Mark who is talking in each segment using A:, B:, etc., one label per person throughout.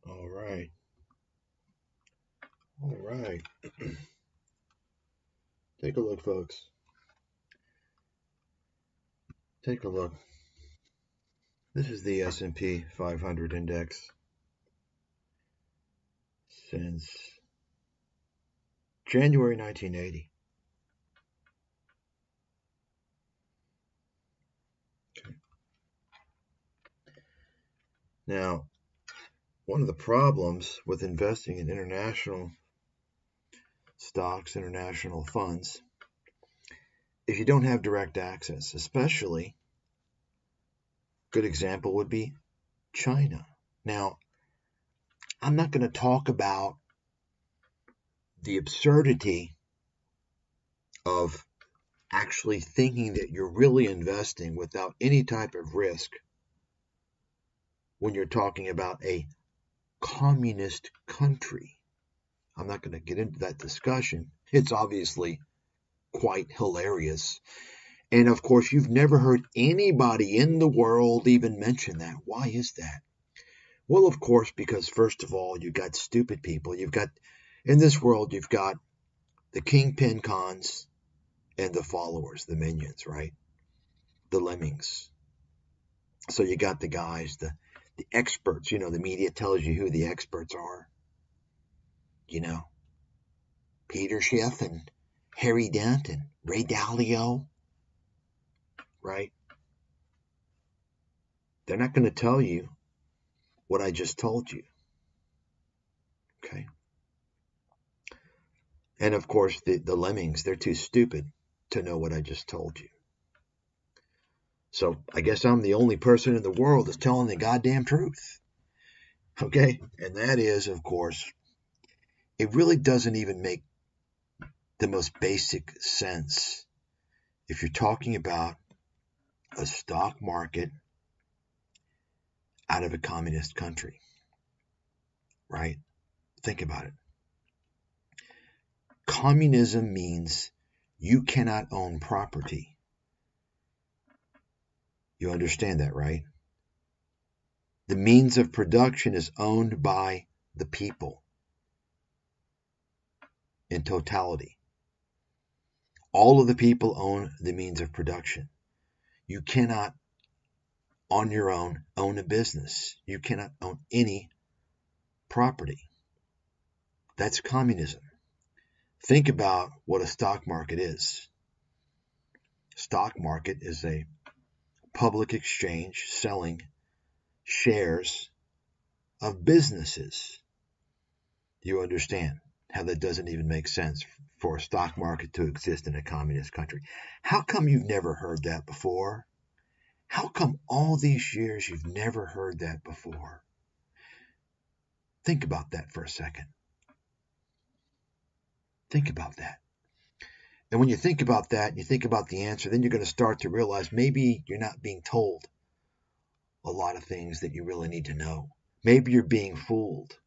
A: All right. All right. Take a look, folks. Take a look. This is the S&P 500 index since January 1980. Okay. Now, one of the problems with investing in international stocks, international funds, if you don't have direct access, especially, good example would be China. Now, I'm not going to talk about the absurdity of actually thinking that you're really investing without any type of risk when you're talking about a communist country. I'm not going to get into that discussion. It's obviously quite hilarious. And of course, you've never heard anybody in the world even mention that. Why is that? Well, of course, because first of all, you've got stupid people. You've got, in this world, you've got the kingpin cons and the followers, the minions, right? The lemmings. So you got the guys, the experts. The media tells you who the experts are. Peter Schiff and Harry Dent and Ray Dalio, right? They're not going to tell you what I just told you. Okay. And of course, the lemmings, they're too stupid to know what I just told you. So I guess I'm the only person in the world that's telling the goddamn truth. Okay? And that is, of course, it really doesn't even make the most basic sense if you're talking about a stock market out of a communist country, right? Think about it. Communism means you cannot own property. You understand that, right? The means of production is owned by the people in totality. All of the people own the means of production. You cannot, on your own, own a business. You cannot own any property. That's communism. Think about what a stock market is. Stock market is a public exchange selling shares of businesses. You understand how that doesn't even make sense for a stock market to exist in a communist country. How come you've never heard that before? How come all these years you've never heard that before? Think about that for a second. Think about that. And when you think about that, and you think about the answer, then you're going to start to realize maybe you're not being told a lot of things that you really need to know. Maybe you're being fooled.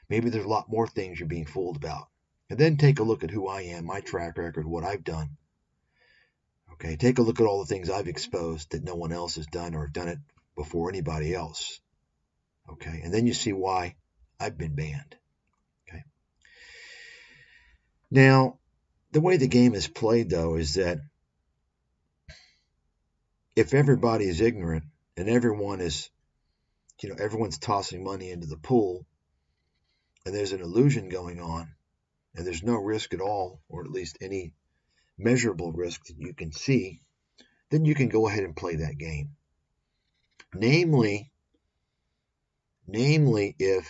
A: Maybe there's a lot more things you're being fooled about. And then take a look at who I am, my track record, what I've done. Okay, take a look at all the things I've exposed that no one else has done or done it before anybody else. Okay, and then you see why I've been banned. Okay. Now, the way the game is played, though, is that if everybody is ignorant and everyone is, everyone's tossing money into the pool and there's an illusion going on and there's no risk at all, or at least any measurable risk that you can see, then you can go ahead and play that game. Namely, if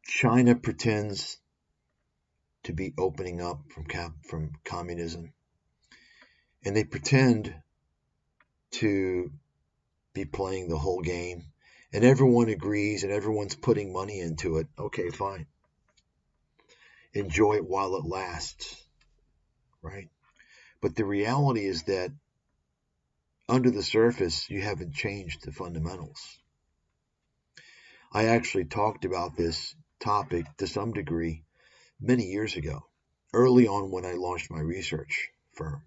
A: China pretends to be opening up from communism, and they pretend to be playing the whole game, and everyone agrees and everyone's putting money into it, okay, fine. Enjoy it while it lasts, right? But the reality is that under the surface, you haven't changed the fundamentals. I actually talked about this topic to some degree many years ago, early on when I launched my research firm.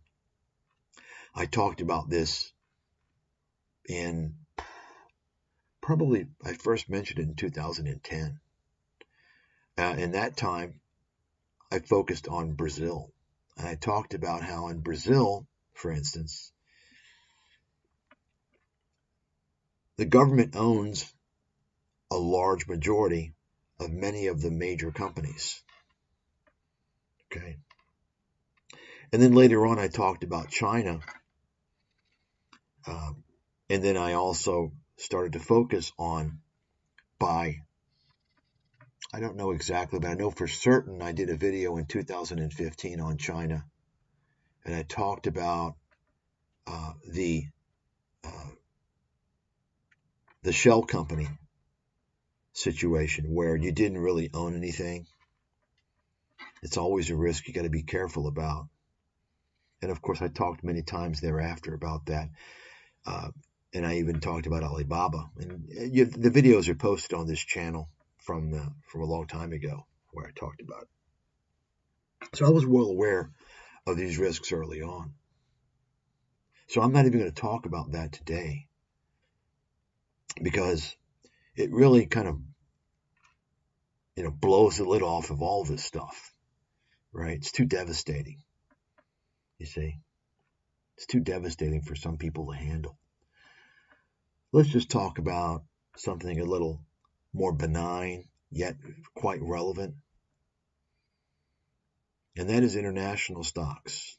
A: I talked about this in I first mentioned it in 2010. In that time, I focused on Brazil. And I talked about how in Brazil, for instance, the government owns a large majority of many of the major companies. Okay. And then later on, I talked about China. And then I also started to focus on I don't know exactly, but I know for certain I did a video in 2015 on China. And I talked about the shell company situation where you didn't really own anything. It's always a risk you got to be careful about. And of course, I talked many times thereafter about that. And I even talked about Alibaba. And the videos are posted on this channel from a long time ago where I talked about it. So I was well aware of these risks early on. So I'm not even going to talk about that today because it really kind of, blows the lid off of all this stuff, right? It's too devastating, you see. It's too devastating for some people to handle. Let's just talk about something a little more benign, yet quite relevant. And that is international stocks.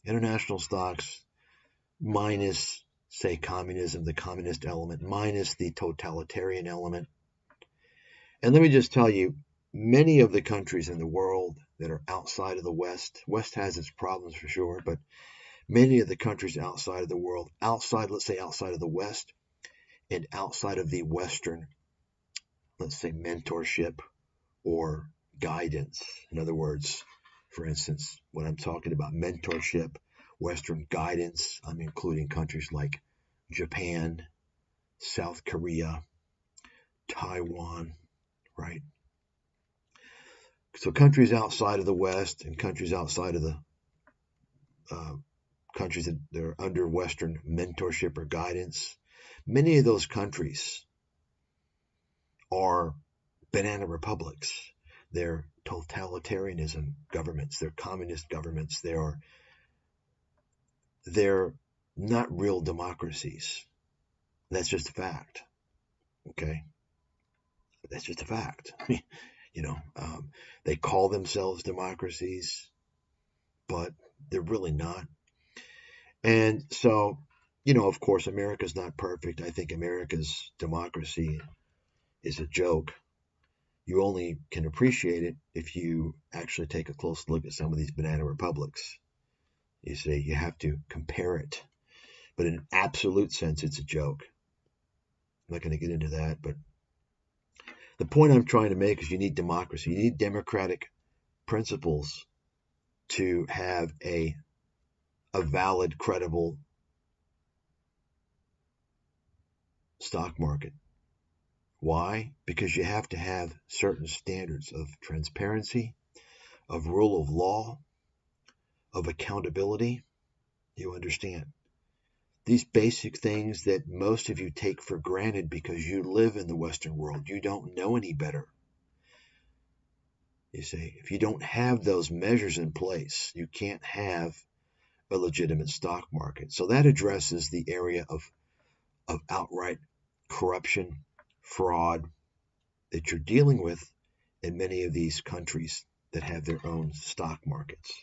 A: International stocks minus, say, communism, the communist element, minus the totalitarian element. And let me just tell you, many of the countries in the world that are outside of the West has its problems for sure, but many of the countries outside of the world, let's say outside of the West, and outside of the Western, let's say, mentorship or guidance, in other words, For instance, when I'm talking about mentorship, Western guidance, I'm including countries like Japan, South Korea, Taiwan, right? So countries outside of the West and countries outside of the countries that are under Western mentorship or guidance, many of those countries are banana republics. They're totalitarianism governments. They're communist governments. They're not real democracies. That's just a fact. Okay, that's just a fact. They call themselves democracies, but they're really not. And so, of course, America's not perfect. I think America's democracy is a joke. You only can appreciate it if you actually take a close look at some of these banana republics. You see, you have to compare it. But in an absolute sense, it's a joke. I'm not going to get into that, but the point I'm trying to make is you need democracy. You need democratic principles to have a valid, credible stock market. Why? Because you have to have certain standards of transparency, of rule of law, of accountability. You understand? These basic things that most of you take for granted because you live in the Western world. You don't know any better. You see, if you don't have those measures in place, you can't have a legitimate stock market. So that addresses the area of outright corruption, fraud that you're dealing with in many of these countries that have their own stock markets.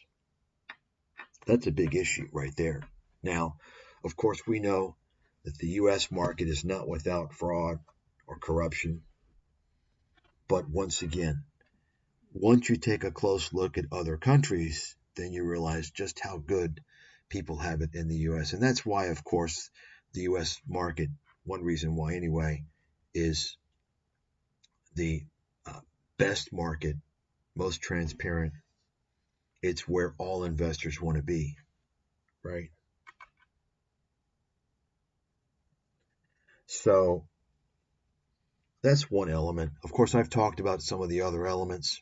A: That's a big issue right there. Now, of course, we know that the U.S. market is not without fraud or corruption. But once again, once you take a close look at other countries, then you realize just how good people have it in the U.S. And that's why, of course, the U.S. market, one reason why anyway, is the best market, most transparent. It's where all investors want to be, right? So that's one element. Of course, I've talked about some of the other elements.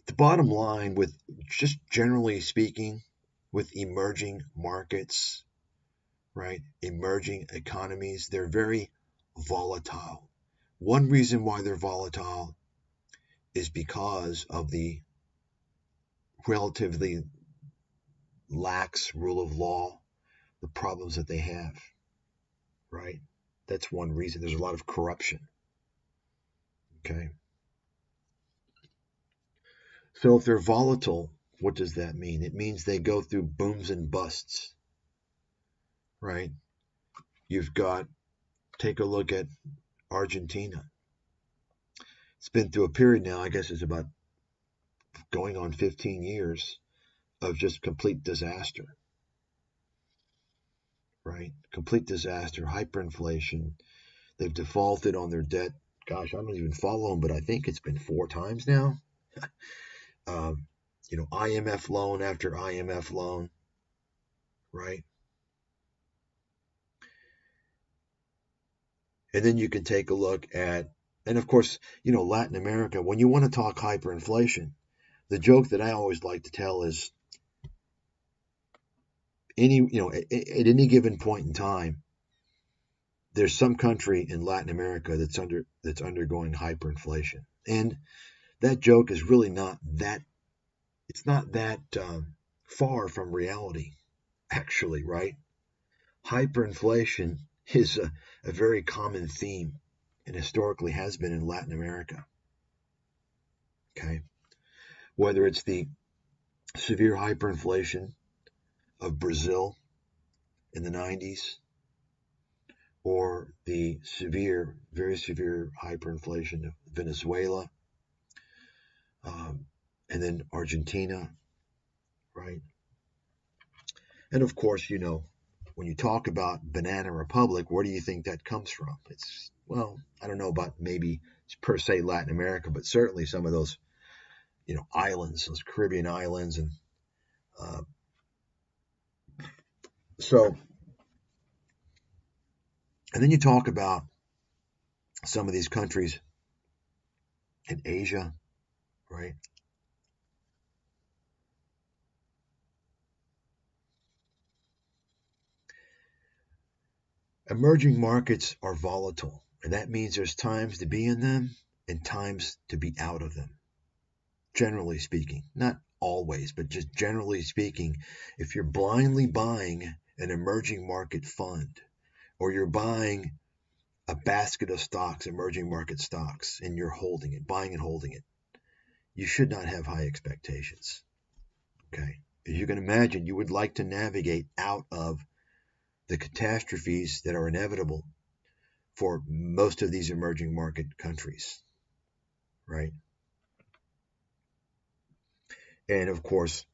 A: The bottom line, with just generally speaking, with emerging markets, right? Emerging economies, they're very volatile. One reason why they're volatile is because of the relatively lax rule of law, the problems that they have, right? That's one reason. There's a lot of corruption. Okay. So if they're volatile, what does that mean? It means they go through booms and busts, right? You've got, take a look at Argentina. It's been through a period now, I guess it's about going on 15 years of just complete disaster, right? Complete disaster, hyperinflation. They've defaulted on their debt. Gosh, I don't even follow them, but I think it's been 4 times now. IMF loan after IMF loan, right? And then you can take a look at, and of course, Latin America, when you want to talk hyperinflation, the joke that I always like to tell is at any given point in time, there's some country in Latin America that's undergoing hyperinflation. And that joke is really not that, it's not that far from reality, actually, right? Hyperinflation is a very common theme and historically has been in Latin America. Okay. Whether it's the severe hyperinflation of Brazil in the 90s or the severe, very severe hyperinflation of Venezuela, and then Argentina, right? And of course, when you talk about Banana Republic, where do you think that comes from? I don't know about maybe per se Latin America, but certainly some of those islands, those Caribbean islands, and and then you talk about some of these countries in Asia, right? Emerging markets are volatile, and that means there's times to be in them and times to be out of them. Generally speaking, not always, but just generally speaking, if you're blindly buying an emerging market fund, or you're buying a basket of stocks, emerging market stocks, and you're holding it, buying and holding it, you should not have high expectations. Okay? As you can imagine, you would like to navigate out of the catastrophes that are inevitable for most of these emerging market countries, right? And of course,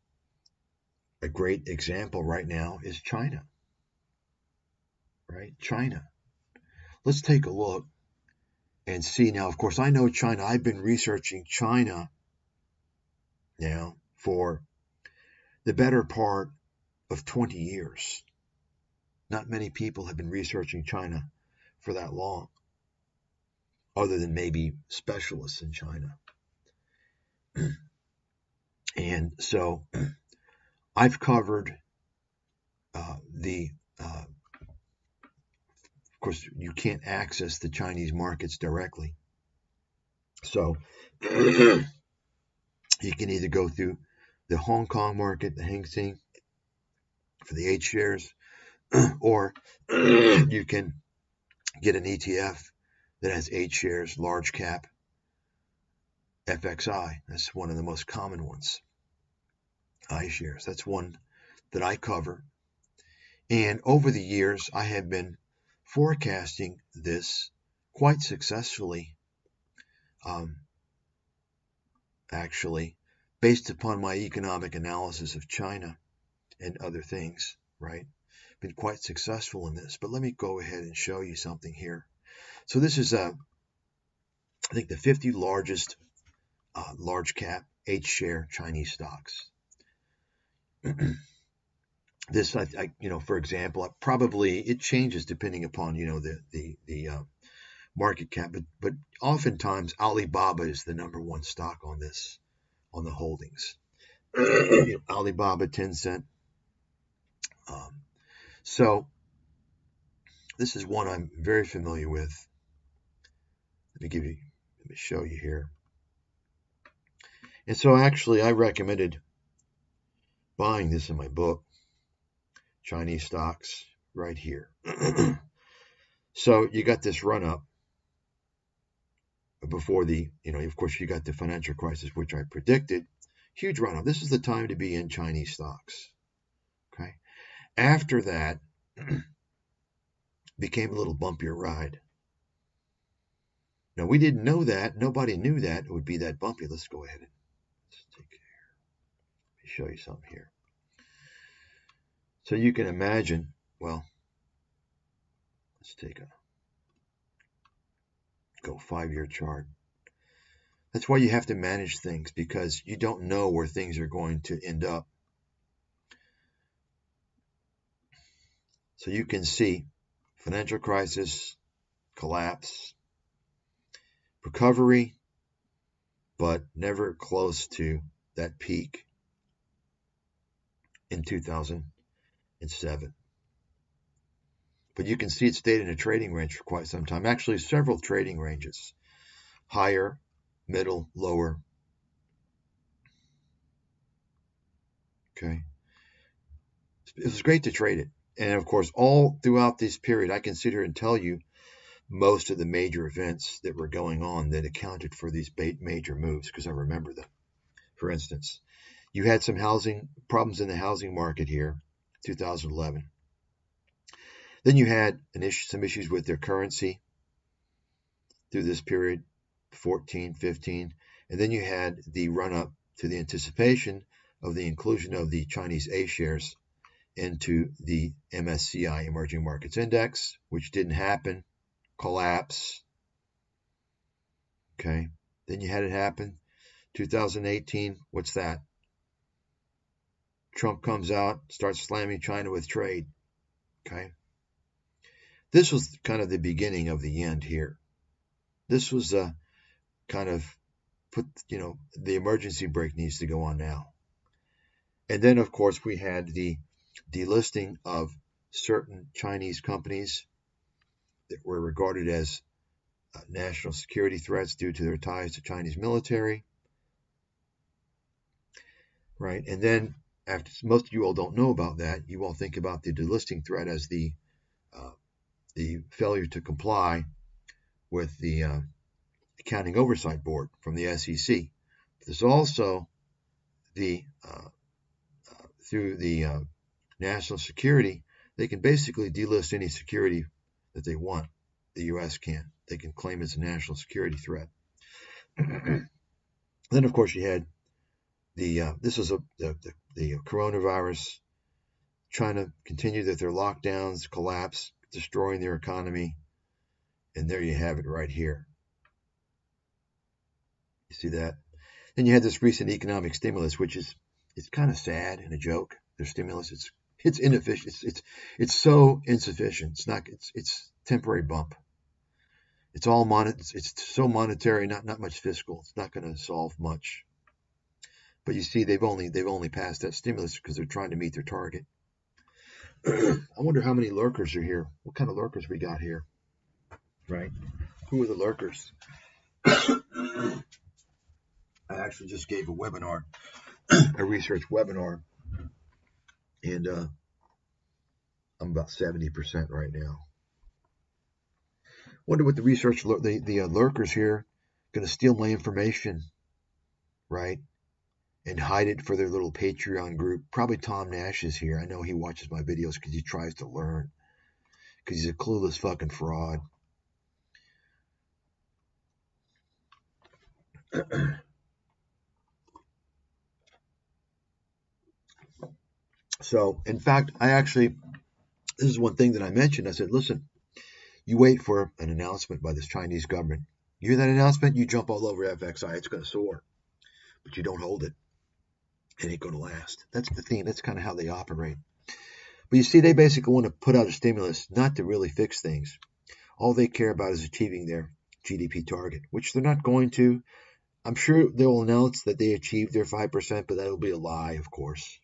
A: a great example right now is China, right? China. Let's take a look and see now. Of course, I know China. I've been researching China now for the better part of 20 years. Not many people have been researching China for that long, other than maybe specialists in China. And so I've covered of course, you can't access the Chinese markets directly. So you can either go through the Hong Kong market, the Hang Seng, for the H shares, or you can get an ETF that has H shares, large cap, FXI. That's one of the most common ones. iShares. That's one that I cover. And over the years, I have been forecasting this quite successfully, actually, based upon my economic analysis of China and other things, right? Been quite successful in this. But let me go ahead and show you something here. So this is, I think, the 50 largest large cap H-share Chinese stocks. This, for example, probably it changes depending upon, the market cap, but oftentimes Alibaba is the number one stock on this, on the holdings. Alibaba, Tencent. So this is one I'm very familiar with. Let me show you here. And so actually I recommended buying this in my book, Chinese Stocks, right here. So you got this run up before the, of course you got the financial crisis, which I predicted. Huge run up. This is the time to be in Chinese stocks. Okay. After that, became a little bumpier ride. Now we didn't know that. Nobody knew that it would be that bumpy. Let's go ahead and take care. Let me show you something here. So you can imagine, well, let's go 5-year chart. That's why you have to manage things, because you don't know where things are going to end up. So you can see financial crisis, collapse, recovery, but never close to that peak in 2007. But you can see it stayed in a trading range for quite some time. Actually, several trading ranges. Higher, middle, lower. Okay. It was great to trade it. And of course, all throughout this period, I can sit here and tell you most of the major events that were going on that accounted for these major moves, because I remember them. For instance, you had some housing problems in the housing market here, 2011. Then you had some issues with their currency through this period, 14, 15. And then you had the run-up to the anticipation of the inclusion of the Chinese A shares into the MSCI Emerging Markets Index, which didn't happen, collapse. Okay. Then you had it happen 2018, what's that? Trump comes out, starts slamming China with trade. Okay. This was kind of the beginning of the end here. This was kind of the emergency brake needs to go on now. And then, of course, we had the delisting of certain Chinese companies that were regarded as national security threats due to their ties to Chinese military. Right. And then, after most of you all don't know about that, you all think about the delisting threat as the failure to comply with the Accounting Oversight Board from the SEC. There's also the through the national security, they can basically delist any security that they want. The U.S. can. They can claim it's a national security threat. Then, of course, you had this was the coronavirus. China continued that their lockdowns collapse, destroying their economy. And there you have it right here. You see that? Then you had this recent economic stimulus, which is it's kind of sad and a joke. Their stimulus, it's inefficient. It's so insufficient. It's temporary bump. It's all it's so monetary, not much fiscal. It's not going to solve much. But you see, they've only passed that stimulus because they're trying to meet their target. I wonder how many lurkers are here. What kind of lurkers we got here? Right? Who are the lurkers? I actually just gave a webinar, a research webinar, and I'm about 70% right now. Wonder what the research, the lurkers here, going to steal my information, right? And hide it for their little Patreon group. Probably Tom Nash is here. I know he watches my videos because he tries to learn. Because he's a clueless fucking fraud. So, in fact, this is one thing that I mentioned. I said, listen, you wait for an announcement by this Chinese government. You hear that announcement, you jump all over FXI. It's going to soar. But you don't hold it. It ain't going to last. That's the thing. That's kind of how they operate. But you see, they basically want to put out a stimulus not to really fix things. All they care about is achieving their GDP target, which they're not going to. I'm sure they'll announce that they achieved their 5%, but that'll be a lie, of course.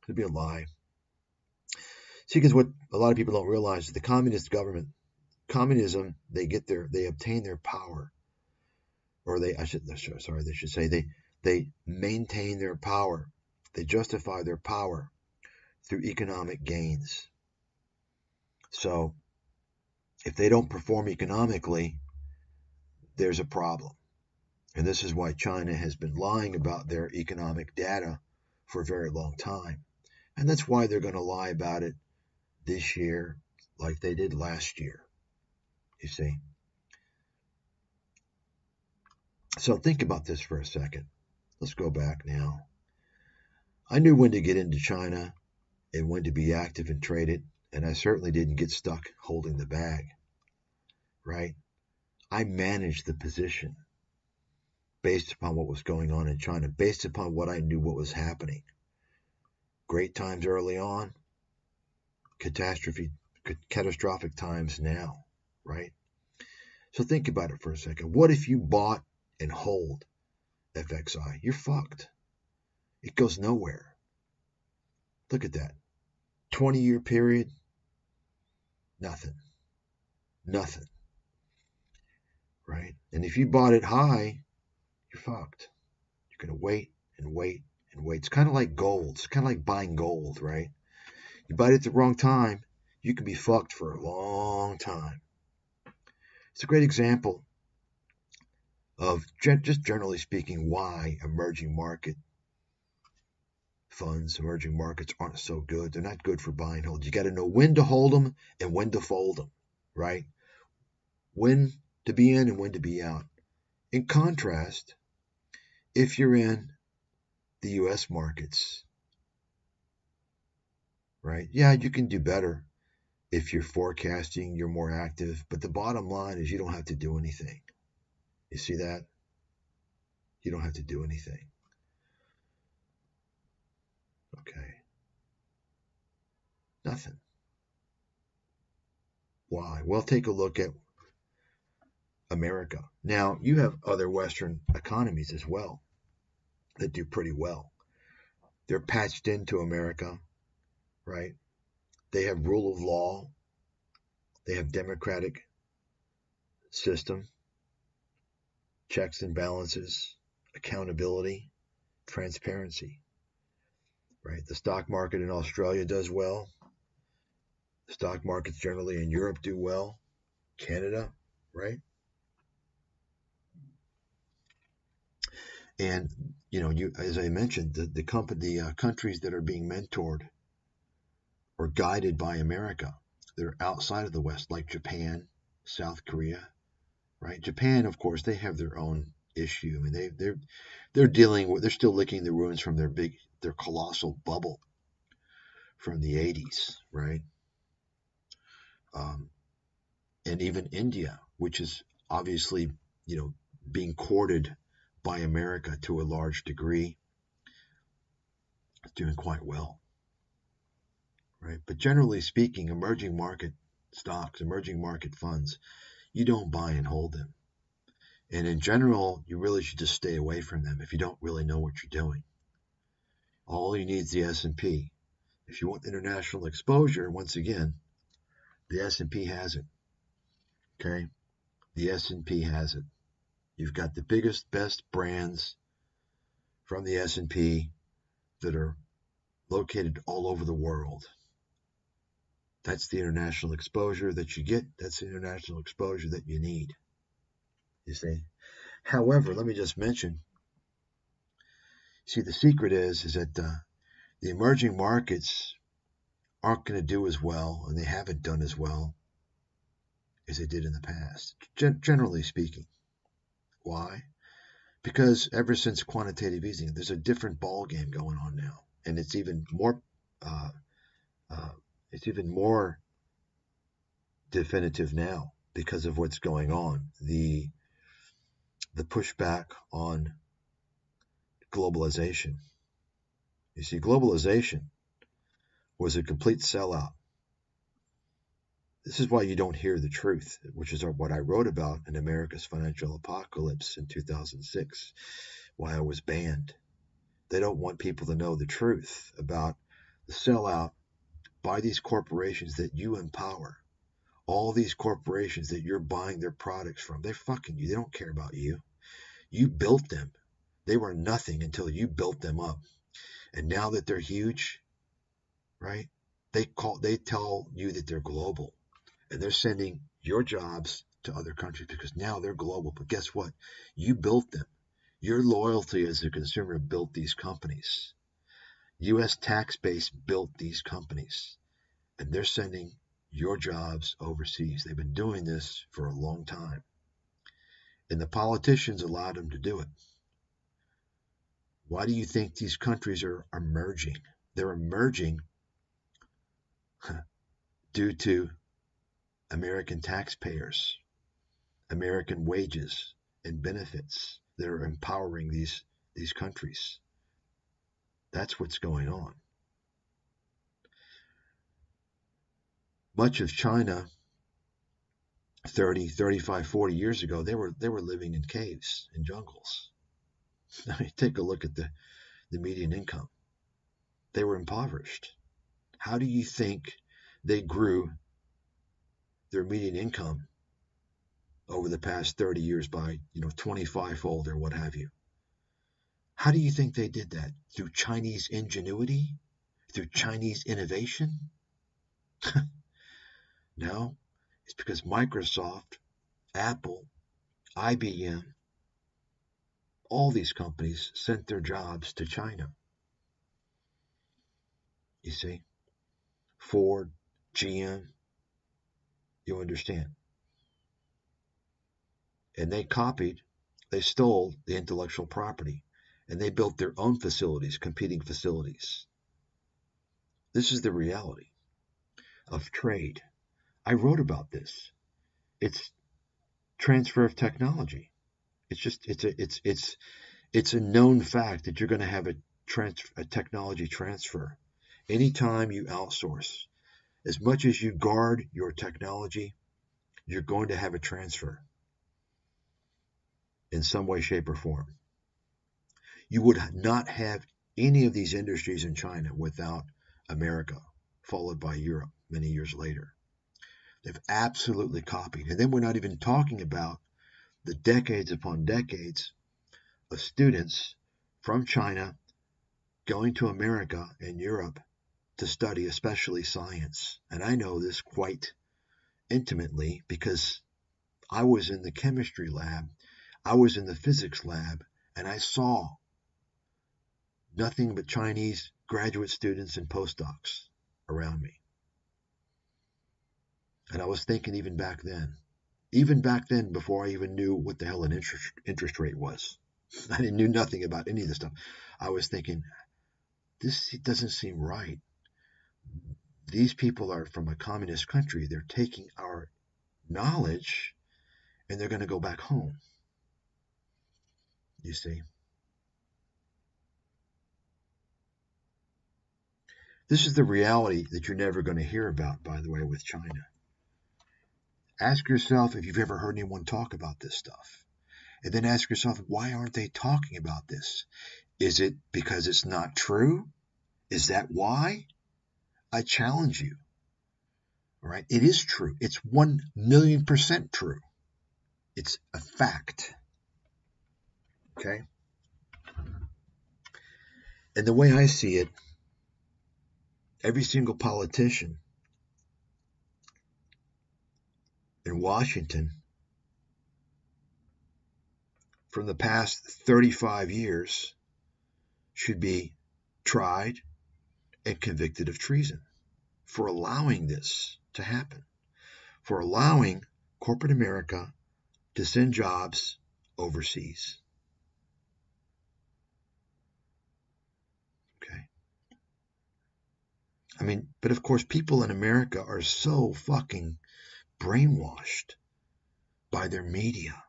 A: It'll be a lie. See, because what a lot of people don't realize is the communist government, communism, they obtain their power, or they should say they maintain their power. They justify their power through economic gains. So if they don't perform economically, there's a problem. And this is why China has been lying about their economic data for a very long time. And that's why they're going to lie about it this year like they did last year. You see? So think about this for a second. Let's go back now. I knew when to get into China and when to be active and trade it, and I certainly didn't get stuck holding the bag, right? I managed the position based upon what was going on in China, based upon what I knew what was happening. Great times early on, catastrophic times now, right? So think about it for a second. What if you bought and hold FXI? You're fucked. It goes nowhere. Look at that. 20-year period, nothing. Nothing. Right? And if you bought it high, you're fucked. You're going to wait and wait and wait. It's kind of like gold. It's kind of like buying gold, right? You buy it at the wrong time, you can be fucked for a long time. It's a great example of, just generally speaking, why emerging market funds, emerging markets aren't so good. They're not good for buy and hold. You got to know when to hold them and when to fold them, right? When to be in and when to be out. In contrast, if you're in the U.S. markets, right? Yeah, you can do better if you're forecasting, you're more active. But the bottom line is you don't have to do anything. You see that? You don't have to do anything. Okay. Nothing. Why? Well, take a look at America. Now, you have other Western economies as well that do pretty well. They're patched into America, right? They have rule of law. They have democratic system, checks and balances, accountability, transparency, right? The stock market in Australia does well. The stock markets generally in Europe do well. Canada, right? And as I mentioned, the countries that are being mentored or guided by America, they're outside of the West, like Japan, South Korea, right? Japan, of course, they have their own issue. I mean, they're still licking the wounds from their colossal bubble from the 80s, right? And even India, which is obviously, being courted by America to a large degree, is doing quite well, right? But generally speaking, emerging market stocks, emerging market funds, you don't buy and hold them. And in general, you really should just stay away from them if you don't really know what you're doing. All you need is the S&P. If you want international exposure, once again, the S&P has it. Okay? The S&P has it. You've got the biggest, best brands from the S&P that are located all over the world. That's the international exposure that you get. That's the international exposure that you need. You see? However, let me just mention, see, the secret is that the emerging markets aren't going to do as well, and they haven't done as well as they did in the past, generally speaking. Why? Because ever since quantitative easing, there's a different ball game going on now, and it's even more definitive now because of what's going on. The pushback on globalization. You see, globalization was a complete sellout. This is why you don't hear the truth, which is what I wrote about in America's Financial Apocalypse in 2006, why I was banned. They don't want people to know the truth about the sellout by these corporations that you empower. All these corporations that you're buying their products from, they're fucking you. They don't care about you. You built them. They were nothing until you built them up. And now that they're huge, right? They tell you that they're global. And they're sending your jobs to other countries because now they're global. But guess what? You built them. Your loyalty as a consumer built these companies. U.S. tax base built these companies. And they're sending your jobs overseas. They've been doing this for a long time. And the politicians allowed them to do it. Why do you think these countries are emerging? They're emerging due to American taxpayers, American wages and benefits that are empowering these countries. That's what's going on. Much of China 30, 35, 40 years ago, they were living in caves, in jungles. I mean, take a look at the median income. They were impoverished. How do you think they grew their median income over the past 30 years by, 25-fold or what have you? How do you think they did that? Through Chinese ingenuity? Through Chinese innovation? No, it's because Microsoft, Apple, IBM, all these companies sent their jobs to China. You see? Ford, GM, you understand. And they stole the intellectual property, and they built their own facilities, competing facilities. This is the reality of trade. I wrote about this. It's transfer of technology. It's It's a known fact that you're going to have a technology transfer. Anytime you outsource, as much as you guard your technology, you're going to have a transfer in some way, shape, or form. You would not have any of these industries in China without America, followed by Europe many years later. They've absolutely copied. And then we're not even talking about the decades upon decades of students from China going to America and Europe to study, especially science. And I know this quite intimately because I was in the chemistry lab, I was in the physics lab, and I saw nothing but Chinese graduate students and postdocs around me. And I was thinking even back then, before I even knew what the hell an interest rate was, I knew nothing about any of this stuff. I was thinking, this doesn't seem right. These people are from a communist country. They're taking our knowledge and they're going to go back home. You see? This is the reality that you're never going to hear about, by the way, with China. Ask yourself if you've ever heard anyone talk about this stuff. And then ask yourself, why aren't they talking about this? Is it because it's not true? Is that why? I challenge you. All right? It is true. It's 1,000,000% true. It's a fact. Okay? And the way I see it, every single politician in Washington from the past 35 years should be tried and convicted of treason for allowing this to happen, for allowing corporate America to send jobs overseas. Okay. I mean, but of course, people in America are so fucking brainwashed by their media.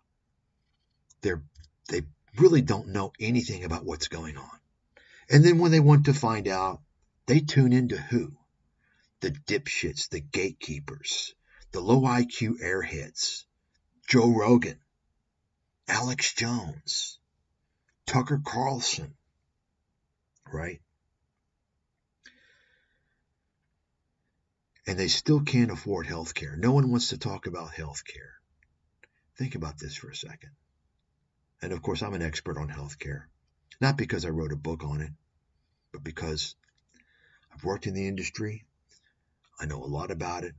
A: They really don't know anything about what's going on. And then when they want to find out, they tune into who? The dipshits, the gatekeepers, the low IQ airheads, Joe Rogan, Alex Jones, Tucker Carlson, right? And they still can't afford health care. No one wants to talk about health care. Think about this for a second. And of course, I'm an expert on health care. Not because I wrote a book on it, but because I've worked in the industry. I know a lot about it.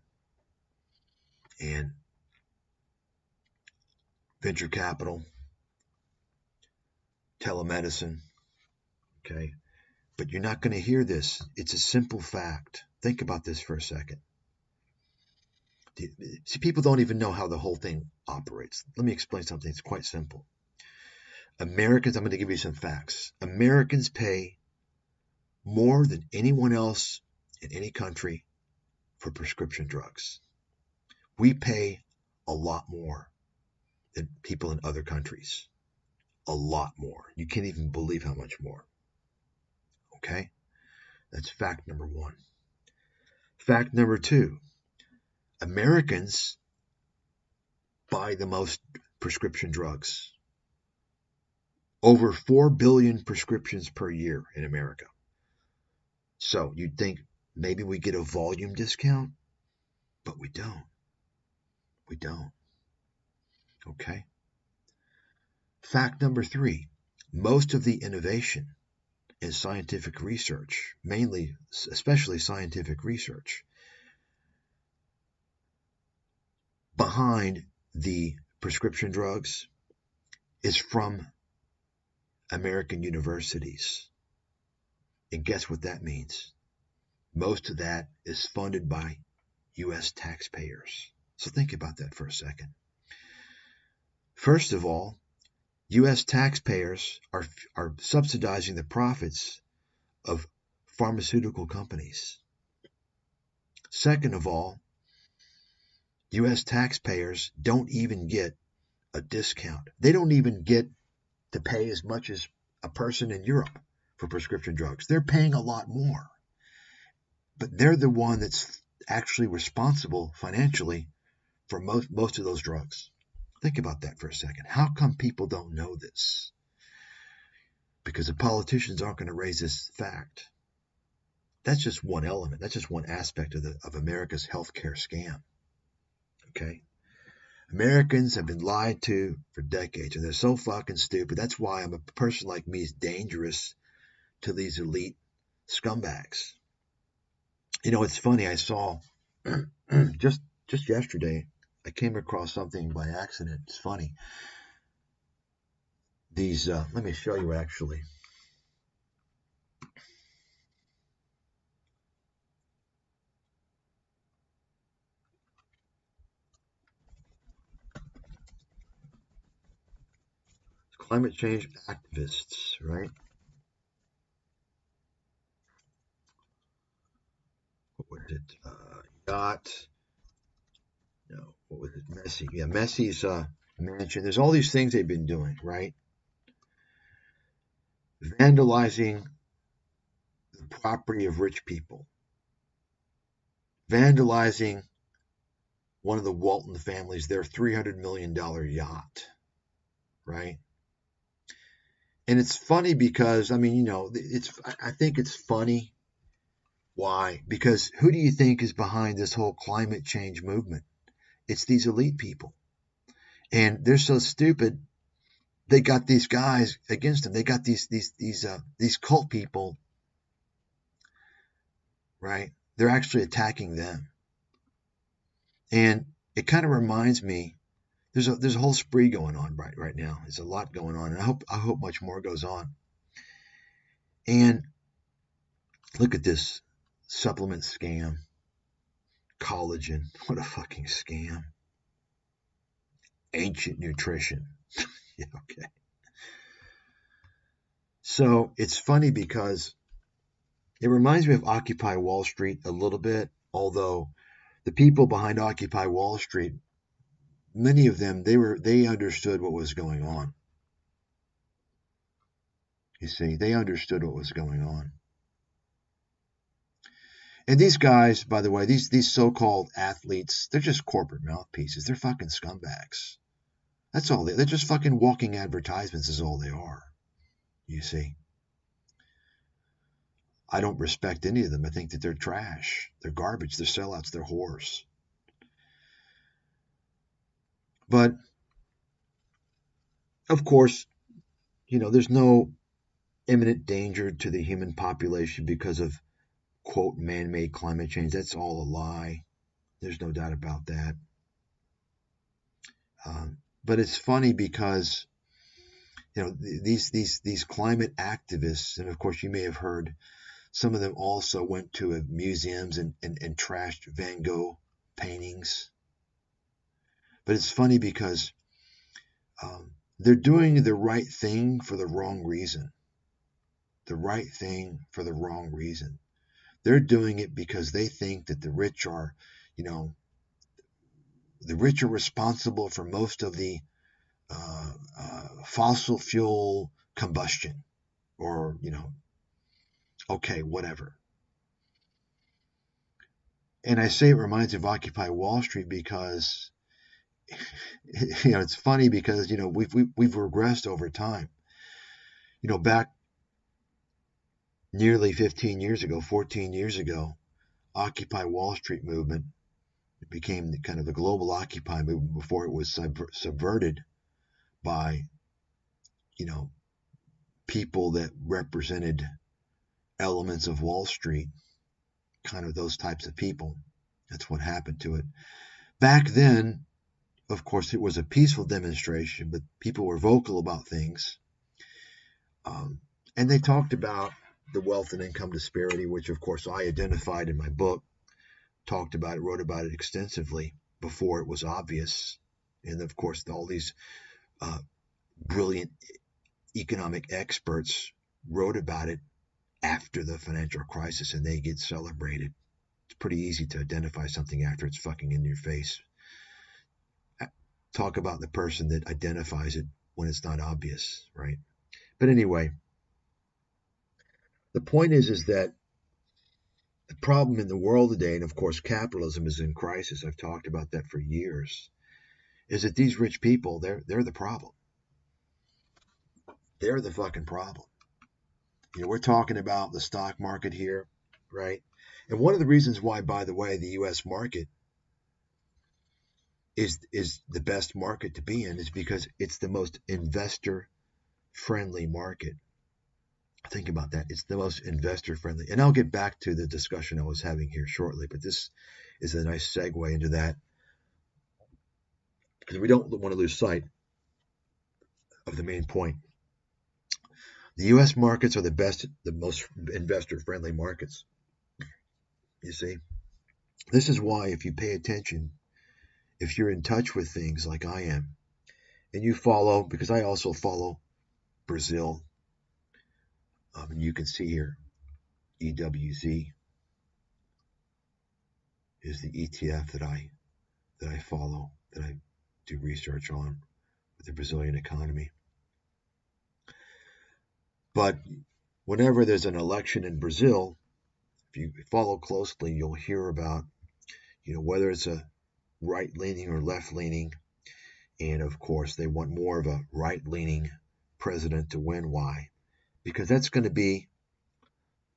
A: And venture capital, telemedicine, okay? But you're not going to hear this. It's a simple fact. Think about this for a second. See, people don't even know how the whole thing operates. Let me explain something. It's quite simple. Americans, I'm going to give you some facts. Americans pay more than anyone else in any country for prescription drugs. We pay a lot more than people in other countries. A lot more. You can't even believe how much more. Okay? That's fact number one. Fact number two, Americans buy the most prescription drugs. Over 4 billion prescriptions per year in America. So you'd think maybe we get a volume discount, but we don't. We don't. Okay? Fact number three, most of the innovation in scientific research, especially scientific research, behind the prescription drugs is from American universities. And guess what that means? Most of that is funded by U.S. taxpayers. So think about that for a second. First of all, U.S. taxpayers are subsidizing the profits of pharmaceutical companies. Second of all, U.S. taxpayers don't even get a discount. They don't even get to pay as much as a person in Europe for prescription drugs. They're paying a lot more. But they're the one that's actually responsible financially for most of those drugs. Think about that for a second. How come people don't know this? Because the politicians aren't going to raise this fact. That's just one element. That's just one aspect of America's healthcare scam. Okay? Americans have been lied to for decades, and they're so fucking stupid. That's why a person like me is dangerous to these elite scumbags. You know, it's funny. I saw just yesterday, I came across something by accident. It's funny. These, let me show you actually. Climate change activists, right? What was it? What was it? Messi. Yeah, Messi's mansion. There's all these things they've been doing, right? Vandalizing the property of rich people. Vandalizing one of the Walton families, their $300 million yacht, right? And it's funny because, I mean, you know, I think it's funny. Why? Because who do you think is behind this whole climate change movement? It's these elite people. And they're so stupid, they got these guys against them. They got these cult people, right? They're actually attacking them. And it kind of reminds me, there's a whole spree going on right now. There's a lot going on, and I hope much more goes on. And look at this supplement scam, collagen. What a fucking scam. Ancient nutrition. Yeah, okay. So it's funny because it reminds me of Occupy Wall Street a little bit, although the people behind Occupy Wall Street, many of them, they understood what was going on. You see, they understood what was going on. And these guys, by the way, these so-called athletes, they're just corporate mouthpieces. They're fucking scumbags. That's all they're just fucking walking advertisements is all they are. You see. I don't respect any of them. I think that they're trash. They're garbage. They're sellouts. They're whores. But, of course, you know, there's no imminent danger to the human population because of, quote, man-made climate change. That's all a lie. There's no doubt about that. But it's funny because, you know, these climate activists, and of course you may have heard, some of them also went to museums and trashed Van Gogh paintings. But it's funny because they're doing the right thing for the wrong reason. The right thing for the wrong reason. They're doing it because they think that the rich are, you know, the rich are responsible for most of the fossil fuel combustion, or, you know, okay, whatever. And I say it reminds me of Occupy Wall Street because, you know, it's funny because, you know, we've regressed over time. You know, back nearly 15 years ago, 14 years ago, Occupy Wall Street movement became kind of the global Occupy movement before it was subverted by, you know, people that represented elements of Wall Street, kind of those types of people. That's what happened to it. Back then, of course, it was a peaceful demonstration, but people were vocal about things. And they talked about the wealth and income disparity, which, of course, I identified in my book, talked about it, wrote about it extensively before it was obvious. And, of course, all these brilliant economic experts wrote about it after the financial crisis, and they get celebrated. It's pretty easy to identify something after it's fucking in your face. Talk about the person that identifies it when it's not obvious, right? But anyway, The point is that the problem in the world today, and of course capitalism is in crisis, I've talked about that for years, is that these rich people, they're the problem. They're the fucking problem. We're talking about the stock market here, right? And one of the reasons why, by the way, the U.S. market is the best market to be in is because it's the most investor-friendly market. Think about that. It's the most investor-friendly. And I'll get back to the discussion I was having here shortly, but this is a nice segue into that because we don't want to lose sight of the main point. The U.S. markets are the most investor-friendly markets. You see, this is why if you pay attention, if you're in touch with things like I am, and you follow, because I also follow Brazil, and you can see here, EWZ is the ETF that I follow, that I do research on with the Brazilian economy. But whenever there's an election in Brazil, if you follow closely, you'll hear about, whether it's a right-leaning or left-leaning. And of course, they want more of a right-leaning president to win. Why? Because that's going to be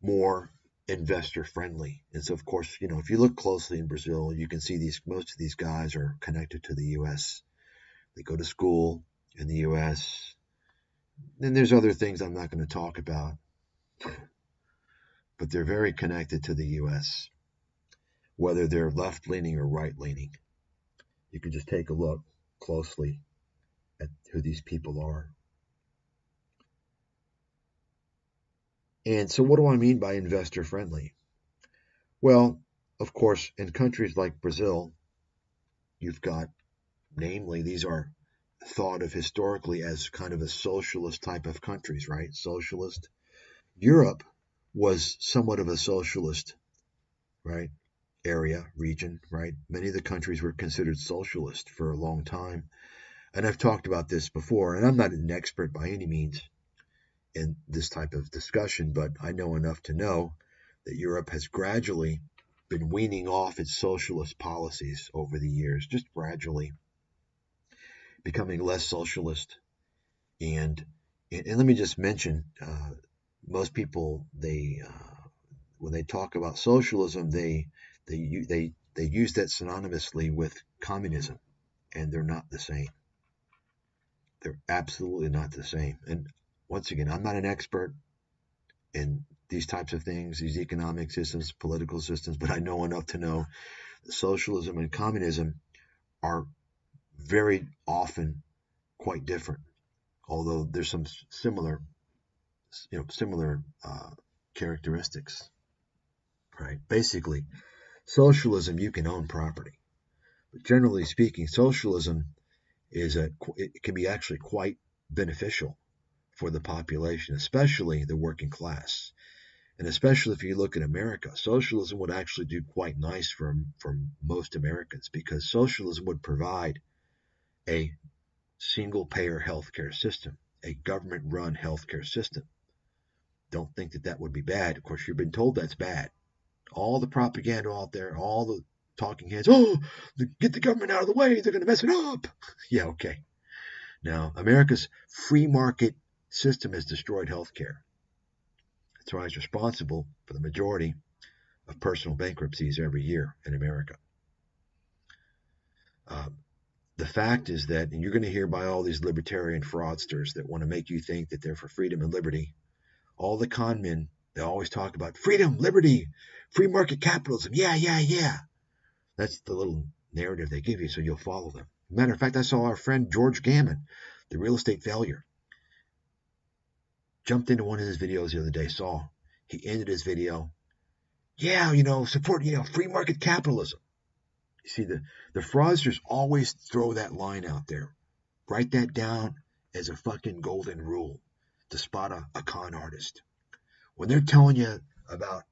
A: more investor-friendly. And so, of course, if you look closely in Brazil, you can see most of these guys are connected to the U.S. They go to school in the U.S. And there's other things I'm not going to talk about, but they're very connected to the U.S., whether they're left-leaning or right-leaning. You can just take a look closely at who these people are. And so what do I mean by investor-friendly? Well, of course, in countries like Brazil, you've got, namely, these are thought of historically as kind of a socialist type of countries, right? Socialist. Europe was somewhat of a socialist, right? Region, right? Many of the countries were considered socialist for a long time. And I've talked about this before, and I'm not an expert by any means in this type of discussion, but I know enough to know that Europe has gradually been weaning off its socialist policies over the years, just gradually becoming less socialist. And let me just mention, most people, when they talk about socialism, they use that synonymously with communism, and they're not the same. They're absolutely not the same. And once again, I'm not an expert in these types of things, these economic systems, political systems, but I know enough to know that socialism and communism are very often quite different, although there's some similar characteristics, right? Basically, socialism, you can own property, but generally speaking, socialism it can be actually quite beneficial for the population, especially the working class. And especially if you look at America, socialism would actually do quite nice for most Americans, because socialism would provide a single-payer healthcare system, a government-run healthcare system. Don't think that would be bad. Of course, you've been told that's bad. All the propaganda out there, all the talking heads, get the government out of the way, they're going to mess it up. Yeah, okay. Now, America's free market system has destroyed healthcare. That's why it's responsible for the majority of personal bankruptcies every year in America. The fact is that, and you're going to hear by all these libertarian fraudsters that want to make you think that they're for freedom and liberty, all the con men, they always talk about freedom, liberty, free market capitalism. Yeah. That's the little narrative they give you, so you'll follow them. Matter of fact, I saw our friend George Gammon, the real estate failure, jumped into one of his videos the other day, he ended his video, support, free market capitalism. You see, the fraudsters always throw that line out there. Write that down as a fucking golden rule to spot a con artist. When they're telling you about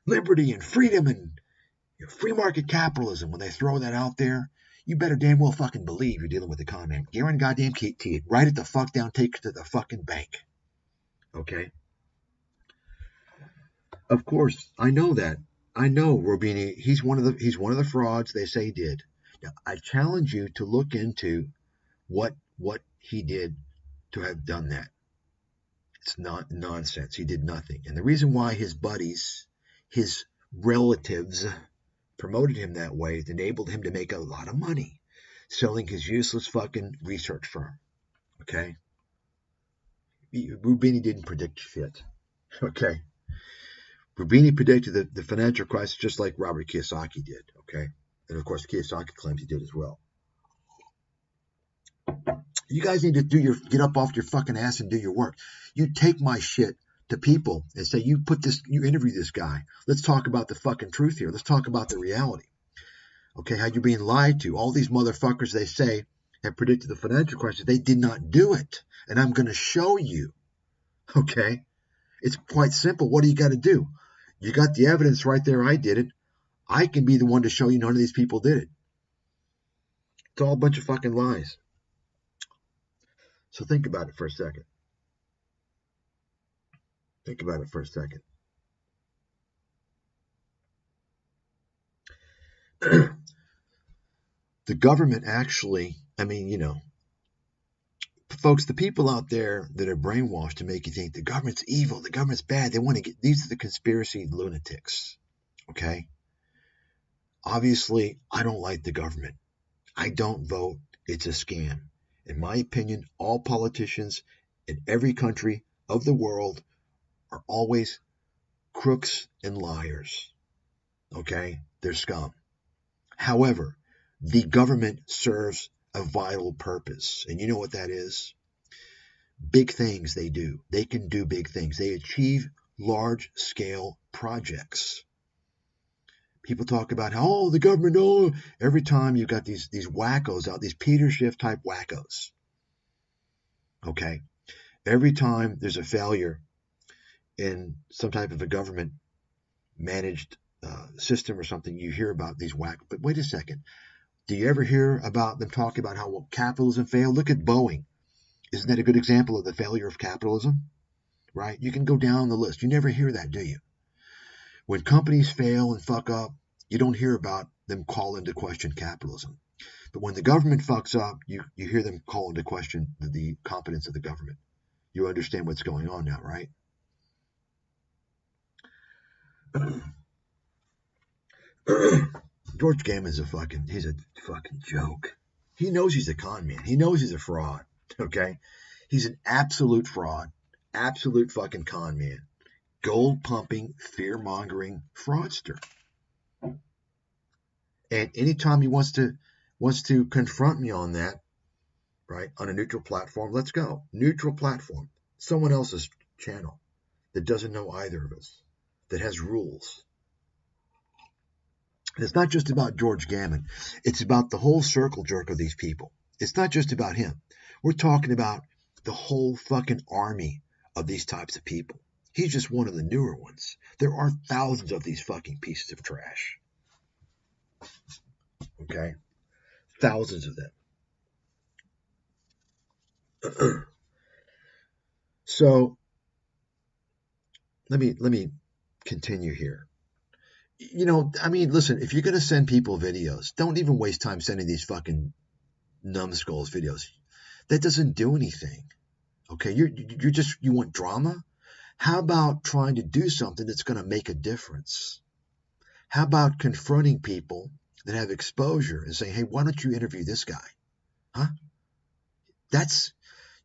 A: liberty and freedom and free market capitalism, when they throw that out there, you better damn well fucking believe you're dealing with a con man. Guarantee goddamn it. Write it the fuck down, take it to the fucking bank. Okay? Of course, I know that. I know Robini. He's one of the frauds they say he did. Now, I challenge you to look into what he did to have done that. It's not nonsense. He did nothing. And the reason why his buddies, his relatives, promoted him that way, it enabled him to make a lot of money selling his useless fucking research firm. Okay? Rubini didn't predict shit. Okay? Rubini predicted the financial crisis just like Robert Kiyosaki did. Okay? And of course, Kiyosaki claims he did as well. You guys need to get up off your fucking ass and do your work. You take my shit to people and say, you interview this guy. Let's talk about the fucking truth here. Let's talk about the reality. Okay, how you're being lied to. All these motherfuckers, they say, have predicted the financial crisis. They did not do it. And I'm going to show you. Okay? It's quite simple. What do you got to do? You got the evidence right there. I did it. I can be the one to show you none of these people did it. It's all a bunch of fucking lies. So think about it for a second. Think about it for a second. The government actually, folks, the people out there that are brainwashed to make you think the government's evil, the government's bad, these are the conspiracy lunatics, okay? Obviously, I don't like the government. I don't vote. It's a scam. In my opinion, all politicians in every country of the world are always crooks and liars, okay? They're scum. However, the government serves a vital purpose. And you know what that is? Big things they do. They can do big things. They achieve large-scale projects. People talk about how, the government, every time you've got these wackos out, these Peter Schiff type wackos. Okay? Every time there's a failure in some type of a government managed system or something, you hear about these wackos. But wait a second. Do you ever hear about them talking about how capitalism failed? Look at Boeing. Isn't that a good example of the failure of capitalism? Right? You can go down the list. You never hear that, do you? When companies fail and fuck up, you don't hear about them call into question capitalism. But when the government fucks up, you hear them call into question the competence of the government. You understand what's going on now, right? George Gammon's he's a fucking joke. He knows he's a con man. He knows he's a fraud, okay? He's an absolute fraud, absolute fucking con man. Gold-pumping, fear-mongering fraudster. And anytime he wants to confront me on that, right, on a neutral platform, let's go. Neutral platform. Someone else's channel that doesn't know either of us, that has rules. And it's not just about George Gammon. It's about the whole circle jerk of these people. It's not just about him. We're talking about the whole fucking army of these types of people. He's just one of the newer ones. There are thousands of these fucking pieces of trash. Okay? Thousands of them. So, let me continue here. Listen, if you're going to send people videos, don't even waste time sending these fucking numbskulls videos. That doesn't do anything. Okay? You want drama? How about trying to do something that's going to make a difference? How about confronting people that have exposure and saying, hey, why don't you interview this guy? Huh?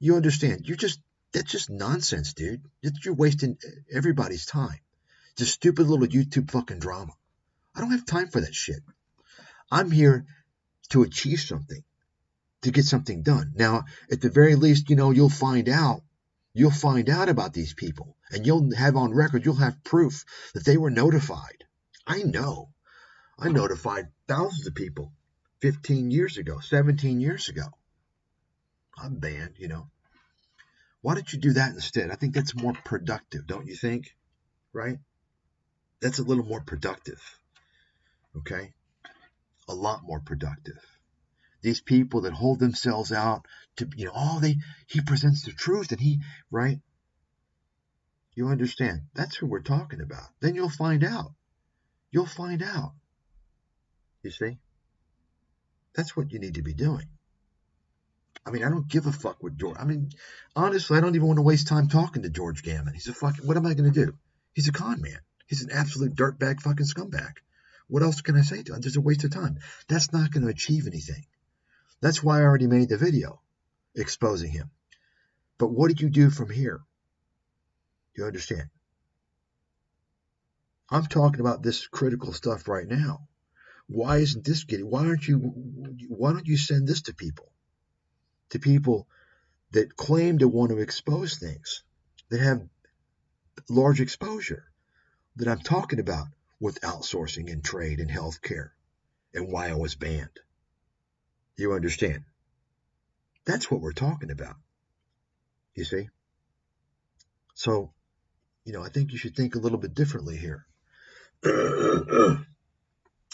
A: You understand, that's just nonsense, dude. You're wasting everybody's time. Just stupid little YouTube fucking drama. I don't have time for that shit. I'm here to achieve something, to get something done. Now, at the very least, you'll find out about these people, and you'll have on record, you'll have proof that they were notified. I know. I notified thousands of people 15 years ago, 17 years ago. I'm banned, Why don't you do that instead? I think that's more productive, don't you think? Right? That's a little more productive. Okay? A lot more productive. These people that hold themselves out to, he presents the truth and right? You understand? That's who we're talking about. Then you'll find out. You'll find out. You see? That's what you need to be doing. I mean, I don't give a fuck with George. I mean, honestly, I don't even want to waste time talking to George Gammon. He's a fucking, what am I going to do? He's a con man. He's an absolute dirtbag fucking scumbag. What else can I say to him? Just a waste of time. That's not going to achieve anything. That's why I already made the video exposing him. But what do you do from here? You understand? I'm talking about this critical stuff right now. Why isn't this getting, why don't you send this to people that claim to want to expose things, that have large exposure, that I'm talking about with outsourcing and trade and healthcare and why I was banned. You understand? That's what we're talking about. You see? So, I think you should think a little bit differently here.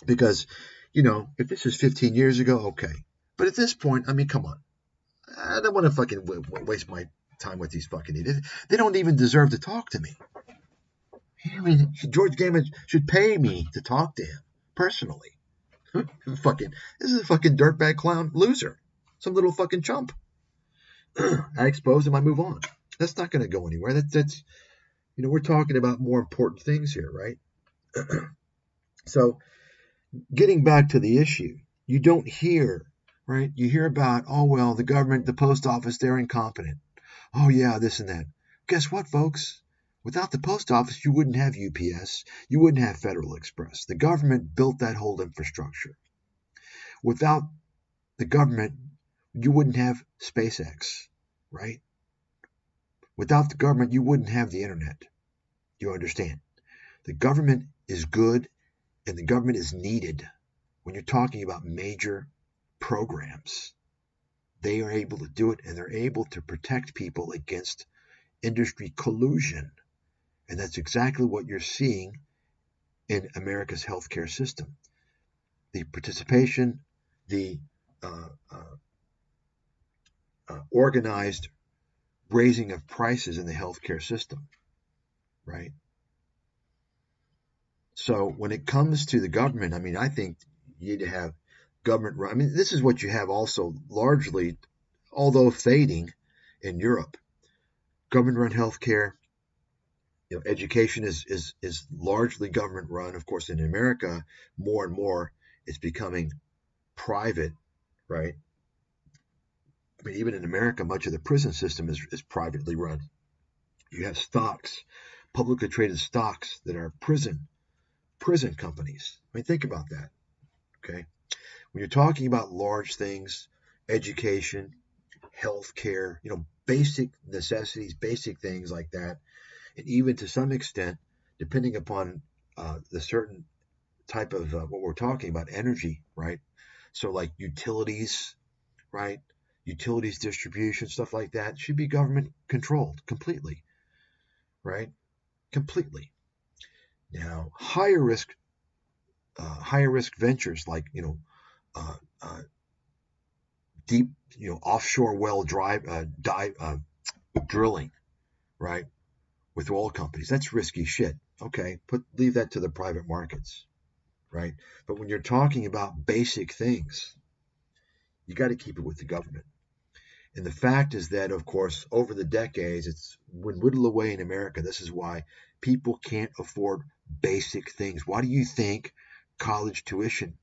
A: Because, if this is 15 years ago, okay. But at this point, I mean, come on. I don't want to fucking waste my time with these fucking idiots. They don't even deserve to talk to me. I mean, George Gammon should pay me to talk to him personally. This is a fucking dirtbag clown loser. Some little fucking chump. I expose him, I move on. That's not going to go anywhere. That's we're talking about more important things here, right? So, getting back to the issue, you don't hear, right? You hear about, oh, well, the government, the post office, they're incompetent. Oh, yeah, this and that. Guess what, folks? Without the post office, you wouldn't have UPS. You wouldn't have Federal Express. The government built that whole infrastructure. Without the government, you wouldn't have SpaceX, right? Without the government, you wouldn't have the internet. You understand? The government is good and the government is needed when you're talking about major programs. They are able to do it, and they're able to protect people against industry collusion. And that's exactly what you're seeing in America's healthcare system. The participation, the organized raising of prices in the healthcare system, right? So when it comes to the government, I mean, I think you need to have government run. I mean, this is what you have also largely, although fading in Europe. Government-run healthcare, education is largely government-run. Of course, in America, more and more it's becoming private, right? I mean, even in America, much of the prison system is privately run. You have stocks, publicly traded stocks that are prison companies. I mean, think about that, okay? When you're talking about large things, education, healthcare, basic necessities, basic things like that, and even to some extent, depending upon the certain type of what we're talking about, energy, right? So like utilities, right? Utilities distribution, stuff like that, should be government controlled completely, right? Completely. Now, higher risk ventures like deep offshore well drilling, right, with oil companies, that's risky shit. Okay, leave that to the private markets, right? But when you're talking about basic things, you got to keep it with the government. And the fact is that, of course, over the decades, it's been whittled away in America. This is why people can't afford basic things. Why do you think college tuition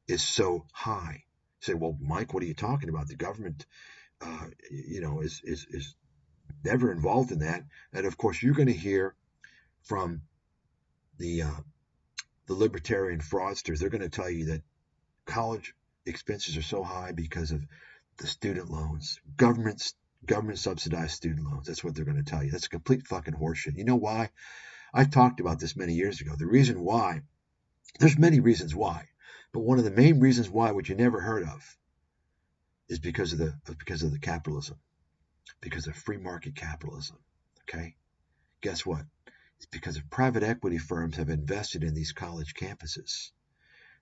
A: is so high? You say, well, Mike, what are you talking about? The government, is never involved in that. And of course, you're going to hear from the libertarian fraudsters. They're going to tell you that college expenses are so high because of the student loans, government subsidized student loans. That's what they're going to tell you. That's complete fucking horseshit. You know why? I talked about this many years ago. The reason why, there's many reasons why, but one of the main reasons why, which you never heard of, is because of the capitalism, because of free market capitalism. Okay, guess what? It's because of private equity firms have invested in these college campuses.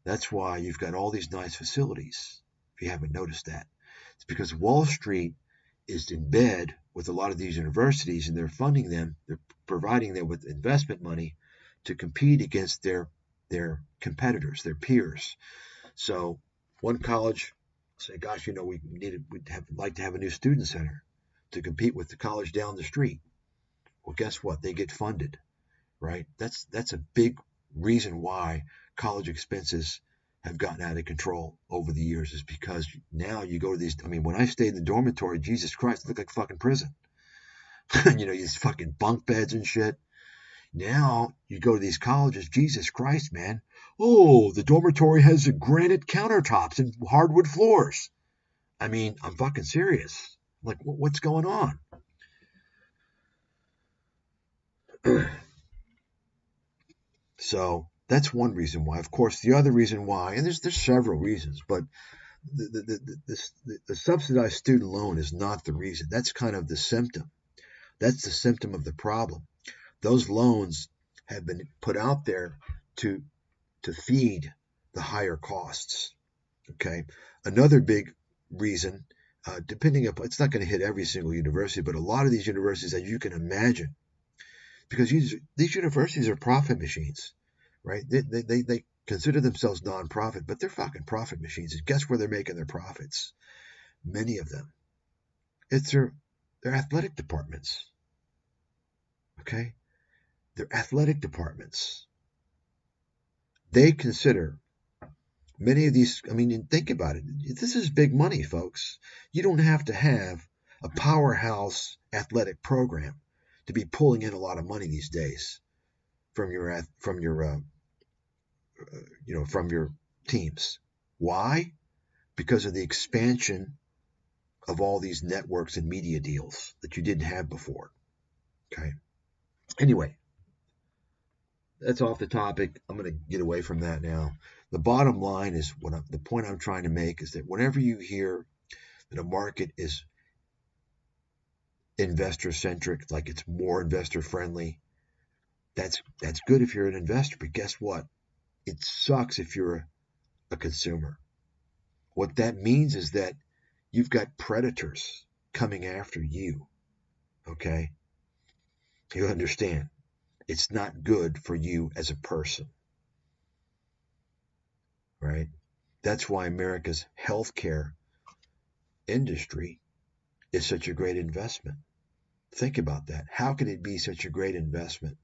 A: That's why you've got all these nice facilities. If you haven't noticed that, it's because Wall Street is in bed with a lot of these universities, and they're funding them, they're providing them with investment money to compete against their competitors, their peers. So one college say, gosh, we'd like to have a new student center to compete with the college down the street. Well, guess what? They get funded, right? That's a big reason why college expenses have gotten out of control over the years, is because now you go to these. I mean, when I stayed in the dormitory, Jesus Christ, it looked like fucking prison. These fucking bunk beds and shit. Now you go to these colleges, Jesus Christ, man. Oh, the dormitory has granite countertops and hardwood floors. I mean, I'm fucking serious. Like, what's going on? So that's one reason why. Of course, the other reason why, and there's several reasons, but the subsidized student loan is not the reason. That's kind of the symptom. That's the symptom of the problem. Those loans have been put out there to feed the higher costs. Okay. Another big reason, depending upon, it's not going to hit every single university, but a lot of these universities that you can imagine, because these universities are profit machines, right? They consider themselves nonprofit, but they're fucking profit machines. And guess where they're making their profits? Many of them. It's their athletic departments. Okay? Their athletic departments. They consider many of these, I mean, think about it. This is big money, folks. You don't have to have a powerhouse athletic program to be pulling in a lot of money these days from your teams. Why? Because of the expansion of all these networks and media deals that you didn't have before. Okay. Anyway, that's off the topic. I'm going to get away from that now. The bottom line is the point I'm trying to make is that whenever you hear that a market is investor centric, like it's more investor friendly, that's good if you're an investor. But guess what? It sucks if you're a consumer. What that means is that you've got predators coming after you. Okay? You understand? It's not good for you as a person. Right? That's why America's healthcare industry is such a great investment. Think about that. How can it be such a great investment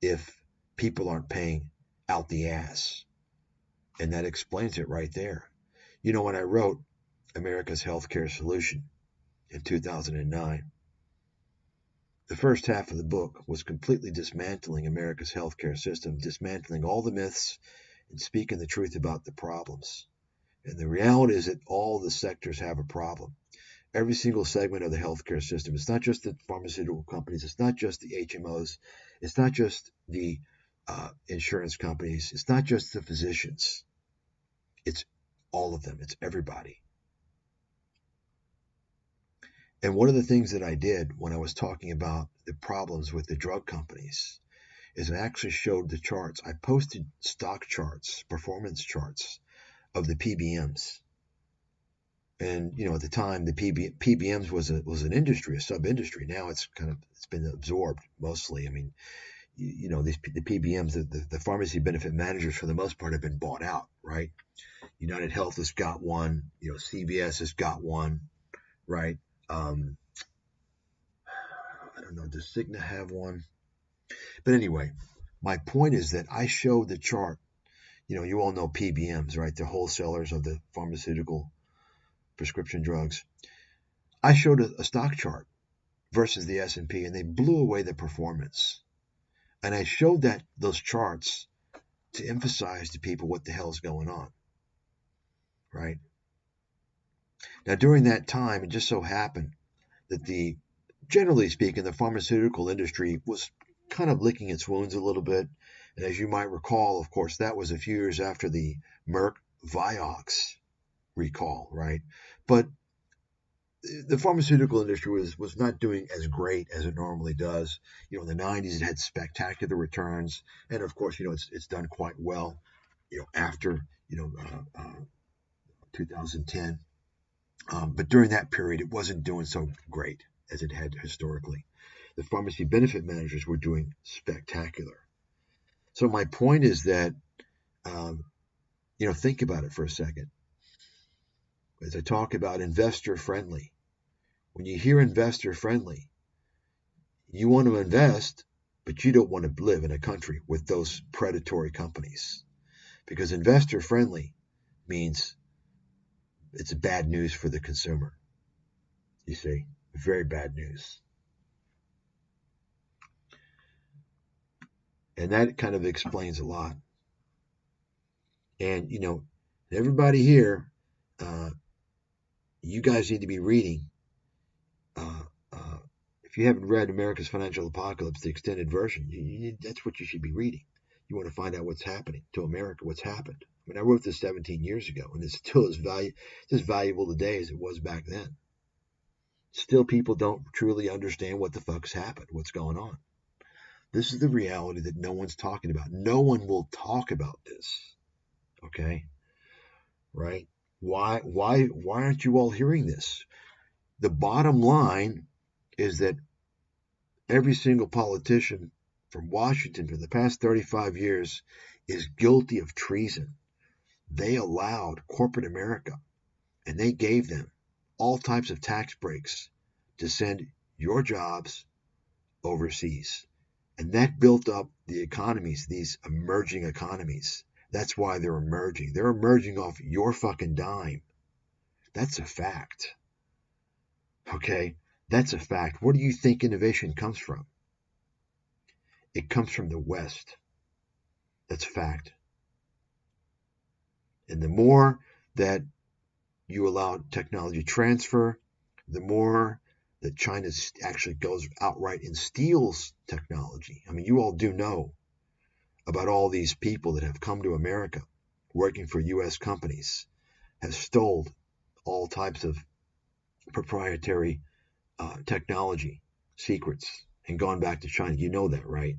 A: if people aren't paying out the ass? And that explains it right there. When I wrote America's Healthcare Solution in 2009, the first half of the book was completely dismantling America's healthcare system, dismantling all the myths and speaking the truth about the problems. And the reality is that all the sectors have a problem. Every single segment of the healthcare system. It's not just the pharmaceutical companies. It's not just the HMOs. It's not just the insurance companies. It's not just the physicians. It's all of them. It's everybody. And one of the things that I did when I was talking about the problems with the drug companies is I actually showed the charts. I posted stock charts, performance charts of the PBMs. And at the time, the PBMs was an industry, a sub-industry. Now it's been absorbed mostly. I mean, the PBMs, the pharmacy benefit managers, for the most part, have been bought out, right? United Health has got one. CVS has got one, right? I don't know. Does Cigna have one? But anyway, my point is that I showed the chart. You all know PBMs, right? The wholesalers of the pharmaceutical prescription drugs. I showed a stock chart versus the S&P, and they blew away the performance. And I showed those charts to emphasize to people what the hell is going on, right? Now, during that time, it just so happened that generally speaking, the pharmaceutical industry was kind of licking its wounds a little bit. And as you might recall, of course, that was a few years after the Merck Vioxx recall, right? But the pharmaceutical industry was not doing as great as it normally does. In the 90s, it had spectacular returns, and of course, it's done quite well. After 2010, But during that period, it wasn't doing so great as it had historically. The pharmacy benefit managers were doing spectacular. So my point is that, think about it for a second. As I talk about investor friendly, when you hear investor friendly, you want to invest, but you don't want to live in a country with those predatory companies. Because investor friendly means it's bad news for the consumer. You see, very bad news. And that kind of explains a lot. And, everybody here, you guys need to be reading. If you haven't read America's Financial Apocalypse, the extended version, that's what you should be reading. You want to find out what's happening to America, what's happened. I mean, I wrote this 17 years ago, and it's still as valuable today as it was back then. Still, people don't truly understand what the fuck's happened, what's going on. This is the reality that no one's talking about. No one will talk about this. Okay? Right? Why aren't you all hearing this? The bottom line is that every single politician from Washington for the past 35 years is guilty of treason. They allowed corporate America, and they gave them all types of tax breaks to send your jobs overseas. And that built up the economies, these emerging economies. That's why they're emerging. They're emerging off your fucking dime. That's a fact. Okay? That's a fact. Where do you think innovation comes from? It comes from the West. That's a fact. And the more that you allow technology transfer, the more that China actually goes outright and steals technology. I mean, you all do know about all these people that have come to America working for U.S. companies, have stole all types of proprietary technology secrets and gone back to China. You know that, right?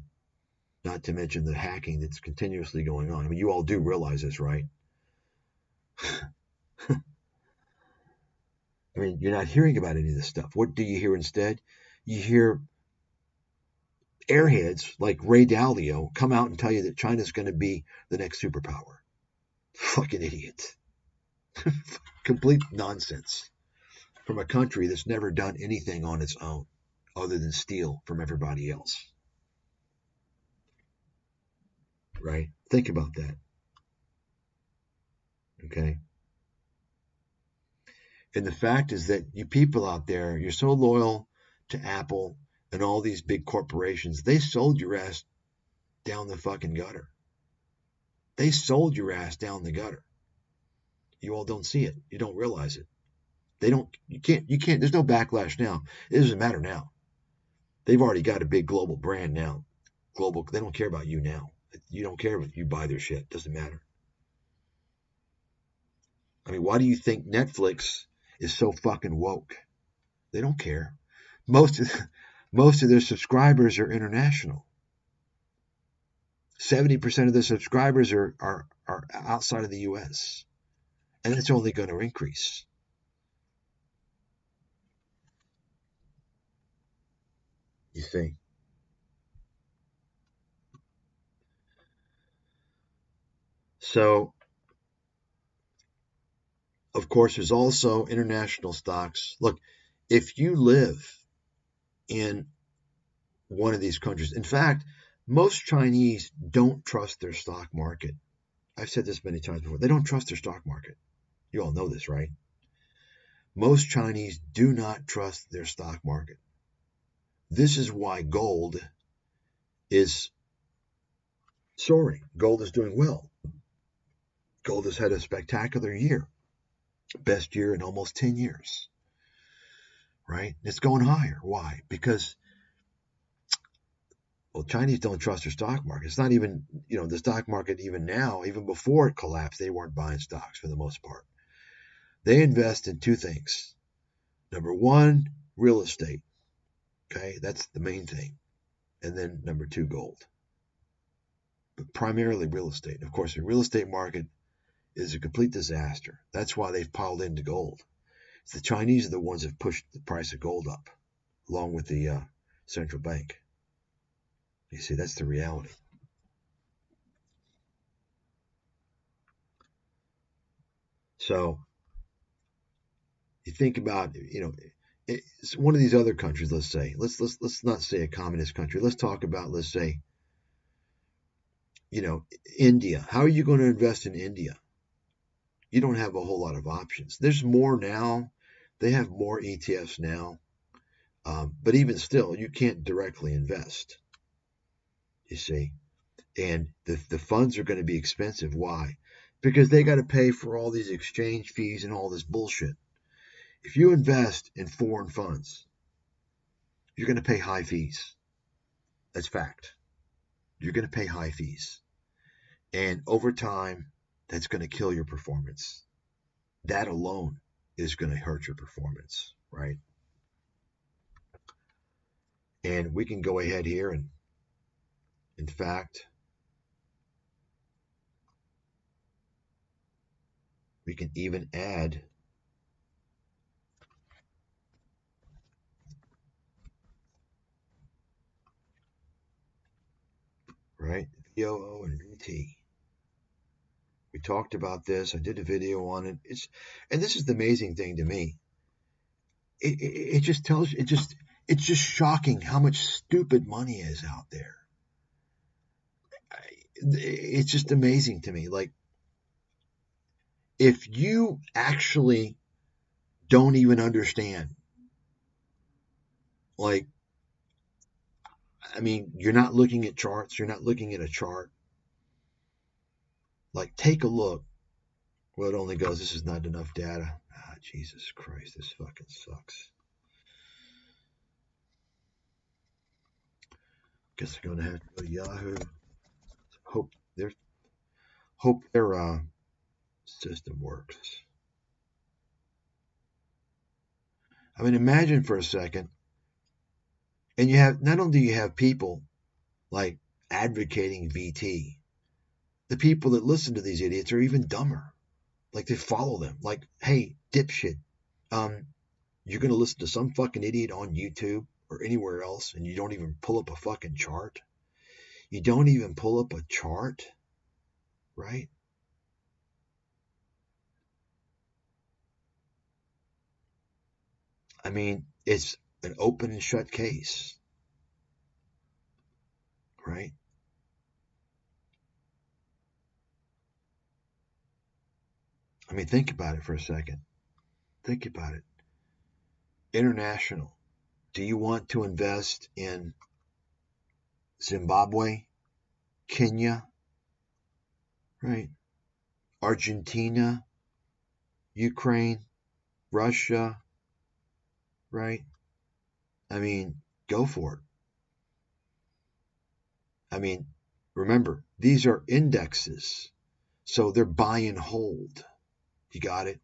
A: Not to mention the hacking that's continuously going on. I mean, you all do realize this, right? I mean, you're not hearing about any of this stuff. What do you hear instead? You hear airheads like Ray Dalio come out and tell you that China's going to be the next superpower. Fucking idiots. Complete nonsense from a country that's never done anything on its own other than steal from everybody else. Right? Think about that. Okay? And the fact is that you people out there, you're so loyal to Apple and all these big corporations. They sold your ass down the fucking gutter. They sold your ass down the gutter. You all don't see it. You don't realize it. You can't, there's no backlash now. It doesn't matter now. They've already got a big global brand now. They don't care about you now. You don't care if you buy their shit. It doesn't matter. I mean, why do you think Netflix is so fucking woke? They don't care. Most of their subscribers are international. 70% of the subscribers are outside of the U.S. And it's only going to increase. You see? So, of course, there's also international stocks. Look, if you live in one of these countries, in fact, most Chinese don't trust their stock market. I've said this many times before. They don't trust their stock market. You all know this, right? Most Chinese do not trust their stock market. This is why gold is soaring. Gold is doing well. Gold has had a spectacular year. Best year in almost 10 years. Right? It's going higher. Why? Because, well, Chinese don't trust their stock market. It's not even, the stock market even now, even before it collapsed, they weren't buying stocks for the most part. They invest in two things. Number one, real estate. Okay, that's the main thing. And then number two, gold. But primarily real estate. Of course, the real estate market is a complete disaster. That's why they've piled into gold. The Chinese are the ones that pushed the price of gold up, along with the central bank. You see, that's the reality. So you think about, it's one of these other countries. Let's say, let's not say a communist country. Let's talk about, let's say, India. How are you going to invest in India? You don't have a whole lot of options. There's more now. They have more ETFs now. But even still, you can't directly invest. You see, and the funds are going to be expensive. Why? Because they got to pay for all these exchange fees and all this bullshit. If you invest in foreign funds, you're going to pay high fees. That's fact. You're going to pay high fees. And over time, that's going to kill your performance. That alone is going to hurt your performance, right? And we can go ahead here and, in fact, we can even add right? VOO and VT. We talked about this. I did a video on it. And this is the amazing thing to me. It just tells you, it's just shocking how much stupid money is out there. It's just amazing to me. Like, if you actually don't even understand, like, I mean, you're not looking at charts. You're not looking at a chart. Like, take a look. Well, it only goes, this is not enough data. Ah, Jesus Christ, this fucking sucks. Guess I'm going to have to go to Yahoo. Hope their system works. I mean, imagine for a second, and you have, not only do you have people like advocating VT, the people that listen to these idiots are even dumber. Like, they follow them. Like, hey, dipshit, you're going to listen to some fucking idiot on YouTube or anywhere else, and you don't even pull up a fucking chart? You don't even pull up a chart, right? I mean, it's an open and shut case, right? I mean, think about it for a second. Think about it. International. Do you want to invest in Zimbabwe, Kenya, right? Argentina, Ukraine, Russia, right? I mean, go for it. I mean, remember, these are indexes, so they're buy and hold. You got it?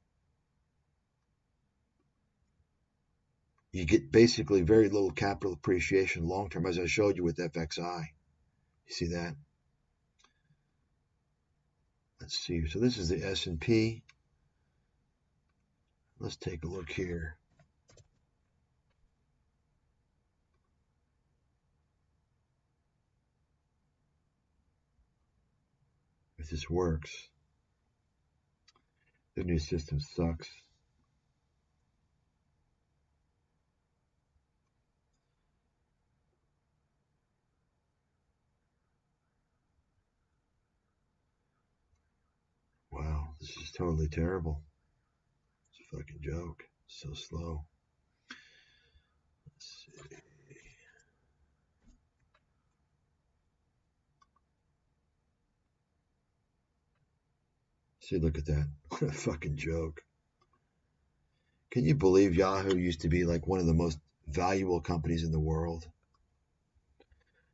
A: You get basically very little capital appreciation long term, as I showed you with FXI. You see that? Let's see. So this is the S&P. Let's take a look here. If this works. The new system sucks. Wow, this is totally terrible. It's a fucking joke. So slow. Let's see. See, look at that. What a fucking joke. Can you believe Yahoo used to be like one of the most valuable companies in the world?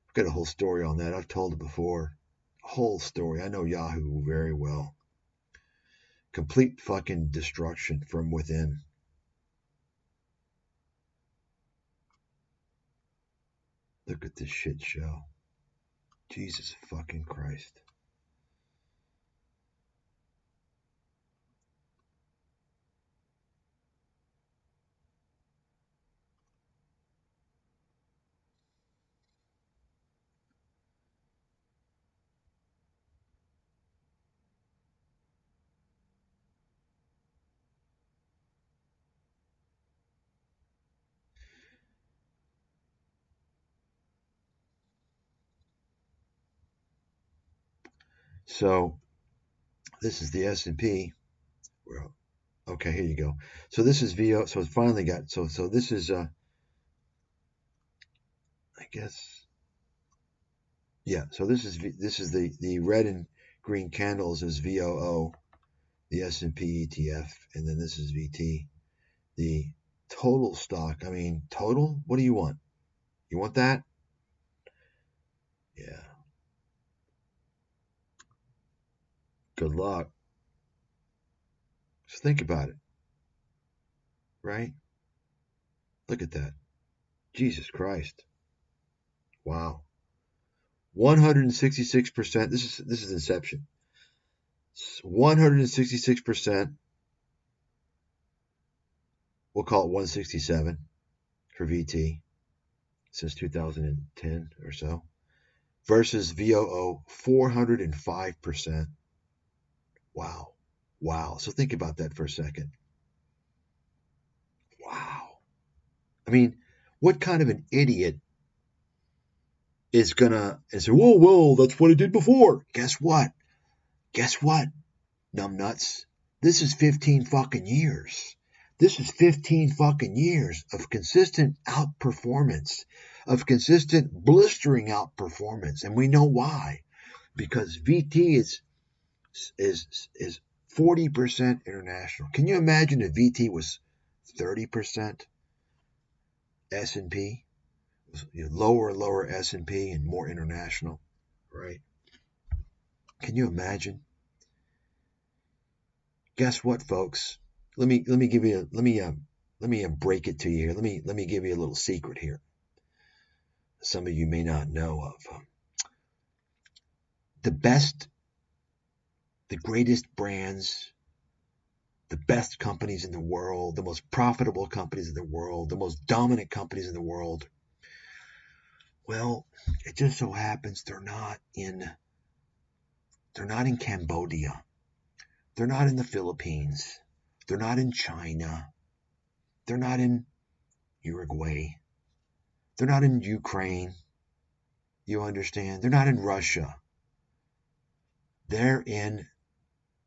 A: I've got a whole story on that. I've told it before. A whole story. I know Yahoo very well. Complete fucking destruction from within. Look at this shit show. Jesus fucking Christ. So this is the S&P. Okay, here you go. So this is VO. So it's finally got. So this is I guess. Yeah. So this is the red and green candles is VOO, the S&P ETF, and then this is VT, the total stock. I mean, total. What do you want? You want that? Yeah. Good luck. Just think about it. Right? Look at that. Jesus Christ. Wow. 166%. This is inception. 166%. We'll call it 167 for VT since 2010 or so. Versus VOO, 405%. Wow. Wow. So think about that for a second. Wow. I mean, what kind of an idiot is gonna say, whoa, that's what it did before? Guess what? Numbnuts. This is 15 fucking years. This is 15 fucking years of consistent outperformance, of consistent blistering outperformance. And we know why. Because VT is 40% international. Can you imagine if VT was 30% S&P? Lower and lower S&P and more international, right? Can you imagine? Guess what, folks? Let me give you let me break it to you here. Let me give you a little secret here. Some of you may not know of. The best, the greatest brands, the best companies in the world, the most profitable companies in the world, the most dominant companies in the world. Well, it just so happens they're not in Cambodia. They're not in the Philippines. They're not in China. They're not in Uruguay. They're not in Ukraine. You understand? They're not in Russia. They're in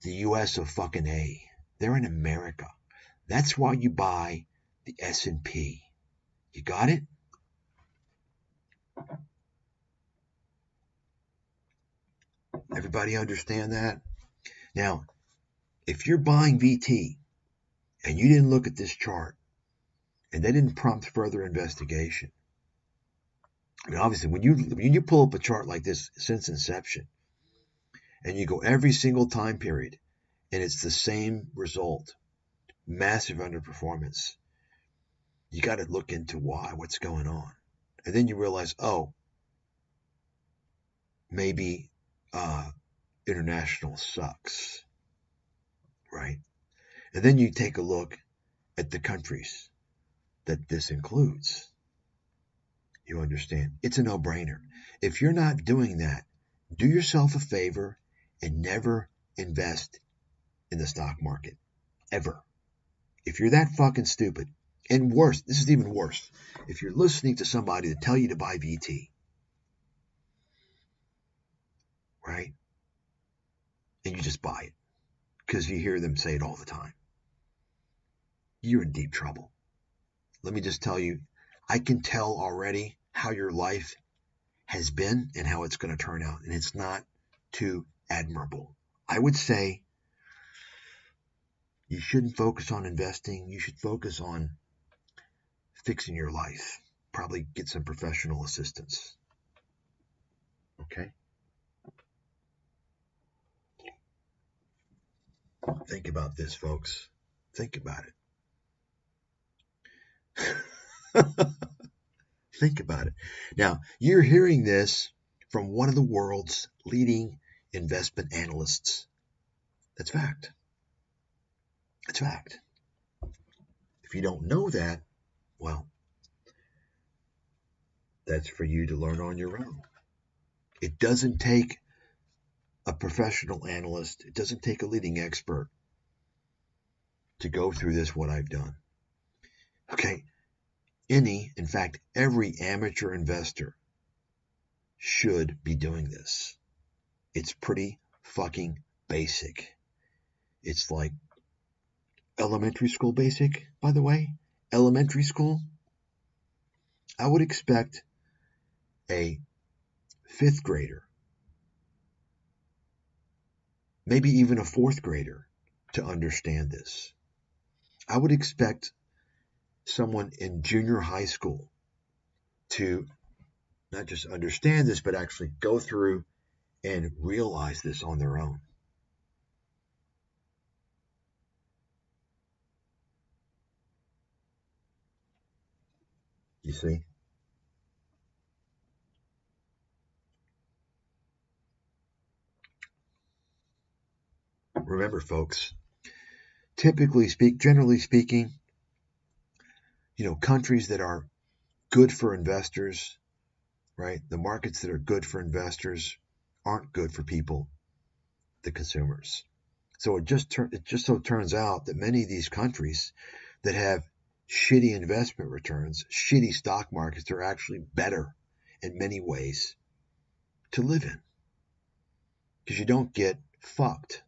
A: the US of fucking A. They're in America. That's why you buy the S&P. You got it? Everybody understand that? Now, if you're buying VT and you didn't look at this chart and they didn't prompt further investigation, I mean, obviously, when you pull up a chart like this since inception and you go every single time period and it's the same result, massive underperformance, you got to look into what's going on. And then you realize, oh, maybe international sucks, right? And then you take a look at the countries that this includes. You understand? It's a no-brainer. If you're not doing that, do yourself a favor and never invest in the stock market. Ever. If you're that fucking stupid, and worse, this is even worse, if you're listening to somebody to tell you to buy VT, right? And you just buy it because you hear them say it all the time, you're in deep trouble. Let me just tell you, I can tell already how your life has been and how it's going to turn out, and it's not too admirable. I would say you shouldn't focus on investing. You should focus on fixing your life. Probably get some professional assistance. Okay? Think about this, folks. Think about it. Think about it. Now, you're hearing this from one of the world's leading investment analysts. That's fact. That's fact. If you don't know that, well, that's for you to learn on your own. It doesn't take a professional analyst. It doesn't take a leading expert to go through this, what I've done. Okay, in fact, every amateur investor should be doing this. It's pretty fucking basic. It's like elementary school basic, by the way. Elementary school. I would expect a fifth grader, maybe even a fourth grader, to understand this. I would expect someone in junior high school to not just understand this, but actually go through and realize this on their own. You see? Remember, folks, generally speaking, countries that are good for investors, right? The markets that are good for investors aren't good for people, the consumers. So it just so turns out that many of these countries that have shitty investment returns, shitty stock markets, are actually better in many ways to live in, because you don't get fucked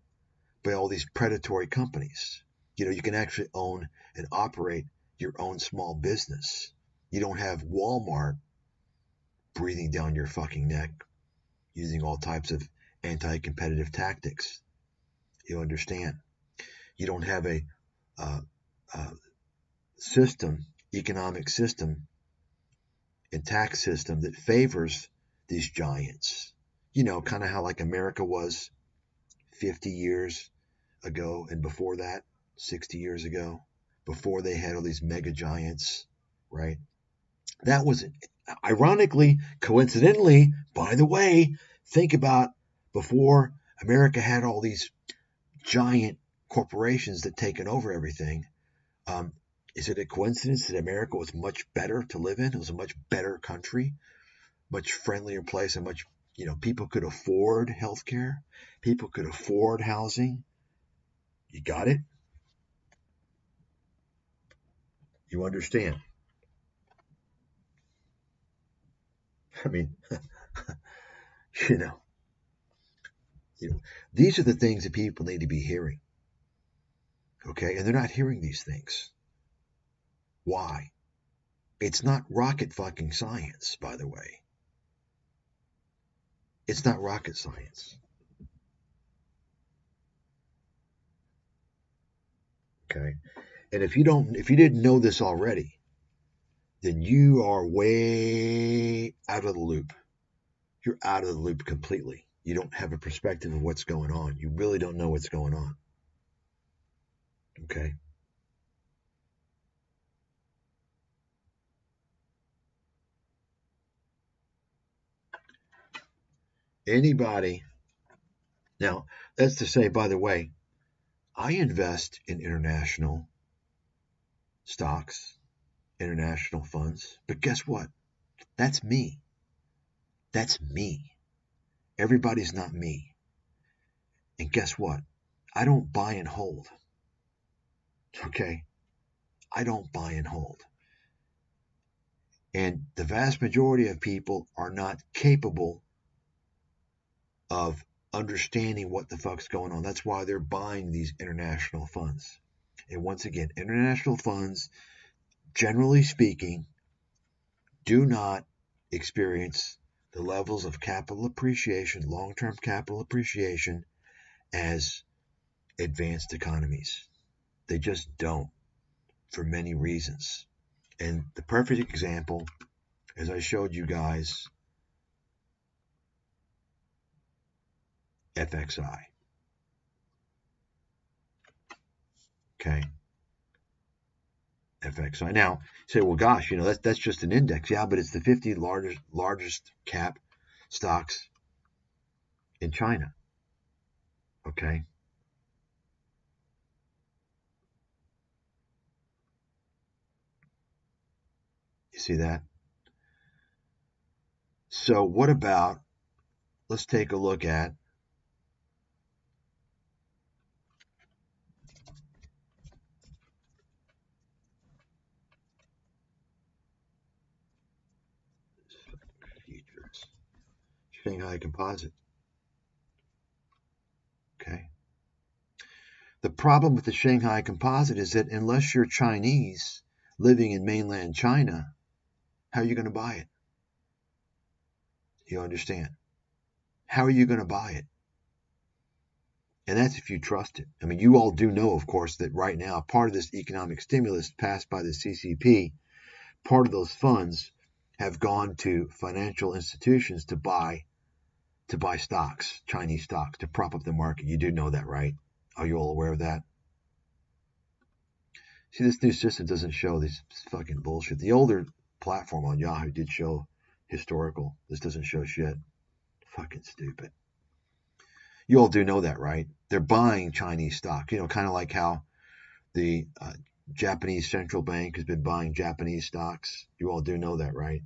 A: by all these predatory companies. You can actually own and operate your own small business. You don't have Walmart breathing down your fucking neck using all types of anti-competitive tactics. You understand? You don't have a economic system and tax system that favors these giants. Kind of how like America was 50 years ago, and before that, 60 years ago, before they had all these mega giants, right? That was, ironically, coincidentally, by the way, think about before America had all these giant corporations that taken over everything. Is it a coincidence that America was much better to live in? It was a much better country, much friendlier place, and much, people could afford healthcare, people could afford housing. You got it? You understand? I mean, you know, these are the things that people need to be hearing. Okay, and they're not hearing these things. Why? It's not rocket fucking science, by the way. It's not rocket science. Okay, and if you didn't know this already, then you are way out of the loop. You're out of the loop completely. You don't have a perspective of what's going on. You really don't know what's going on. Okay. Anybody. Now, that's to say, by the way, I invest in international stocks, international funds, but guess what? That's me. That's me. Everybody's not me. And guess what? I don't buy and hold. Okay? I don't buy and hold. And the vast majority of people are not capable of understanding what the fuck's going on. That's why they're buying these international funds. And once again, international funds, generally speaking, do not experience the levels of capital appreciation, long-term capital appreciation, as advanced economies. They just don't, for many reasons. And the perfect example, as I showed you guys, FXI. Okay. FXI. Now, say, well, gosh, that's just an index. Yeah, but it's the 50 largest cap stocks in China. Okay. You see that? So what about, let's take a look at futures, Shanghai Composite. The problem with the Shanghai Composite is that unless you're Chinese living in mainland China, how are you going to buy it? You understand? How are you going to buy it? And that's if you trust it. I mean, you all do know, of course, that right now, part of this economic stimulus passed by the CCP, part of those funds have gone to financial institutions to buy stocks, Chinese stocks, to prop up the market. You do know that, right? Are you all aware of that? See, this new system doesn't show this fucking bullshit. The older platform on Yahoo did show historical. This doesn't show shit. Fucking stupid. You all do know that, right? They're buying Chinese stock. You know, kind of like how the Japanese central bank has been buying Japanese stocks. You all do know that, right?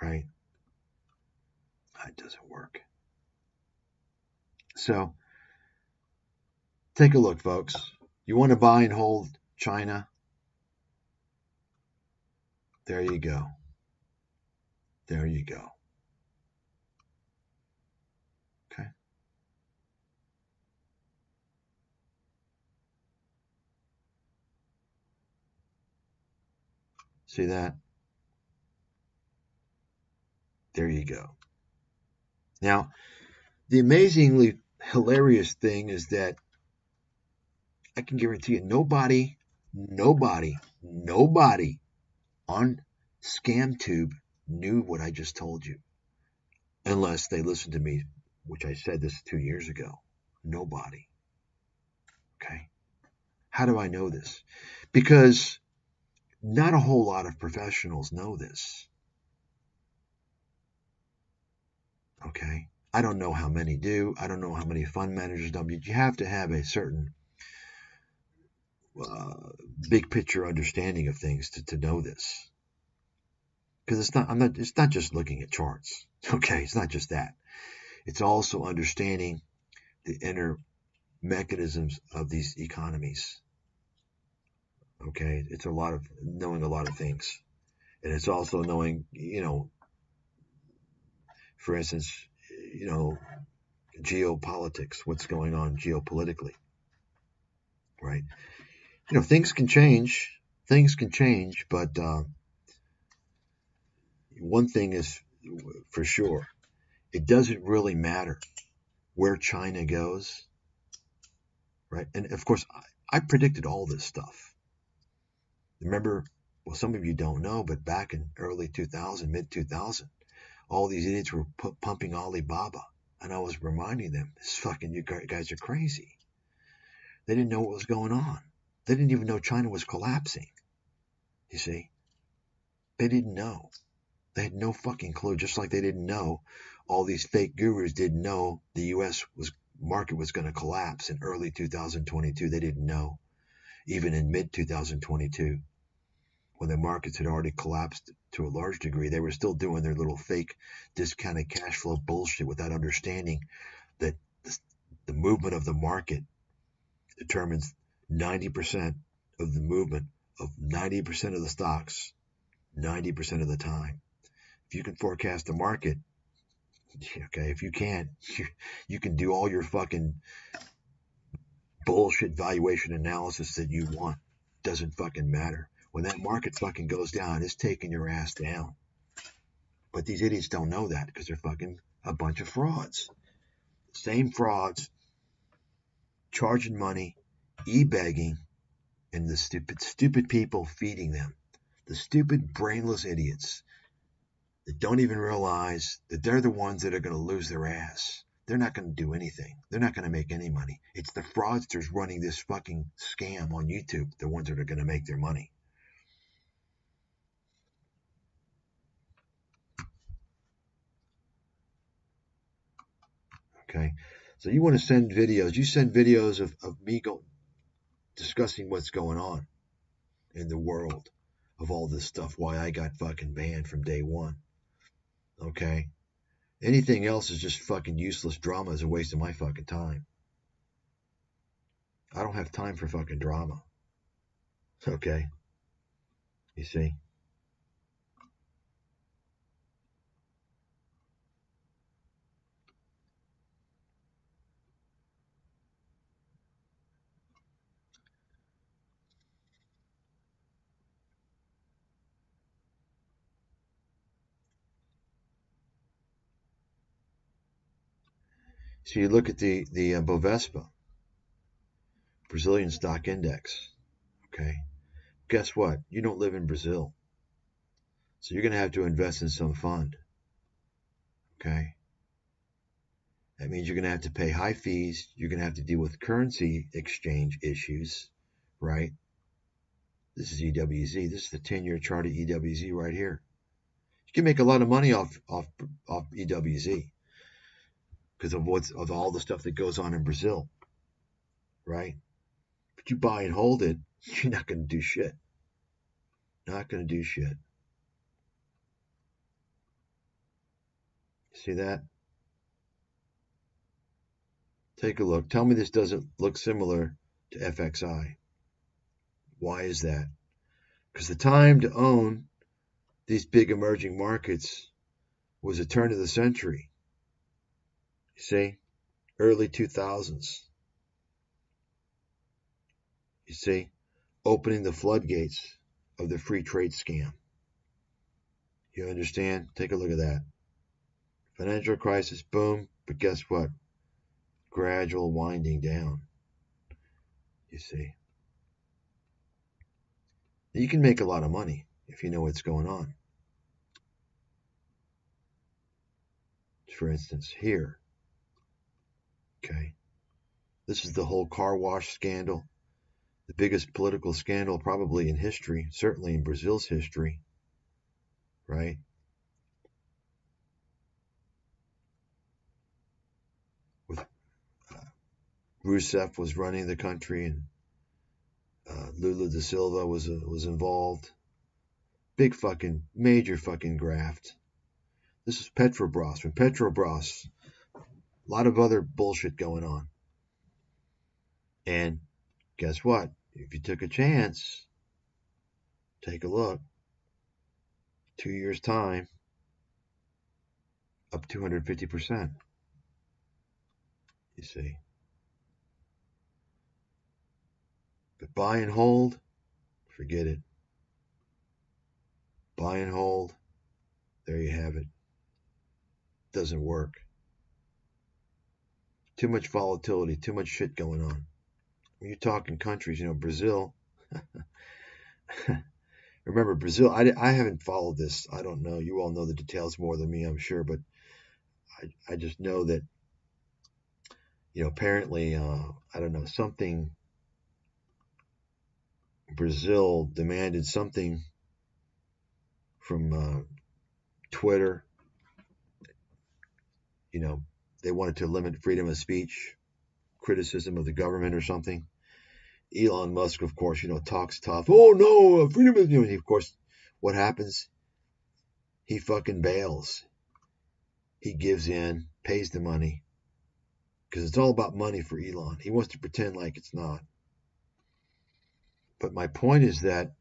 A: Right? That doesn't work. So, take a look, folks. You want to buy and hold China? There you go. There you go. Okay. See that? There you go. Now, the amazingly hilarious thing is that I can guarantee you nobody on ScamTube knew what I just told you. Unless they listened to me, which I said this 2 years ago. Nobody. Okay? How do I know this? Because not a whole lot of professionals know this. Okay? I don't know how many do. I don't know how many fund managers do. You have to have a certain big picture understanding of things to know this. Because it's not just looking at charts. Okay, it's not just that. It's also understanding the inner mechanisms of these economies. Okay, it's knowing a lot of things. And it's also knowing, for instance, geopolitics, what's going on geopolitically, right? Things can change, but one thing is for sure, it doesn't really matter where China goes, right? And of course, I predicted all this stuff. Remember, well, some of you don't know, but back in early 2000, mid 2000, all these idiots were pumping Alibaba, and I was reminding them, you guys are crazy. They didn't know what was going on. They didn't even know China was collapsing. You see, they didn't know. They had no fucking clue, just like they didn't know, all these fake gurus didn't know the U.S. market was going to collapse in early 2022. They didn't know. Even in mid 2022, when the markets had already collapsed to a large degree, they were still doing their little fake discounted cash flow bullshit without understanding that the movement of the market determines 90% of the movement of 90% of the stocks 90% of the time. If you can forecast the market, okay, if you can't, you can do all your fucking bullshit valuation analysis that you want. Doesn't fucking matter. When that market fucking goes down, it's taking your ass down. But these idiots don't know that because they're fucking a bunch of frauds. Same frauds, charging money, e-begging, and the stupid people feeding them. The stupid, brainless idiots that don't even realize that they're the ones that are going to lose their ass. They're not going to do anything. They're not going to make any money. It's the fraudsters running this fucking scam on YouTube, the ones that are going to make their money. Okay, so you want to send videos. You send videos of me discussing what's going on in the world of all this stuff, why I got fucking banned from day one. Okay? Anything else is just fucking useless drama, is a waste of my fucking time. I don't have time for fucking drama. Okay? You see? So you look at the Bovespa, Brazilian stock index. Okay, guess what? You don't live in Brazil, so you're going to have to invest in some fund. Okay, that means you're going to have to pay high fees. You're going to have to deal with currency exchange issues, right? This is EWZ. This is the 10-year chart of EWZ right here. You can make a lot of money off EWZ because of all the stuff that goes on in Brazil, right? But you buy and hold it, you're not going to do shit. Not going to do shit. See that? Take a look. Tell me this doesn't look similar to FXI. Why is that? Because the time to own these big emerging markets was the turn of the century. You see? Early 2000s. You see? Opening the floodgates of the free trade scam. You understand? Take a look at that. Financial crisis, boom. But guess what? Gradual winding down. You see? You can make a lot of money if you know what's going on. For instance, here. Okay. This is the whole car wash scandal. The biggest political scandal probably in history, certainly in Brazil's history. Right? With Rousseff was running the country and Lula da Silva was involved. Big fucking, major fucking graft. This is Petrobras. When Petrobras, a lot of other bullshit going on. And guess what? If you took a chance, take a look. 2 years' time, up 250%. You see. But buy and hold, forget it. Buy and hold, there you have it. Doesn't work. Too much volatility, too much shit going on. When you're talking countries, Brazil. Remember, Brazil, I haven't followed this. I don't know. You all know the details more than me, I'm sure. But I just know that, apparently, I don't know, something, Brazil demanded something from Twitter. They wanted to limit freedom of speech, criticism of the government or something. Elon Musk, of course, talks tough. Oh, no, freedom of... of course, what happens? He fucking bails. He gives in, pays the money. Because it's all about money for Elon. He wants to pretend like it's not. But my point is that,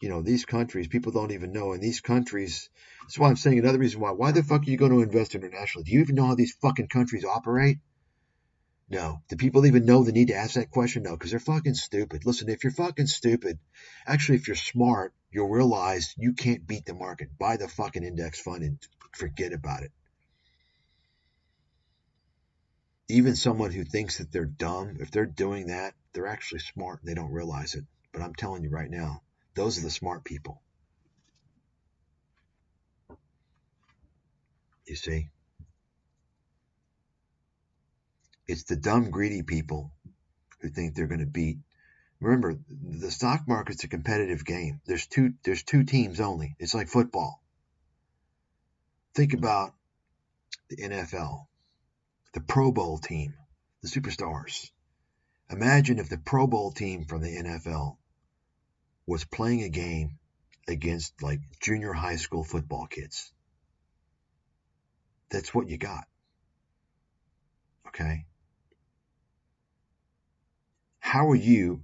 A: these countries, people don't even know. In these countries, that's why I'm saying another reason why the fuck are you going to invest internationally? Do you even know how these fucking countries operate? No. Do people even know the need to ask that question? No, because they're fucking stupid. Listen, if you're fucking stupid, actually, if you're smart, you'll realize you can't beat the market. Buy the fucking index fund and forget about it. Even someone who thinks that they're dumb, if they're doing that, they're actually smart and they don't realize it. But I'm telling you right now, those are the smart people. You see? It's the dumb, greedy people who think they're going to beat. Remember, the stock market's a competitive game. There's two teams only. It's like football. Think about the NFL, the Pro Bowl team, the superstars. Imagine if the Pro Bowl team from the NFL was playing a game against like junior high school football kids. That's what you got. Okay? How are you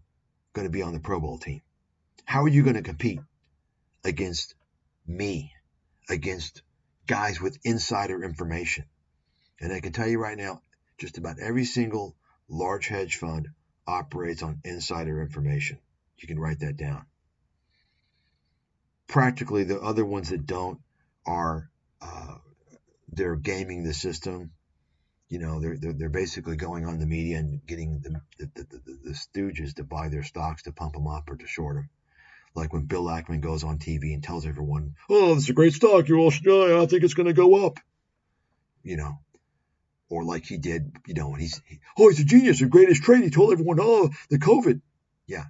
A: going to be on the Pro Bowl team? How are you going to compete against me, against guys with insider information? And I can tell you right now, just about every single large hedge fund operates on insider information. You can write that down. Practically, the other ones that don't are they're gaming the system. You know, they're basically going on the media and getting the stooges to buy their stocks to pump them up or to short them. Like when Bill Ackman goes on TV and tells everyone, "Oh, this is a great stock. You all should. I think it's going to go up." You know, or like he did. You know, when he's a genius, the greatest trade. He told everyone, "Oh, the COVID." Yeah,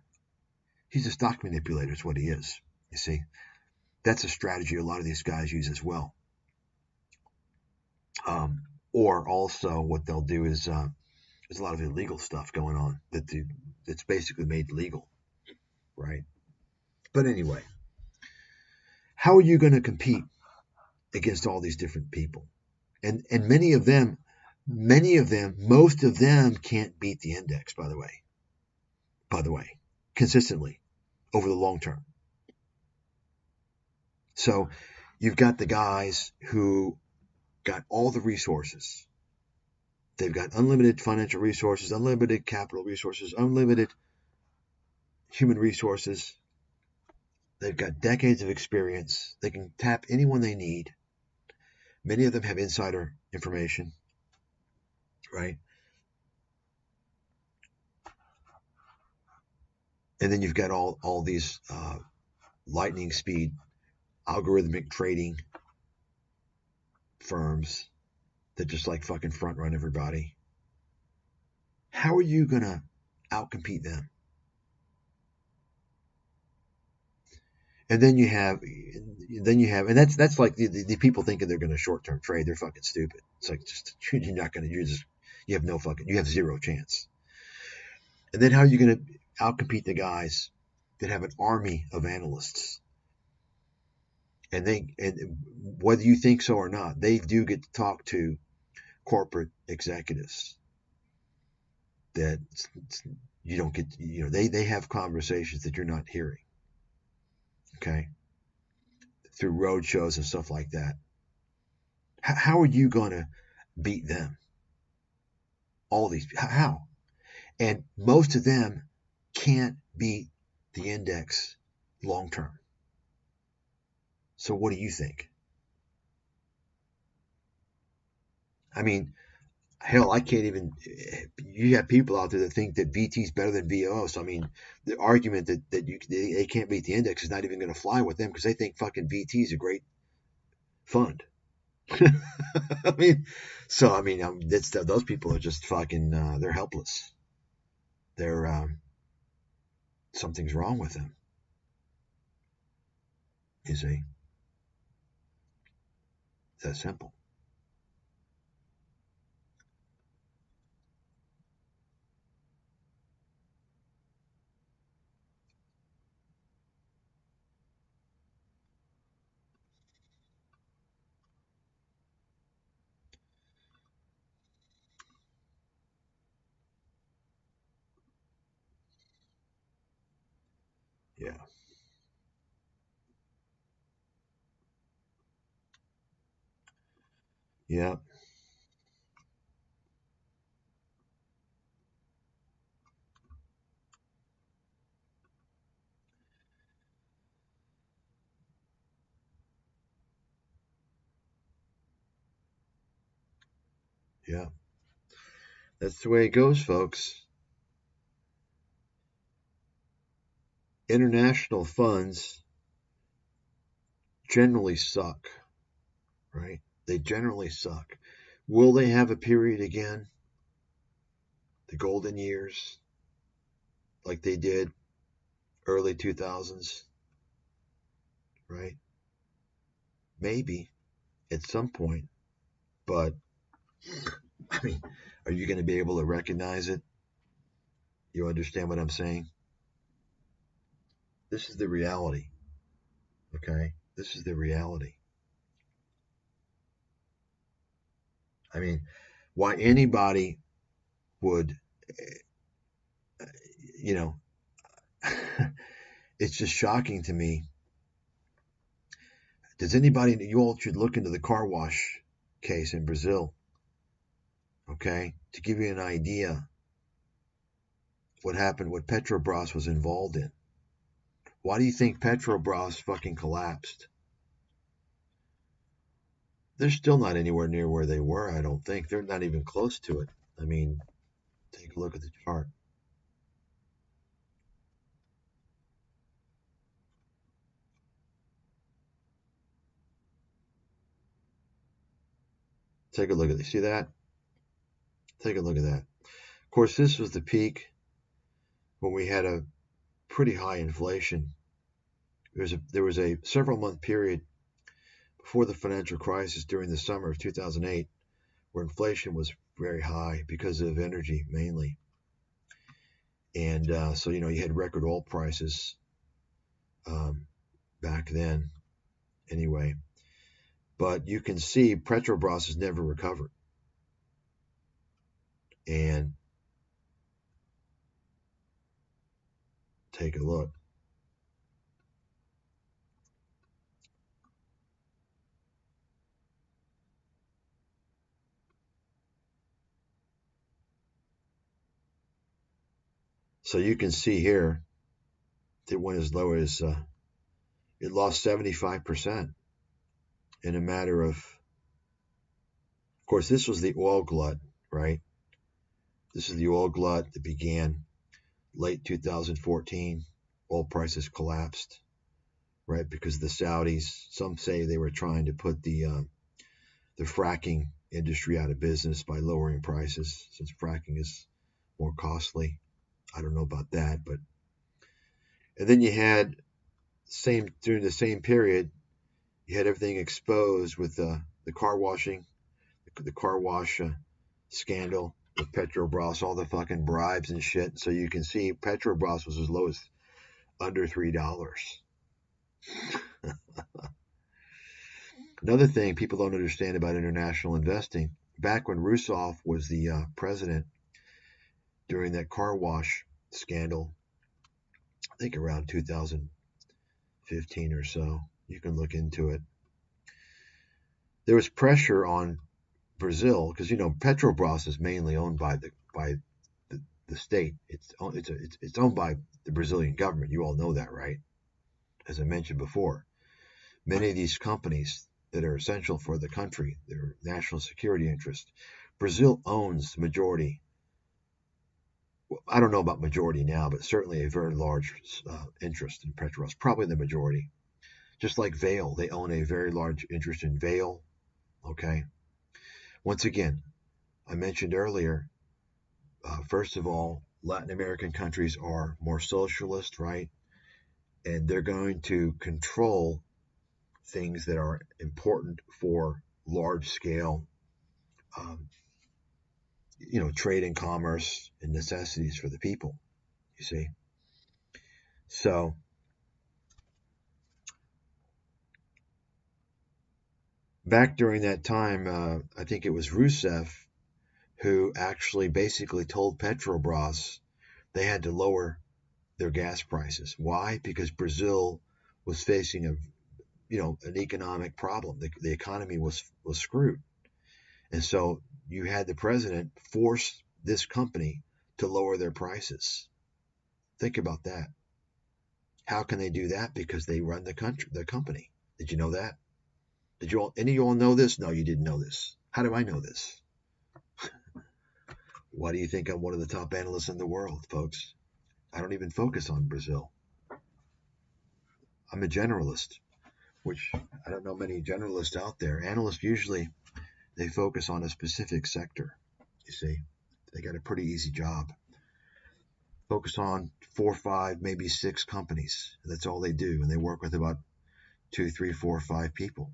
A: he's a stock manipulator. Is what he is. You see, that's a strategy a lot of these guys use as well. Or also, what they'll do is there's a lot of illegal stuff going on that's basically made legal, right? But anyway, how are you going to compete against all these different people? And many of them, most of them can't beat the index, by the way, consistently over the long term. So you've got the guys who got all the resources. They've got unlimited financial resources, unlimited capital resources, unlimited human resources. They've got decades of experience. They can tap anyone they need. Many of them have insider information, right? And then you've got all these lightning speed algorithmic trading firms that just like fucking front run everybody. How are you going to outcompete them? And then you have, and that's like the people thinking they're going to short term trade. They're fucking stupid. It's like just you're not going to. You have zero chance. And then how are you going to outcompete the guys that have an army of analysts? And whether you think so or not, they do get to talk to corporate executives that you don't get. They have conversations that you're not hearing. Okay. Through road shows and stuff like that. How are you going to beat them? All these, how? And most of them can't beat the index long term. So what do you think? I mean, hell, I can't even. You have people out there that think that VT is better than VO. So I mean, the argument that they can't beat the index is not even going to fly with them because they think fucking VT is a great fund. I mean, those people are just fucking. They're helpless. They're something's wrong with them. You see, it's that simple. Yeah. Yeah. Yeah. That's the way it goes, folks. International funds generally suck, right? They generally suck. Will they have a period again? The golden years, like they did early 2000s, right? Maybe at some point, but I mean, are you going to be able to recognize it? You understand what I'm saying? This is the reality, okay? This is the reality. I mean, why anybody would, you know, it's just shocking to me. Does anybody, you all should look into the car wash case in Brazil, okay, to give you an idea what happened, what Petrobras was involved in. Why do you think Petrobras fucking collapsed? they're still not anywhere near where they were, I don't think. They're not even close to it. I mean, take a look at the chart. Take a look at it. See that? Take a look at that. Of course, this was the peak when we had a pretty high inflation. There was a several month period before the financial crisis during the summer of 2008 where inflation was very high because of energy mainly. And so, you had record oil prices back then anyway. But you can see Petrobras has never recovered. And take a look. So you can see here it went as low as it lost 75% in a matter of course, this was the oil glut, right? This is the oil glut that began late 2014. Oil prices collapsed, right? Because the Saudis, some say they were trying to put the fracking industry out of business by lowering prices since fracking is more costly. I don't know about that, but and then you had during the same period, you had everything exposed with the car washing, the car wash scandal with Petrobras, all the fucking bribes and shit. So you can see Petrobras was as low as under $3. Another thing people don't understand about international investing, back when Rousseff was the president during that car wash scandal, I think around 2015 or so, you can look into it. There was pressure on Brazil because Petrobras is mainly owned by the state. It's owned by the Brazilian government. You all know that, right? As I mentioned before, many of these companies that are essential for the country, their national security interest, Brazil owns the majority. Well, I don't know about majority now, but certainly a very large interest in Petrobras, probably the majority. Just like Vale, they own a very large interest in Vale. Okay. Once again, I mentioned earlier, first of all, Latin American countries are more socialist, right? And they're going to control things that are important for large scale, trade and commerce and necessities for the people, you see. So back during that time, I think it was Rousseff who actually basically told Petrobras they had to lower their gas prices. Why? Because Brazil was facing an economic problem. The economy was screwed. And so you had the president force this company to lower their prices. Think about that. How can they do that? Because they run the company. Did you know that? Did any of you all know this? No, you didn't know this. How do I know this? Why do you think I'm one of the top analysts in the world, folks? I don't even focus on Brazil. I'm a generalist, which I don't know many generalists out there. Analysts usually, they focus on a specific sector, you see. They got a pretty easy job. Focus on 4, 5, maybe 6 companies. That's all they do. And they work with about 2, 3, 4, 5 people,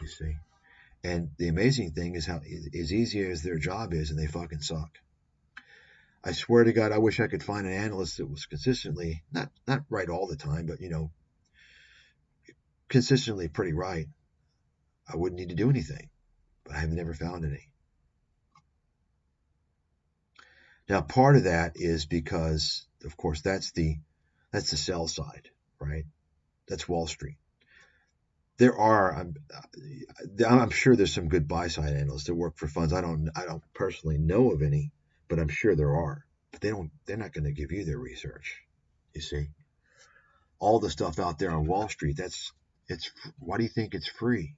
A: you see. And the amazing thing is how as easy as their job is, and they fucking suck. I swear to God, I wish I could find an analyst that was consistently, not right all the time, but, consistently pretty right. I wouldn't need to do anything, but I have never found any. Now, part of that is because, of course, that's the sell side, right? That's Wall Street. There are, I'm sure there's some good buy side analysts that work for funds. I don't personally know of any, but I'm sure there are. But they're not going to give you their research. You see, all the stuff out there on Wall Street, why do you think it's free?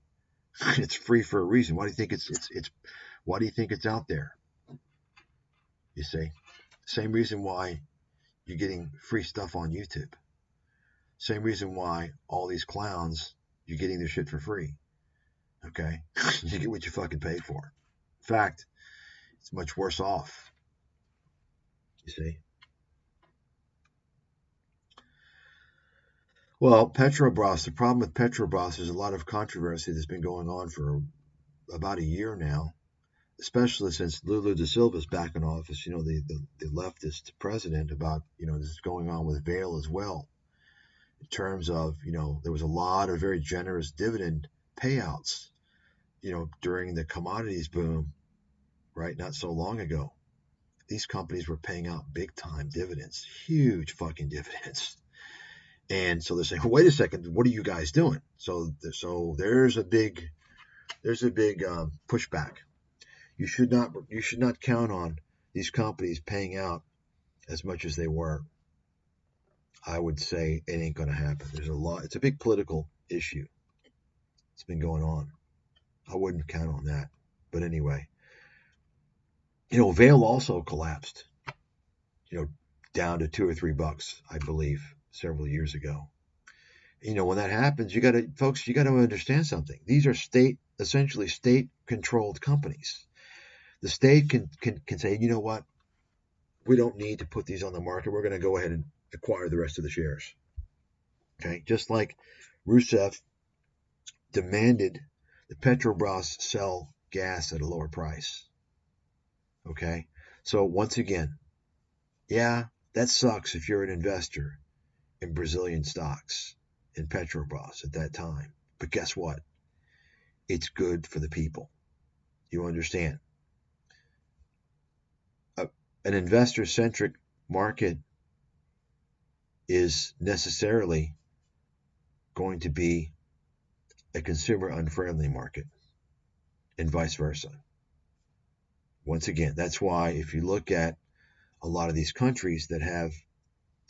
A: It's free for a reason. Why do you think why do you think it's out there? You see? Same reason why you're getting free stuff on YouTube. Same reason why all these clowns, you're getting their shit for free. Okay? You get what you fucking pay for. In fact, it's much worse off. You see? Well, Petrobras, the problem with Petrobras is a lot of controversy that's been going on for about a year now, especially since Lula da Silva's back in office, the leftist president, about, this is going on with Vail as well. In terms of, there was a lot of very generous dividend payouts, during the commodities boom, right? Not so long ago. These companies were paying out big time dividends, huge fucking dividends. And so they're saying, wait a second, what are you guys doing? So there's a big pushback. You should not count on these companies paying out as much as they were. I would say it ain't going to happen. It's a big political issue. It's been going on. I wouldn't count on that. But anyway, Vail also collapsed, down to $2 or $3, I believe, several years ago. When that happens, you got to understand something. These are essentially state-controlled companies. The state can say, you know what, we don't need to put these on the market. We're going to go ahead and acquire the rest of the shares. Okay, just like Rousseff demanded the Petrobras sell gas at a lower price. Okay, so once again, yeah, that sucks if you're an investor in Brazilian stocks, in Petrobras at that time. But guess what? It's good for the people. You understand? An investor-centric market is necessarily going to be a consumer-unfriendly market, and vice versa. Once again, that's why if you look at a lot of these countries that have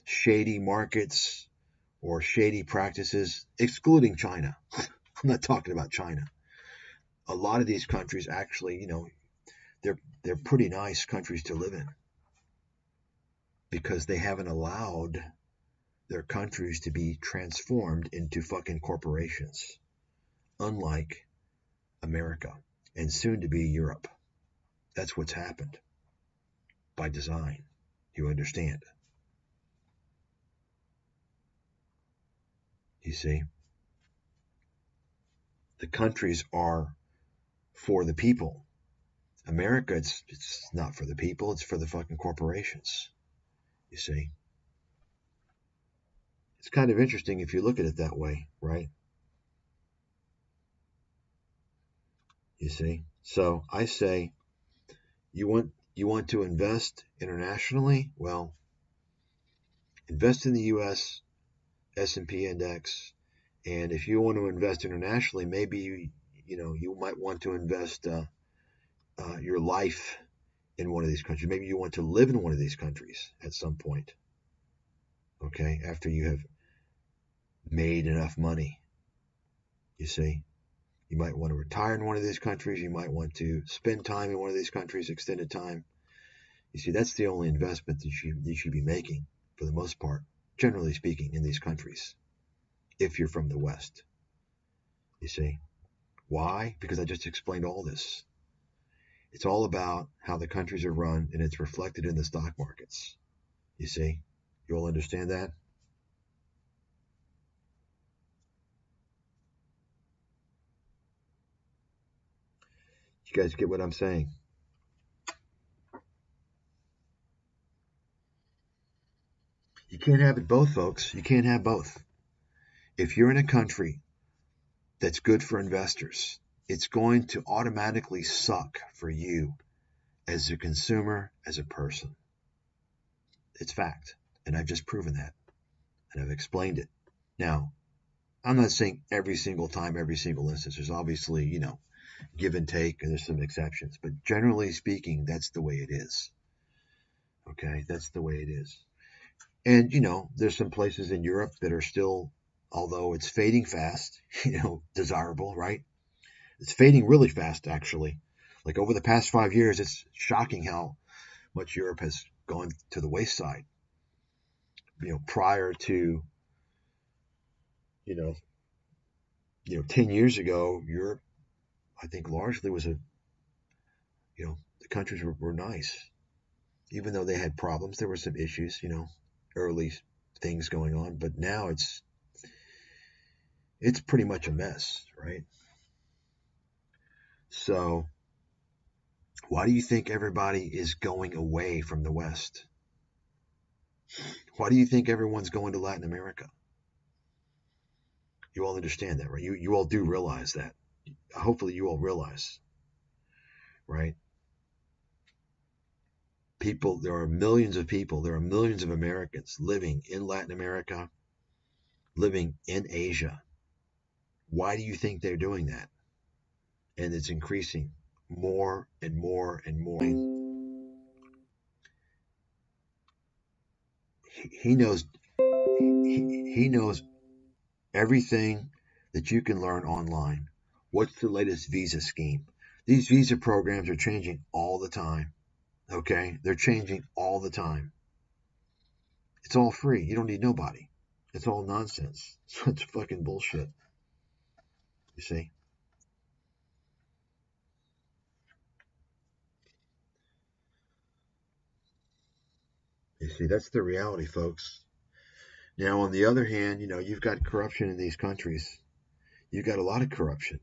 A: shady markets or shady practices, excluding China. I'm not talking about China. A lot of these countries actually, they're pretty nice countries to live in, because they haven't allowed their countries to be transformed into fucking corporations, unlike America and soon to be Europe. That's what's happened by design. You understand? You see? The countries are for the people. America, it's not for the people, it's for the fucking corporations. You see? It's kind of interesting if you look at it that way, right? You see? So I say, you want to invest internationally? Well, invest in the U.S. S&P index, and if you want to invest internationally, maybe you might want to invest your life in one of these countries. Maybe you want to live in one of these countries at some point. Okay, after you have made enough money. You see, you might want to retire in one of these countries. You might want to spend time in one of these countries, extended time. You see, that's the only investment that you should be making, for the most part, generally speaking, in these countries, if you're from the West. You see, why? Because I just explained all this. It's all about how the countries are run, and it's reflected in the stock markets. You see, you all understand that? You guys get what I'm saying? You can't have it both, folks. You can't have both. If you're in a country that's good for investors, it's going to automatically suck for you as a consumer, as a person. It's fact. And I've just proven that. And I've explained it. Now, I'm not saying every single time, every single instance. There's obviously, give and take, and there's some exceptions. But generally speaking, that's the way it is. Okay? That's the way it is. And, there's some places in Europe that are still, although it's fading fast, desirable, right? It's fading really fast, actually. Like over the past 5 years, it's shocking how much Europe has gone to the wayside. Prior to, you know, 10 years ago, Europe, I think largely was the countries were nice. Even though they had problems, there were some issues, early things going on, but now it's pretty much a mess, right? So why do you think everybody is going away from the West? Why do you think everyone's going to Latin America? You all understand that, right? You all do realize that. Hopefully you all realize, right? There are millions of people, there are millions of Americans living in Latin America, living in Asia. Why do you think they're doing that? And it's increasing more and more and more. He knows he knows everything that you can learn online. What's the latest visa scheme? These visa programs are changing all the time. Okay? They're changing all the time. It's all free. You don't need nobody. It's all nonsense. It's fucking bullshit. You see? You see, that's the reality, folks. Now, on the other hand, you've got corruption in these countries. You've got a lot of corruption.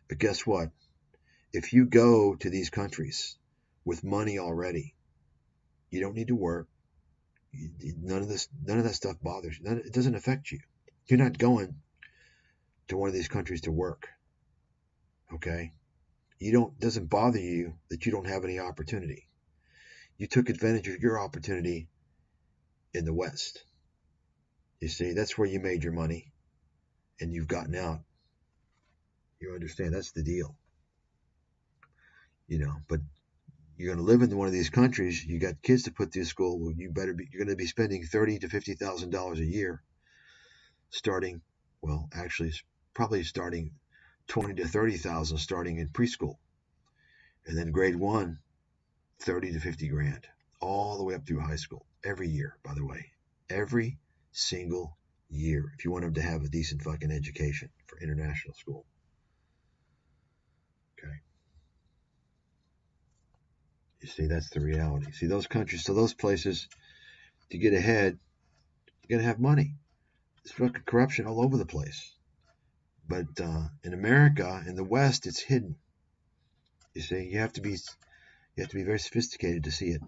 A: But guess what? If you go to these countries with money already, you don't need to work. None of that stuff bothers you. It doesn't affect you. You're not going to one of these countries to work. Okay? It doesn't bother you that you don't have any opportunity. You took advantage of your opportunity in the West. You see, that's where you made your money and you've gotten out. You understand? That's the deal. But you're going to live in one of these countries. You got kids to put through school. Well, you're going to be spending $30,000 to $50,000 a year, starting. Well, actually, probably starting $20,000 to $30,000 starting in preschool, and then grade 1, $30,000 to $50,000, all the way up through high school every year. By the way, every single year, if you want them to have a decent fucking education for international school. Okay. You see, that's the reality. See, those countries, so those places, to get ahead, you got to have money. There's fucking corruption all over the place. But in America, in the West, it's hidden. You see, you have to be very sophisticated to see it.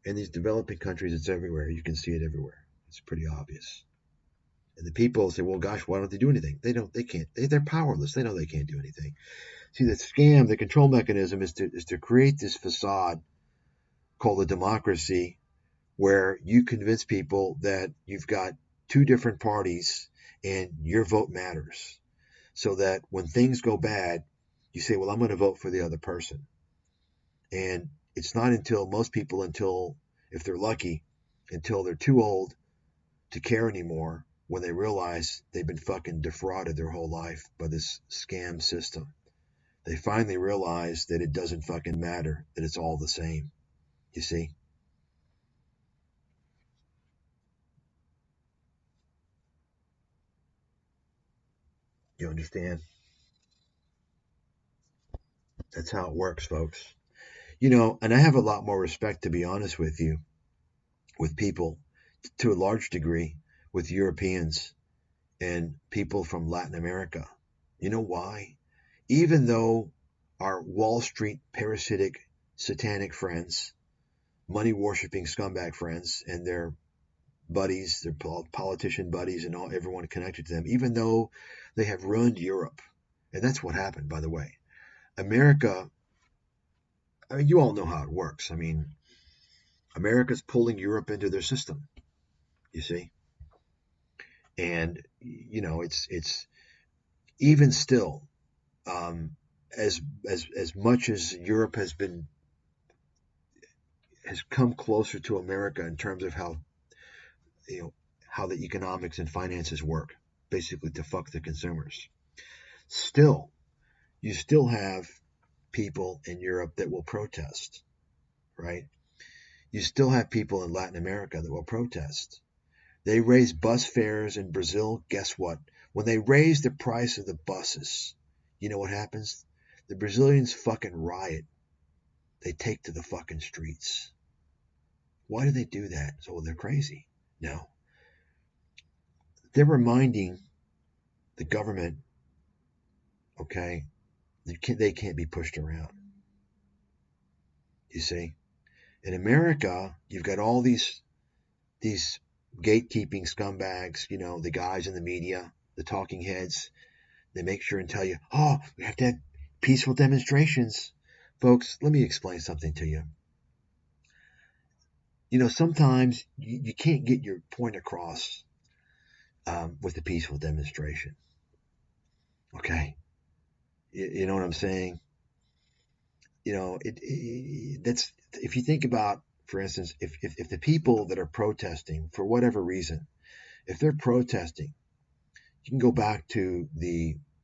A: In these developing countries, it's everywhere. You can see it everywhere. It's pretty obvious. And the people say, well, gosh, why don't they do anything? They can't. They're powerless. They know they can't do anything. See, the scam, the control mechanism is to create this facade called a democracy where you convince people that you've got two different parties and your vote matters. So that when things go bad, you say, well, I'm going to vote for the other person. And it's not until most people, if they're lucky, until they're too old to care anymore, when they realize they've been fucking defrauded their whole life by this scam system. They finally realize that it doesn't fucking matter, that it's all the same. You see? You understand? That's how it works, folks. And I have a lot more respect, to be honest with you, with people, to a large degree, with Europeans and people from Latin America. You know why? Even though our Wall Street parasitic satanic friends, money worshipping scumbag friends, and their buddies, their politician buddies, and everyone connected to them, even though they have ruined Europe, and that's what happened, by the way. America, I mean, you all know how it works. I mean, America's pulling Europe into their system, you see? And, it's even still, as much as Europe has come closer to America in terms of how the economics and finances work. basically to fuck the consumers. Still, you still have people in Europe that will protest, right? You still have people in Latin America that will protest. They raise bus fares in Brazil. Guess what? When they raise the price of the buses, you know what happens? The Brazilians fucking riot. They take to the fucking streets. Why do they do that? So they're crazy. No. They're reminding the government, okay, they can't be pushed around. You see? In America, you've got all these gatekeeping scumbags, you know, the guys in the media, the talking heads. They make sure and tell you, oh, we have to have peaceful demonstrations. Folks, let me explain something to you. You know, sometimes you can't get your point across with a peaceful demonstration. Okay? You know what I'm saying? You know, that's, if you think about, for instance, if the people that are protesting, for whatever reason, if they're protesting, you can go back to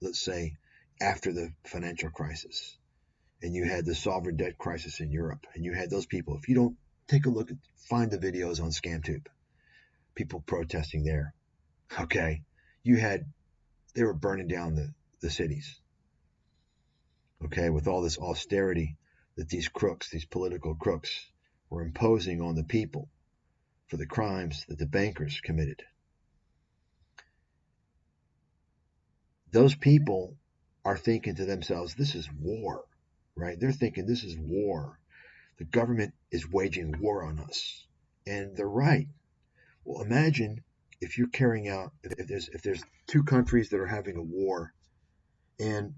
A: let's say, after the financial crisis, and you had the sovereign debt crisis in Europe, and you had those people. If you don't take a look find the videos on ScamTube, people protesting there. Okay, they were burning down the cities. Okay, with all this austerity that these crooks, these political crooks, were imposing on the people for the crimes that the bankers committed. Those people are thinking to themselves, this is war, right? They're thinking this is war. The government is waging war on us. And they're right. Well, imagine if you're carrying out, if there's two countries that are having a war, and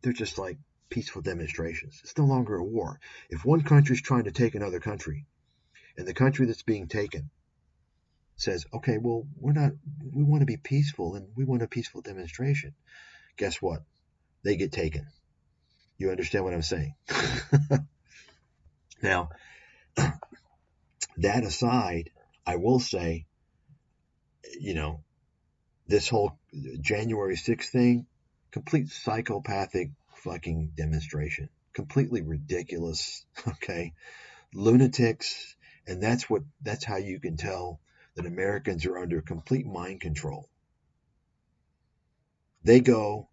A: they're just like peaceful demonstrations. It's no longer a war. If one country is trying to take another country, and the country that's being taken says, okay, well, we want to be peaceful, and we want a peaceful demonstration. Guess what? They get taken. You understand what I'm saying? Now, that aside, I will say, you know, this whole January 6th thing, complete psychopathic fucking demonstration. Completely ridiculous, okay? Lunatics, and that's how you can tell that Americans are under complete mind control. They go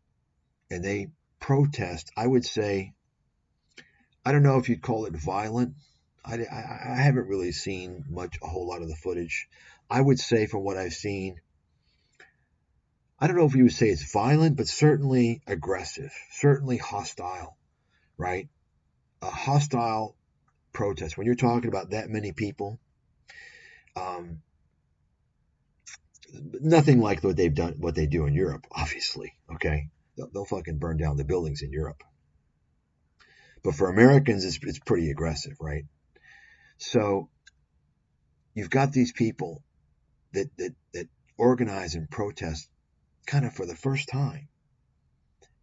A: and they protest. I would say, I don't know if you'd call it violent. I haven't really seen a whole lot of the footage. I would say, from what I've seen, I don't know if you would say it's violent, but certainly aggressive, certainly hostile, right? A hostile protest. When you're talking about that many people, nothing like what they do in Europe, obviously, okay? They'll fucking burn down the buildings in Europe. But for Americans, it's pretty aggressive, right? So you've got these people that organize and protest kind of for the first time.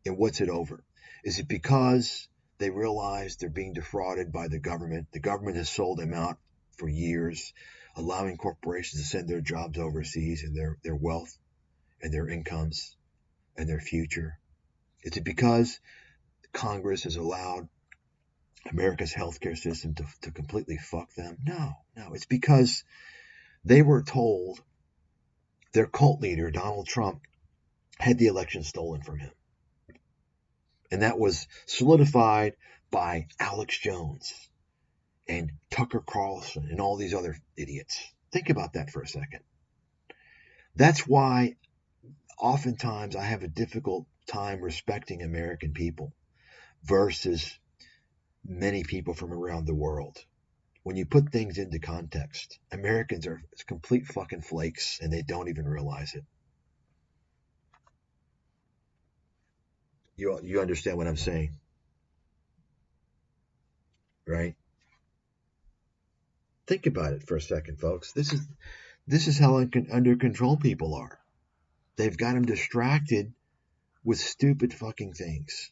A: And what's it over? Is it because they realize they're being defrauded by the government? The government has sold them out for years, allowing corporations to send their jobs overseas and their wealth and their incomes and their future. Is it because Congress has allowed America's healthcare system to completely fuck them? No. It's because they were told their cult leader, Donald Trump, had the election stolen from him. And that was solidified by Alex Jones and Tucker Carlson and all these other idiots. Think about that for a second. That's why oftentimes I have a difficult time respecting American people versus many people from around the world. When you put things into context, Americans are complete fucking flakes, and they don't even realize it. You understand what I'm saying, right? Think about it for a second, folks. This is how under control people are. They've got them distracted with stupid fucking things.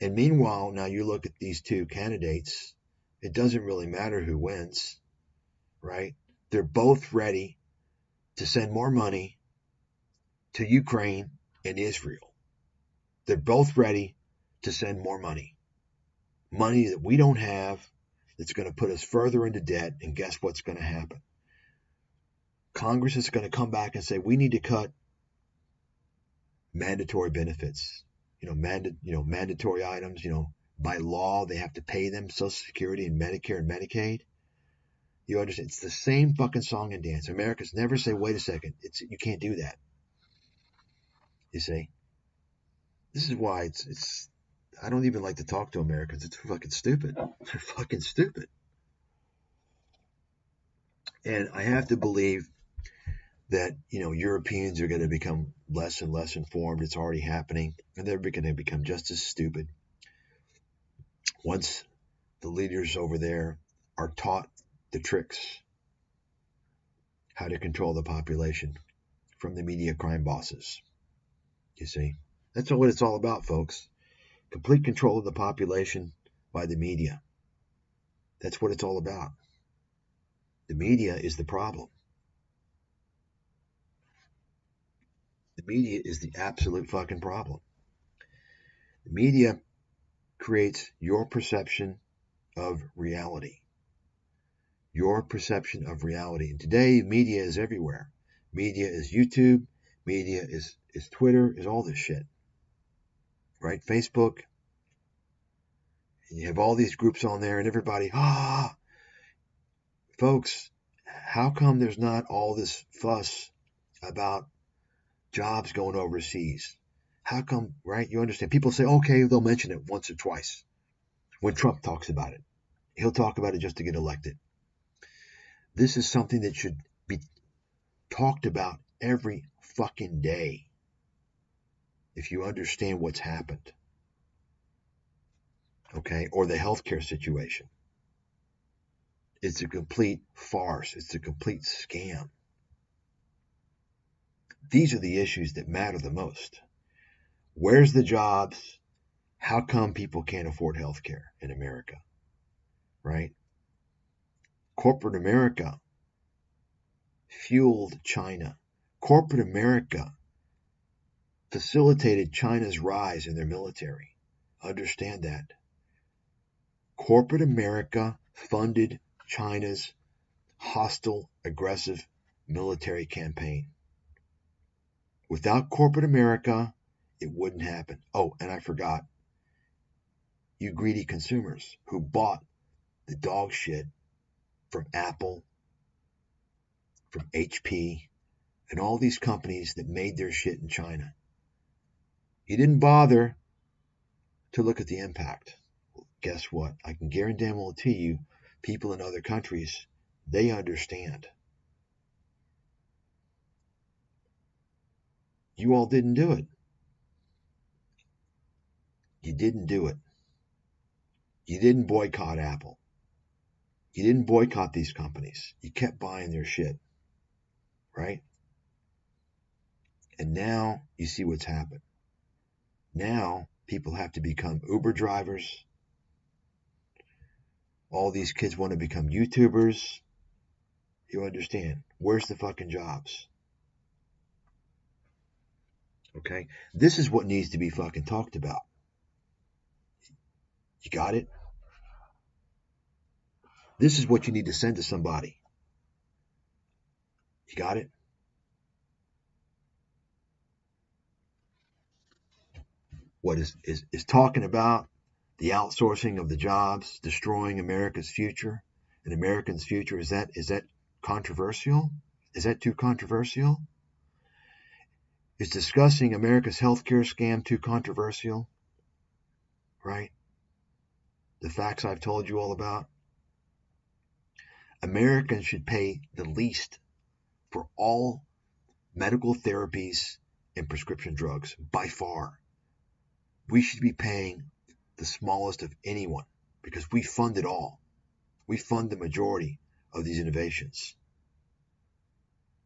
A: And meanwhile, now you look at these two candidates, it doesn't really matter who wins, right? They're both ready to send more money to Ukraine and Israel. They're both ready to send more money. Money that we don't have, that's going to put us further into debt. And guess what's going to happen? Congress is going to come back and say, we need to cut mandatory benefits, mandatory items, by law, they have to pay them, Social Security and Medicare and Medicaid. You understand? It's the same fucking song and dance. Americans never say, wait a second, you can't do that. You see? This is why it's I don't even like to talk to Americans. It's fucking stupid. They're fucking stupid. And I have to believe that, Europeans are going to become less and less informed. It's already happening. And they're going to become just as stupid. Once the leaders over there are taught the tricks, how to control the population from the media crime bosses. You see? That's what it's all about, folks. Complete control of the population by the media. That's what it's all about. The media is the problem. The media is the absolute fucking problem. The media creates your perception of reality. Your perception of reality. And today, media is everywhere. Media is YouTube. Media is Twitter, is all this shit. Right? Facebook. And you have all these groups on there and everybody, Folks, how come there's not all this fuss about jobs going overseas? How come, right? You understand? People say, okay, they'll mention it once or twice. When Trump talks about it, he'll talk about it just to get elected. This is something that should be talked about every fucking day if you understand what's happened. Okay? Or the healthcare situation. It's a complete farce. It's a complete scam. These are the issues that matter the most. Where's the jobs? How come people can't afford healthcare in America? Right? Corporate America fueled China. Corporate America facilitated China's rise in their military. Understand that. Corporate America funded China's hostile, aggressive military campaign. Without corporate America, it wouldn't happen. Oh, and I forgot. You greedy consumers who bought the dog shit from Apple, from HP, and all these companies that made their shit in China. You didn't bother to look at the impact. Well, guess what? I can guarantee you, people in other countries, they understand. You all didn't do it. You didn't do it. You didn't boycott Apple. You didn't boycott these companies. You kept buying their shit. Right? And now you see what's happened. Now people have to become Uber drivers. All these kids want to become YouTubers. You understand? Where's the fucking jobs? Okay? This is what needs to be fucking talked about. You got it? This is what you need to send to somebody. You got it? What is talking about the outsourcing of the jobs, destroying America's future, and Americans' future, is that controversial? Is that too controversial? Is discussing America's healthcare scam too controversial? Right? The facts I've told you all about. Americans should pay the least for all medical therapies and prescription drugs, by far. We should be paying the smallest of anyone because we fund it all. We fund the majority of these innovations.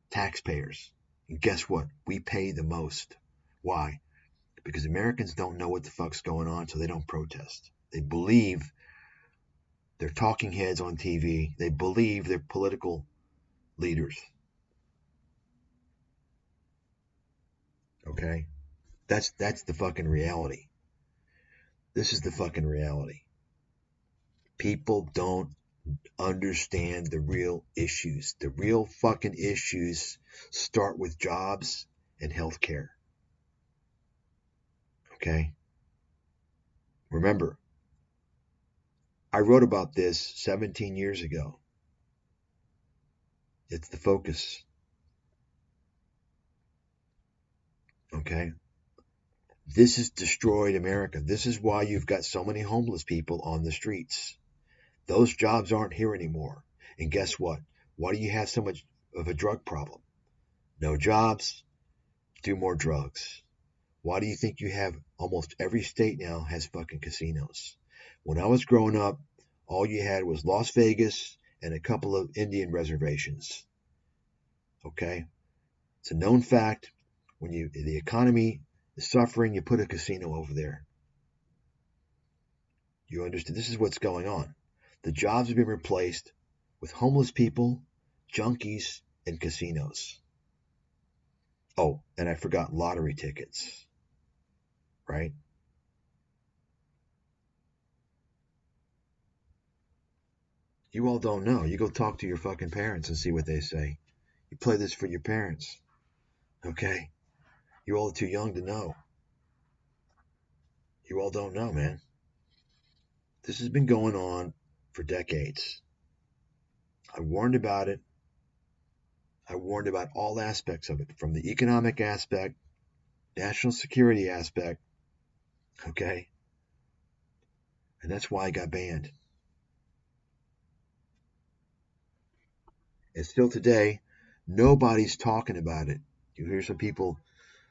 A: Taxpayers. And guess what? We pay the most. Why? Because Americans don't know what the fuck's going on, so they don't protest. They believe they're talking heads on TV. They believe they're political leaders. Okay? That's the fucking reality. This is the fucking reality. People don't understand the real issues. The real fucking issues start with jobs and healthcare. Okay? Remember, I wrote about this 17 years ago. It's the focus. Okay? This has destroyed America. This is why you've got so many homeless people on the streets. Those jobs aren't here anymore. And guess what? Why do you have so much of a drug problem? No jobs, do more drugs. Why do you think you have almost every state now has fucking casinos? When I was growing up, all you had was Las Vegas and a couple of Indian reservations. Okay? It's a known fact. When the economy is suffering, you put a casino over there. You understand? This is what's going on. The jobs have been replaced with homeless people, junkies, and casinos. Oh, and I forgot lottery tickets. Right? You all don't know. You go talk to your fucking parents and see what they say. You play this for your parents. Okay? You're all too young to know. You all don't know, man. This has been going on for decades. I warned about it. I warned about all aspects of it, from the economic aspect, national security aspect, okay? And that's why I got banned. And still today, nobody's talking about it. You hear some people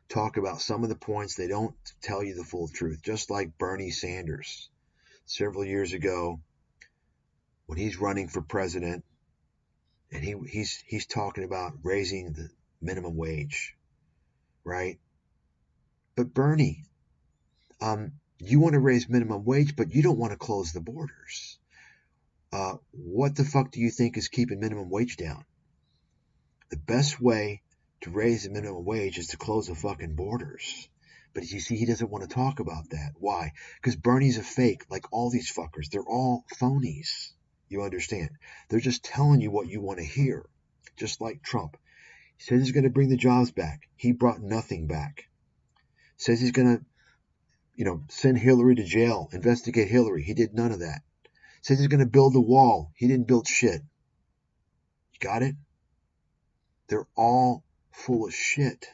A: talk about some of the points, they don't tell you the full truth, just like Bernie Sanders. Several years ago, when he's running for president, and he's talking about raising the minimum wage, right? But Bernie, you want to raise minimum wage, but you don't want to close the borders. What the fuck do you think is keeping minimum wage down? The best way to raise the minimum wage is to close the fucking borders. But you see, he doesn't want to talk about that. Why? Because Bernie's a fake, like all these fuckers. They're all phonies. You understand? They're just telling you what you want to hear. Just like Trump. He says he's going to bring the jobs back. He brought nothing back. Says he's going to, send Hillary to jail, investigate Hillary. He did none of that. Says he's going to build a wall. He didn't build shit. You got it? They're all full of shit.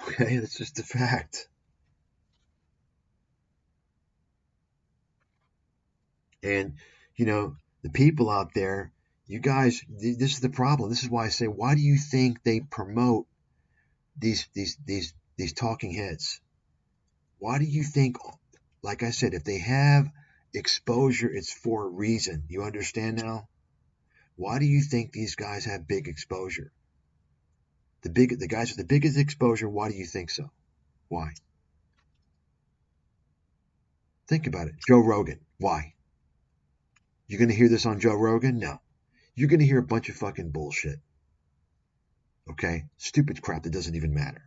A: Okay, that's just a fact. And, the people out there, you guys, this is the problem. This is why I say, why do you think they promote these talking heads? Why do you think, like I said, if they have exposure, it's for a reason. You understand now? Why do you think these guys have big exposure? The guys with the biggest exposure, why do you think so? Why? Think about it. Joe Rogan. Why? You're going to hear this on Joe Rogan? No. You're going to hear a bunch of fucking bullshit. Okay? Stupid crap that doesn't even matter.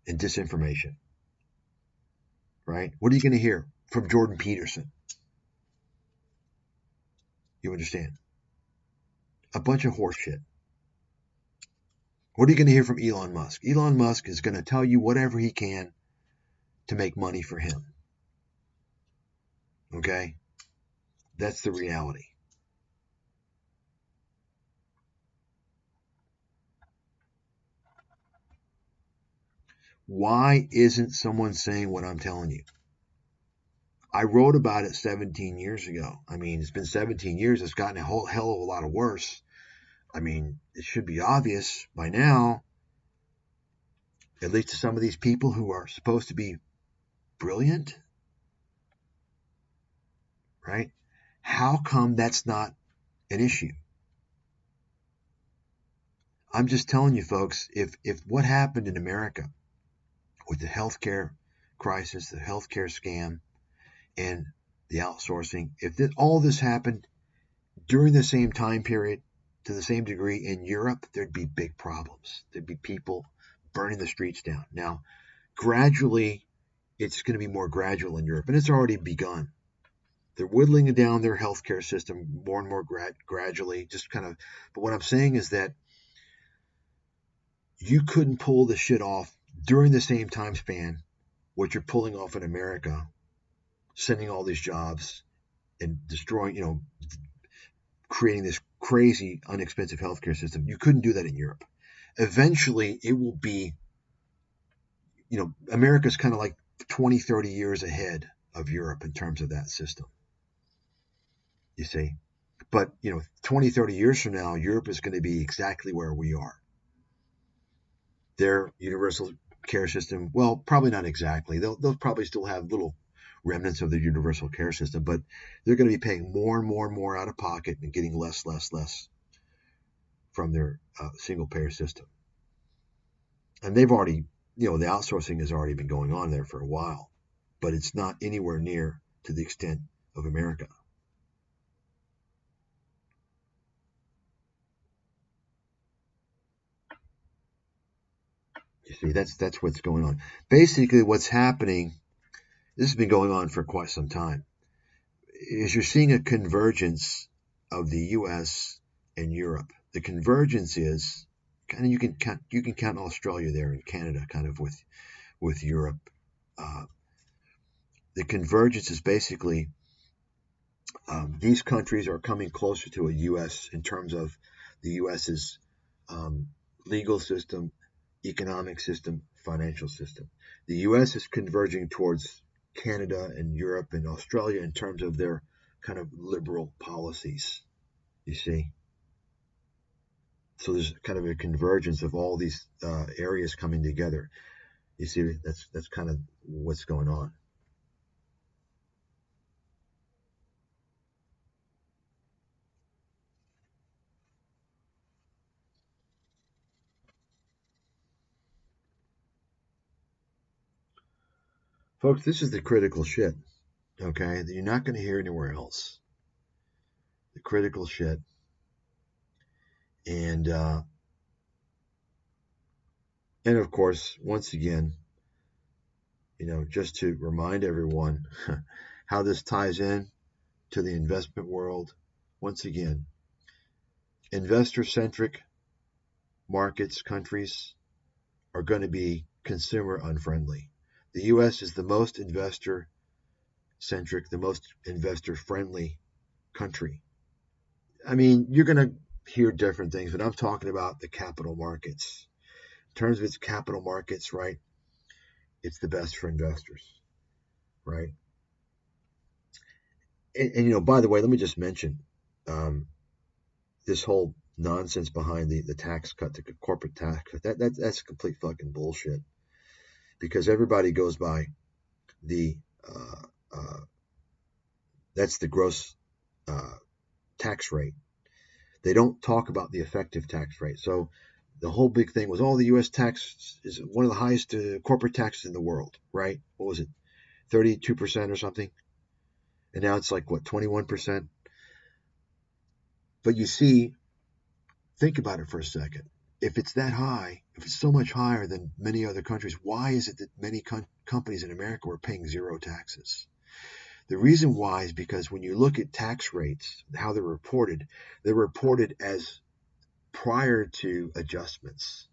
A: And disinformation. Right? What are you going to hear from Jordan Peterson? You understand? A bunch of horse shit. What are you going to hear from Elon Musk? Elon Musk is going to tell you whatever he can to make money for him. Okay? That's the reality. Why isn't someone saying what I'm telling you? I wrote about it 17 years ago. I mean, it's been 17 years. It's gotten a whole hell of a lot worse. I mean, it should be obvious by now, at least to some of these people who are supposed to be brilliant, right? How come that's not an issue? I'm just telling you, folks, if what happened in America with the healthcare crisis, the healthcare scam, and the outsourcing, if all this happened during the same time period, to the same degree in Europe, there'd be big problems. There'd be people burning the streets down. Now, gradually, it's going to be more gradual in Europe, and it's already begun. They're whittling down their healthcare system more and more gradually, just kind of. But what I'm saying is that you couldn't pull this shit off during the same time span what you're pulling off in America, sending all these jobs and destroying, creating this crazy, inexpensive healthcare system. You couldn't do that in Europe. Eventually, it will be, America's kind of like 20, 30 years ahead of Europe in terms of that system. You see? But, 20, 30 years from now, Europe is going to be exactly where we are. Their universal care system, well, probably not exactly. They'll probably still have little remnants of the universal care system, but they're going to be paying more and more and more out of pocket and getting less from their single payer system. And they've already, the outsourcing has already been going on there for a while, but it's not anywhere near to the extent of America. You see, that's what's going on. Basically, what's happening, this has been going on for quite some time, is you're seeing a convergence of the U.S. and Europe. The convergence is kind of, you can count Australia there and Canada kind of with Europe. The convergence is basically these countries are coming closer to a U.S. in terms of the U.S.'s legal system, economic system, financial system. The U.S. is converging towards Canada and Europe and Australia in terms of their kind of liberal policies, you see. So there's kind of a convergence of all these areas coming together. You see, that's kind of what's going on. Folks, this is the critical shit, okay, that you're not going to hear anywhere else. The critical shit. And of course, once again, just to remind everyone how this ties in to the investment world. Once again, investor-centric markets, countries are going to be consumer unfriendly. The U.S. is the most investor-centric, the most investor-friendly country. I mean, you're going to hear different things, but I'm talking about the capital markets. In terms of its capital markets, right, it's the best for investors, right? And by the way, let me just mention this whole nonsense behind the tax cut, the corporate tax cut. That's complete fucking bullshit. Because everybody goes by that's the gross tax rate. They don't talk about the effective tax rate. So the whole big thing was, the U.S. tax is one of the highest corporate taxes in the world, right? What was it, 32% or something? And now it's like, what, 21%? But you see, think about it for a second. If it's that high, if it's so much higher than many other countries, why is it that many companies in America were paying zero taxes? The reason why is because when you look at tax rates, how they're reported as prior to adjustments.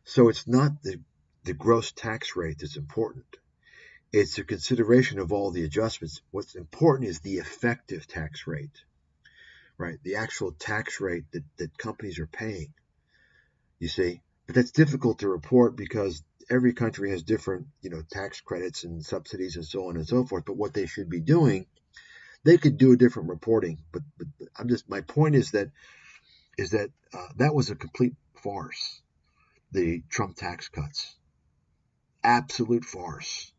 A: So it's not the gross tax rate that's important. It's a consideration of all the adjustments. What's important is the effective tax rate, right? The actual tax rate that companies are paying. You see, but that's difficult to report because every country has different, tax credits and subsidies and so on and so forth. But what they should be doing, they could do a different reporting. But my point is that that was a complete farce. The Trump tax cuts, absolute farce,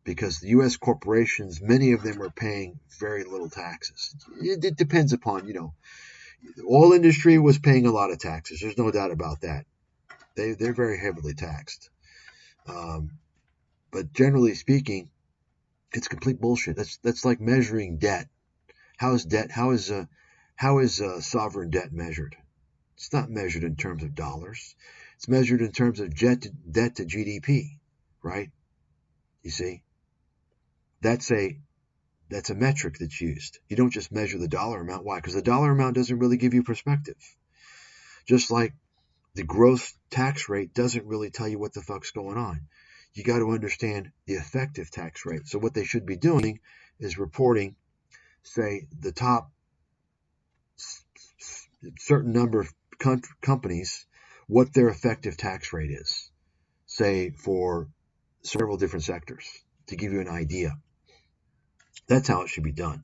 A: because the U.S. corporations, many of them are paying very little taxes. It depends upon, the oil industry was paying a lot of taxes. There's no doubt about that. They're very heavily taxed. But generally speaking, it's complete bullshit. That's like measuring debt. How is sovereign debt measured? It's not measured in terms of dollars. It's measured in terms of debt to GDP, right? You see, that's a metric that's used. You don't just measure the dollar amount. Why? Because the dollar amount doesn't really give you perspective. Just like the gross tax rate doesn't really tell you what the fuck's going on. You got to understand the effective tax rate. So what they should be doing is reporting, say, the top certain number of companies, what their effective tax rate is, say, for several different sectors, to give you an idea. That's how it should be done,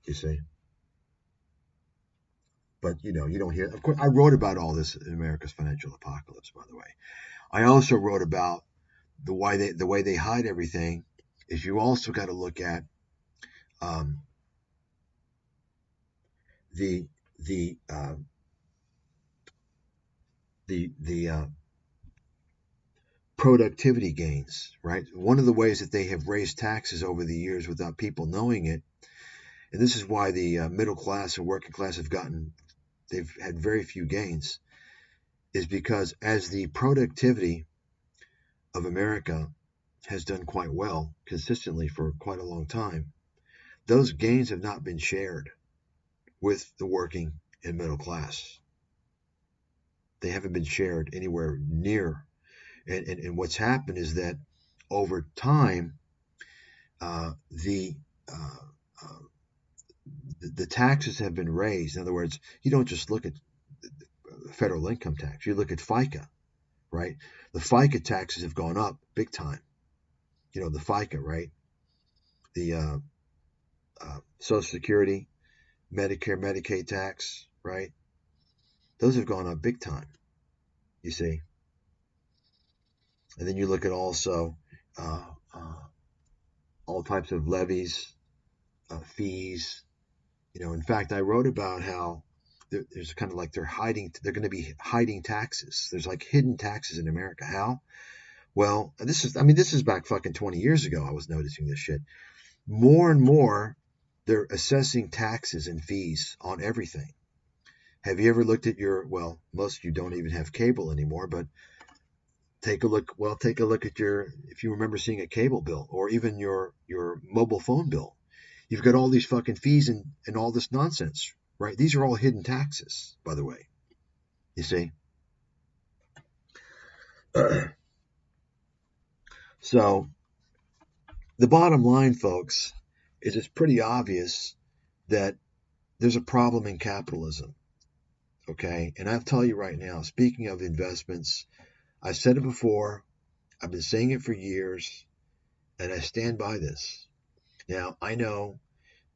A: you see. But, you don't hear. Of course, I wrote about all this in America's Financial Apocalypse, by the way. I also wrote about the way they hide everything. Is you also got to look at the productivity gains, right? One of the ways that they have raised taxes over the years without people knowing it, and this is why the middle class and working class they've had very few gains, is because as the productivity of America has done quite well consistently for quite a long time, those gains have not been shared with the working and middle class. They haven't been shared anywhere near. And what's happened is that over time, the taxes have been raised. In other words, you don't just look at federal income tax. You look at FICA, right? The FICA taxes have gone up big time. The FICA, right? The Social Security, Medicare, Medicaid tax, right? Those have gone up big time, you see. And then you look at also all types of levies, fees. In fact, I wrote about how there's kind of like they're going to be hiding taxes. There's like hidden taxes in America. How? Well, this is back fucking 20 years ago. I was noticing this shit. More and more, they're assessing taxes and fees on everything. Have you ever looked at most of you don't even have cable anymore, but take a look at if you remember seeing a cable bill or even your mobile phone bill. You've got all these fucking fees and all this nonsense, right? These are all hidden taxes, by the way. You see? So, the bottom line, folks, is it's pretty obvious that there's a problem in capitalism, okay? And I'll tell you right now, speaking of investments, I said it before, I've been saying it for years, and I stand by this. Now, I know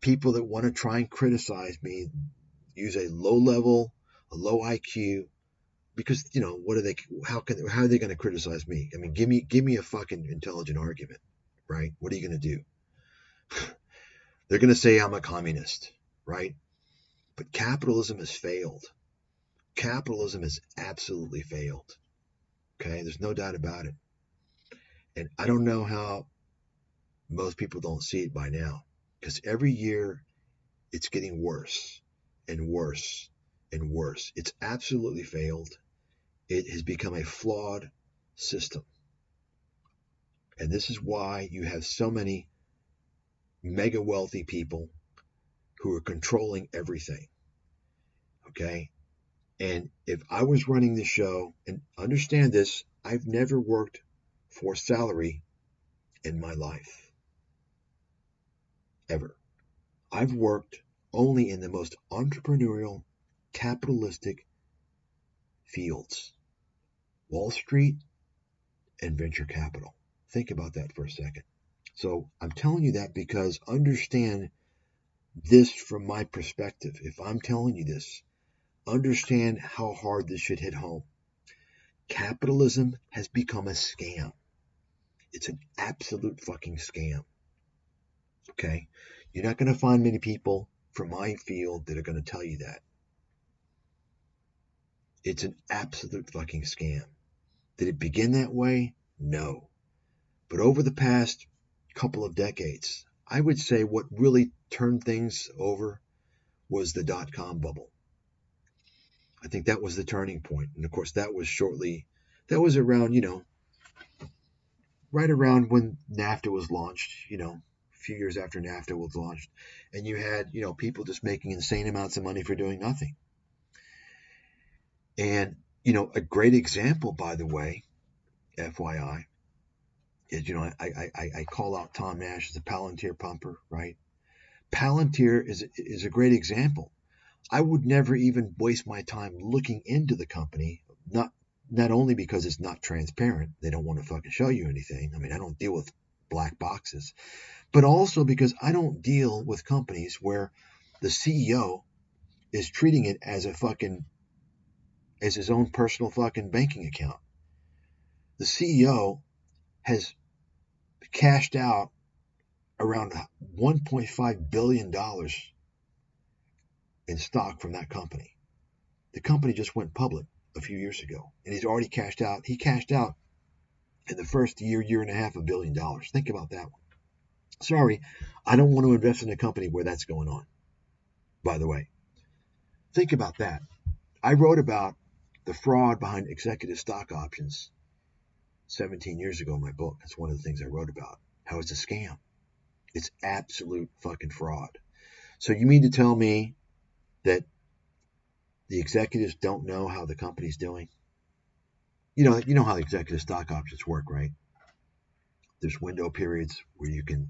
A: people that want to try and criticize me use a low IQ, because how are they going to criticize me? I mean, give me a fucking intelligent argument, right? What are you going to do? They're going to say I'm a communist, right? But capitalism has failed. Capitalism has absolutely failed. Okay, there's no doubt about it. And I don't know how most people don't see it by now, because every year it's getting worse and worse and worse. It's absolutely failed. It has become a flawed system. And this is why you have so many mega wealthy people who are controlling everything. Okay? And if I was running the show, and understand this, I've never worked for salary in my life. Ever. I've worked only in the most entrepreneurial, capitalistic fields. Wall Street and venture capital. Think about that for a second. So I'm telling you that because understand this from my perspective. If I'm telling you this, understand how hard this should hit home. Capitalism has become a scam. It's an absolute fucking scam. Okay? You're not going to find many people from my field that are going to tell you that. It's an absolute fucking scam. Did it begin that way? No. But over the past couple of decades, I would say what really turned things over was the dot-com bubble. I think that was the turning point. And of course, that was around, right around when NAFTA was launched, a few years after NAFTA was launched. And you had, people just making insane amounts of money for doing nothing. And, a great example, by the way, FYI, is, I call out Tom Nash as a Palantir pumper, right? Palantir is a great example. I would never even waste my time looking into the company, not only because it's not transparent, they don't want to fucking show you anything. I mean, I don't deal with black boxes, but also because I don't deal with companies where the CEO is treating it as as his own personal fucking banking account. The CEO has cashed out around $1.5 billion in stock from that company. The company just went public a few years ago, and he's already cashed out. He cashed out in the first year and a half, $1 billion. Think about that one. Sorry, I don't want to invest in a company where that's going on, by the way. Think about that. I wrote about the fraud behind executive stock options 17 years ago in my book. That's one of the things I wrote about, how it's a scam. It's absolute fucking fraud. So you mean to tell me that the executives don't know how the company's doing? You know how executive stock options work, right? There's window periods where you can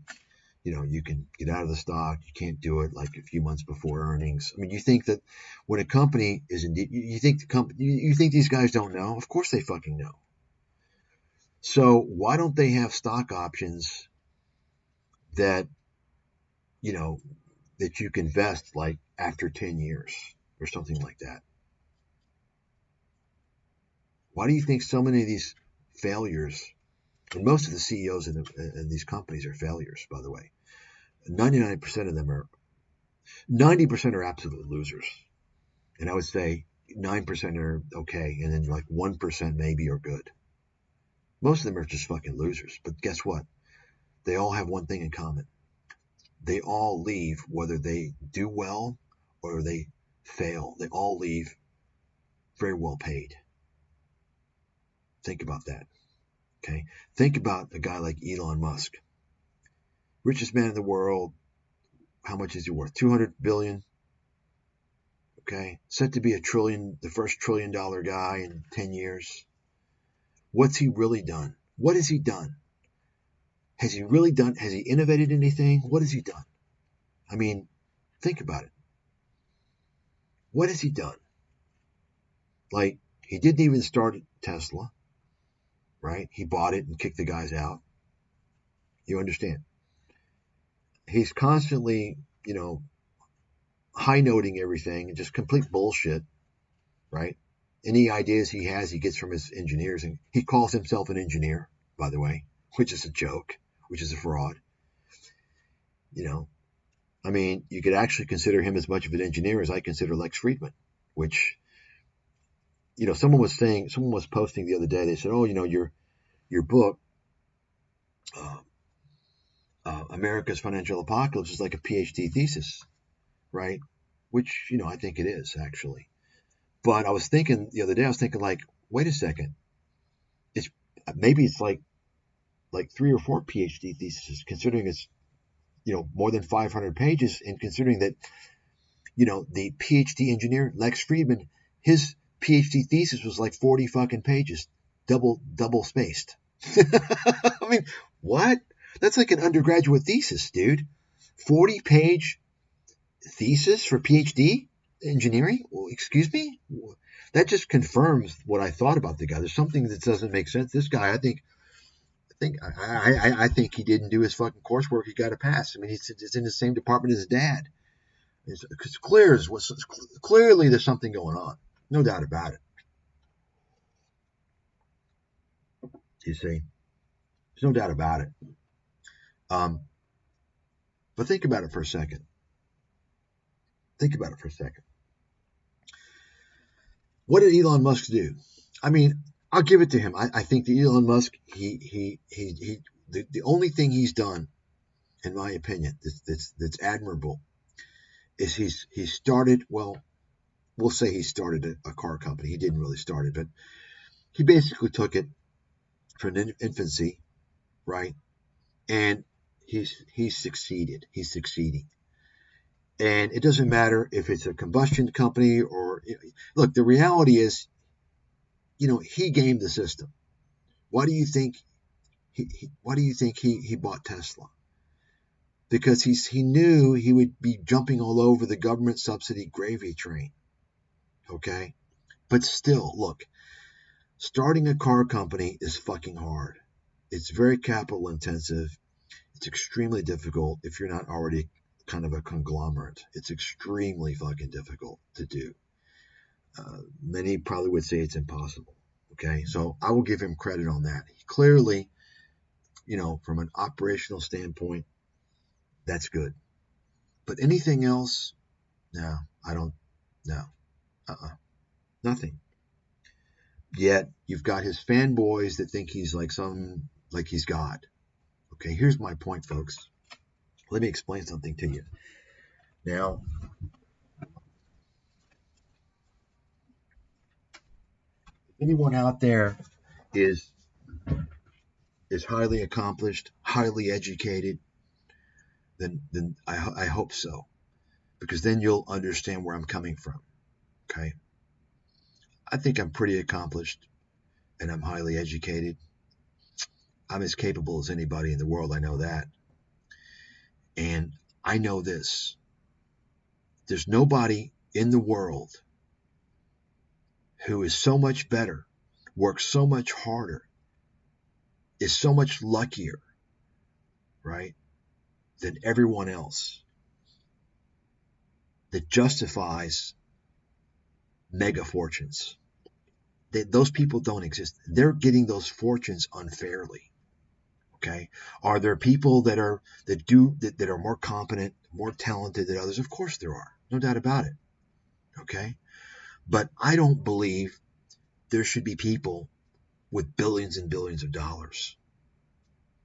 A: get out of the stock. You can't do it like a few months before earnings. I mean, you think that when a company is indeed, you think these guys don't know? Of course they fucking know. So why don't they have stock options that, that you can vest like after 10 years or something like that? Why do you think so many of these failures, and most of the CEOs in these companies are failures, by the way, 99% of them 90% are absolute losers. And I would say 9% are okay, and then like 1% maybe are good. Most of them are just fucking losers. But guess what? They all have one thing in common. They all leave, whether they do well or they fail, they all leave very well paid. Think about that. Okay? Think about a guy like Elon Musk. Richest man in the world. How much is he worth? 200 billion. Okay? Set to be the first $1 trillion guy in 10 years. What's he really done? What has he done? Has he innovated anything? What has he done? I mean, think about it. What has he done? Like, he didn't even start Tesla, right? He bought it and kicked the guys out. You understand? He's constantly, high-noting everything and just complete bullshit, right? Any ideas he has, he gets from his engineers, and he calls himself an engineer, by the way, which is a joke, which is a fraud. I mean, you could actually consider him as much of an engineer as I consider Lex Friedman, which, someone was posting the other day, they said, oh, your book, America's Financial Apocalypse, is like a PhD thesis, right? Which, I think it is, actually. But I was thinking the other day, like, wait a second. Maybe it's like 3 or 4 PhD theses, considering it's, more than 500 pages, and considering that, the PhD engineer, Lex Friedman, his PhD thesis was like 40 fucking pages, double spaced. I mean, what? That's like an undergraduate thesis, dude. 40-page thesis for PhD engineering? Well, excuse me? That just confirms what I thought about the guy. There's something that doesn't make sense. This guy, I think he didn't do his fucking coursework. He got a pass. I mean, he's in the same department as his dad. It's clearly there's something going on. No doubt about it. You see? There's no doubt about it. But think about it for a second. What did Elon Musk do? I mean, I'll give it to him. I think that Elon Musk, the only thing he's done, in my opinion, that's admirable, is he started, well, we'll say he started a car company. He didn't really start it, but he basically took it from infancy, right? And he's succeeded. He's succeeding. And it doesn't matter if it's a combustion company or look, the reality is, he gamed the system. Why do you think he bought Tesla? Because he knew he would be jumping all over the government subsidy gravy train. Okay? But still, look, starting a car company is fucking hard. It's very capital intensive. It's extremely difficult if you're not already kind of a conglomerate. It's extremely fucking difficult to do. Many probably would say it's impossible. Okay, so I will give him credit on that. He clearly, from an operational standpoint, that's good. But anything else, no, I don't, no, nothing. Yet you've got his fanboys that think he's like he's God. Okay, here's my point, folks. Let me explain something to you. Now, if anyone out there is highly accomplished, highly educated, then I hope so, because then you'll understand where I'm coming from. Okay, I think I'm pretty accomplished, and I'm highly educated. I'm as capable as anybody in the world. I know that, and I know this: there's nobody in the world who is so much better, works so much harder, is so much luckier, right, than everyone else, that justifies mega fortunes. Those people don't exist. They're getting those fortunes unfairly. Okay, are there people that are more competent, more talented than others? Of course there are, no doubt about it. Okay, but I don't believe there should be people with billions and billions of dollars.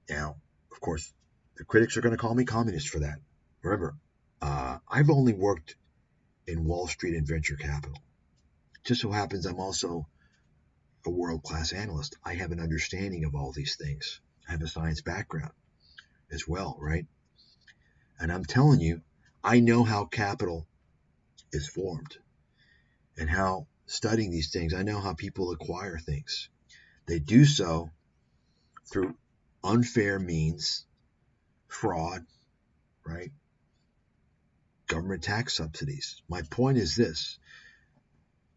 A: Now, of course, the critics are going to call me communist for that. Remember, I've only worked in Wall Street and venture capital. Just so happens I'm also a world-class analyst. I have an understanding of all these things. I have a science background as well, right? And I'm telling you, I know how capital is formed and how studying these things, I know how people acquire things. They do so through unfair means, fraud, right? Government tax subsidies. My point is this: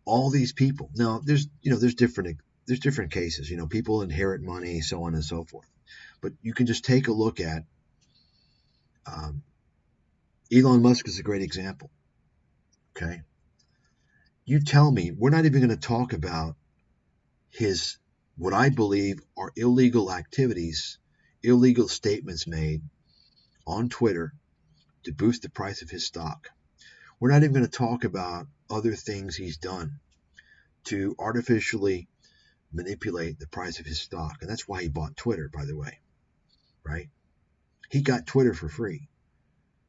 A: all these people. Now, there's different cases. People inherit money, so on and so forth. But you can just take a look at Elon Musk is a great example. Okay, you tell me, we're not even going to talk about his what I believe are illegal activities, illegal statements made on Twitter to boost the price of his stock. We're not even going to talk about other things he's done to artificially manipulate the price of his stock. And that's why he bought Twitter, by the way, right? He got Twitter for free.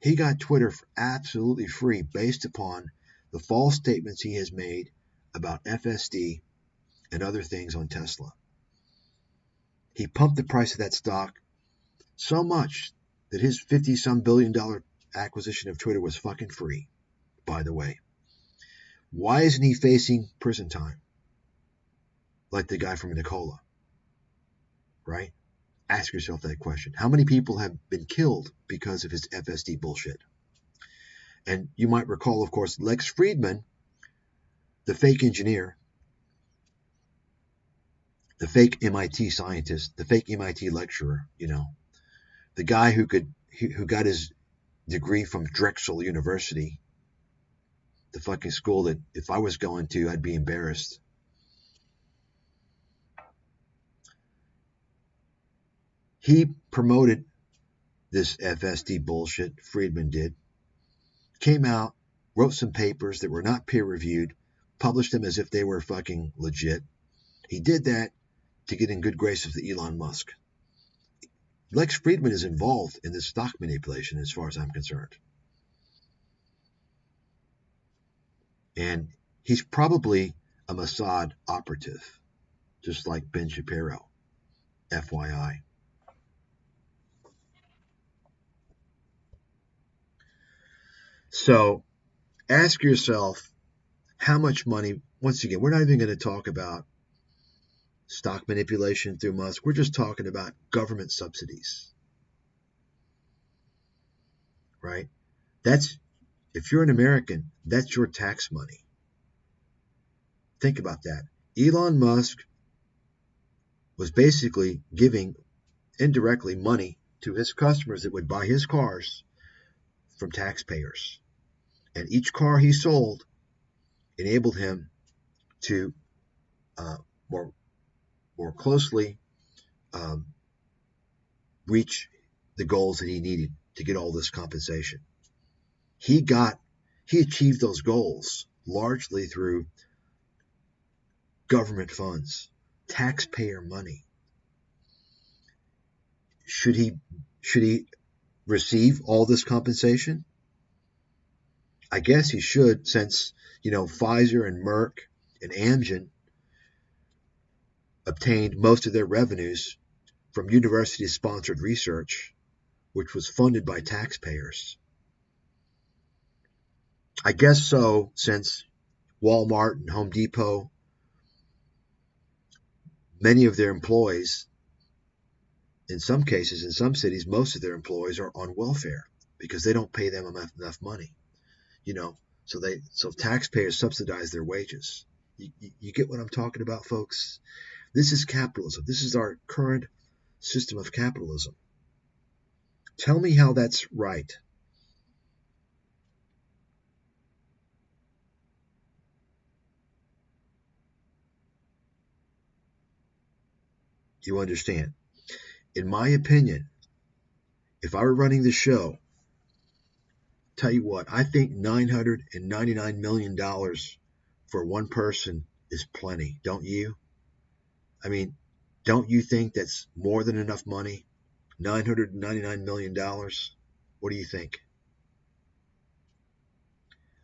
A: He got Twitter for absolutely free based upon the false statements he has made about FSD and other things on Tesla. He pumped the price of that stock so much that his $50-some billion acquisition of Twitter was fucking free, by the way. Why isn't he facing prison time like the guy from Nikola? Right? Ask yourself that question. How many people have been killed because of his FSD bullshit? And you might recall, of course, Lex Friedman, the fake engineer, the fake MIT scientist, the fake MIT lecturer, the guy who got his degree from Drexel University, the fucking school that if I was going to, I'd be embarrassed. He promoted this FSD bullshit, Friedman did, came out, wrote some papers that were not peer-reviewed, published them as if they were fucking legit. He did that to get in good graces with Elon Musk. Lex Friedman is involved in this stock manipulation as far as I'm concerned. And He's probably a Mossad operative, just like Ben Shapiro, FYI. So ask yourself how much money, once again, we're not even going to talk about stock manipulation through Musk. We're just talking about government subsidies, right? That's, if you're an American, that's your tax money. Think about that. Elon Musk was basically giving indirectly money to his customers that would buy his cars from taxpayers. And each car he sold enabled him to more closely reach the goals that he needed to get all this compensation. He achieved those goals largely through government funds, taxpayer money. Should he receive all this compensation? I guess he should, since, Pfizer and Merck and Amgen obtained most of their revenues from university-sponsored research, which was funded by taxpayers. I guess so, since Walmart and Home Depot, many of their employees, in some cases, in some cities, most of their employees are on welfare because they don't pay them enough money. So taxpayers subsidize their wages. You get what I'm talking about, folks? This is capitalism. This is our current system of capitalism. Tell me how that's right. You understand? In my opinion, if I were running the show, tell you what, I think $999 million for one person is plenty. Don't you? I mean, don't you think that's more than enough money? $999 million? What do you think?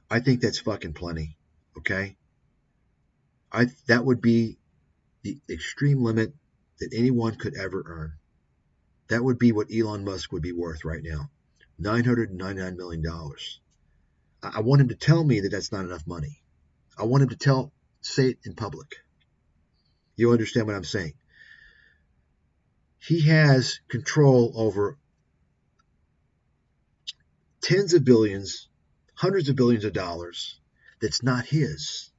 A: I think that's fucking plenty. Okay? That would be the extreme limit that anyone could ever earn. That would be what Elon Musk would be worth right now. $999 million. I want him to tell me that that's not enough money. I want him to say it in public. You understand what I'm saying? He has control over tens of billions, hundreds of billions of dollars that's not his.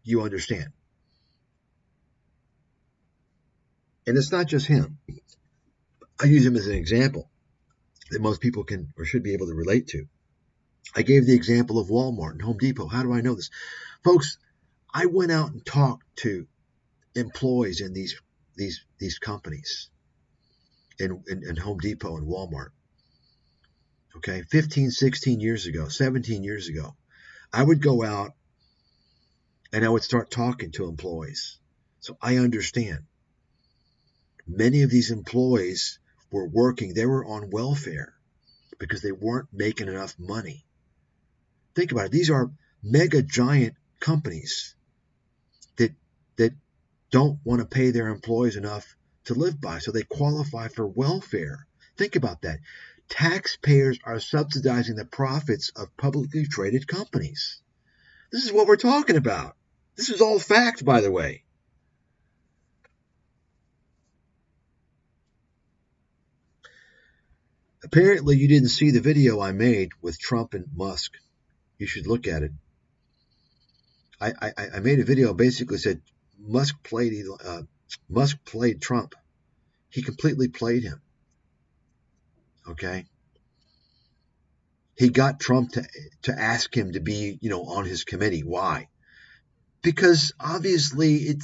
A: You understand? And it's not just him. I use him as an example that most people can or should be able to relate to. I gave the example of Walmart and Home Depot. How do I know this? Folks, I went out and talked to employees in these companies in Home Depot and Walmart. Okay, 15, 16 years ago, 17 years ago, I would go out and I would start talking to employees. So I understand. Many of these employees were working, they were on welfare because they weren't making enough money. Think about it. These are mega giant companies that don't want to pay their employees enough to live by, so they qualify for welfare. Think about that. Taxpayers are subsidizing the profits of publicly traded companies. This is what we're talking about. This is all fact, by the way. Apparently, you didn't see the video I made with Trump and Musk. You should look at it. I made a video basically said Musk played Trump. He completely played him. Okay. He got Trump to ask him to be, on his committee. Why? Because obviously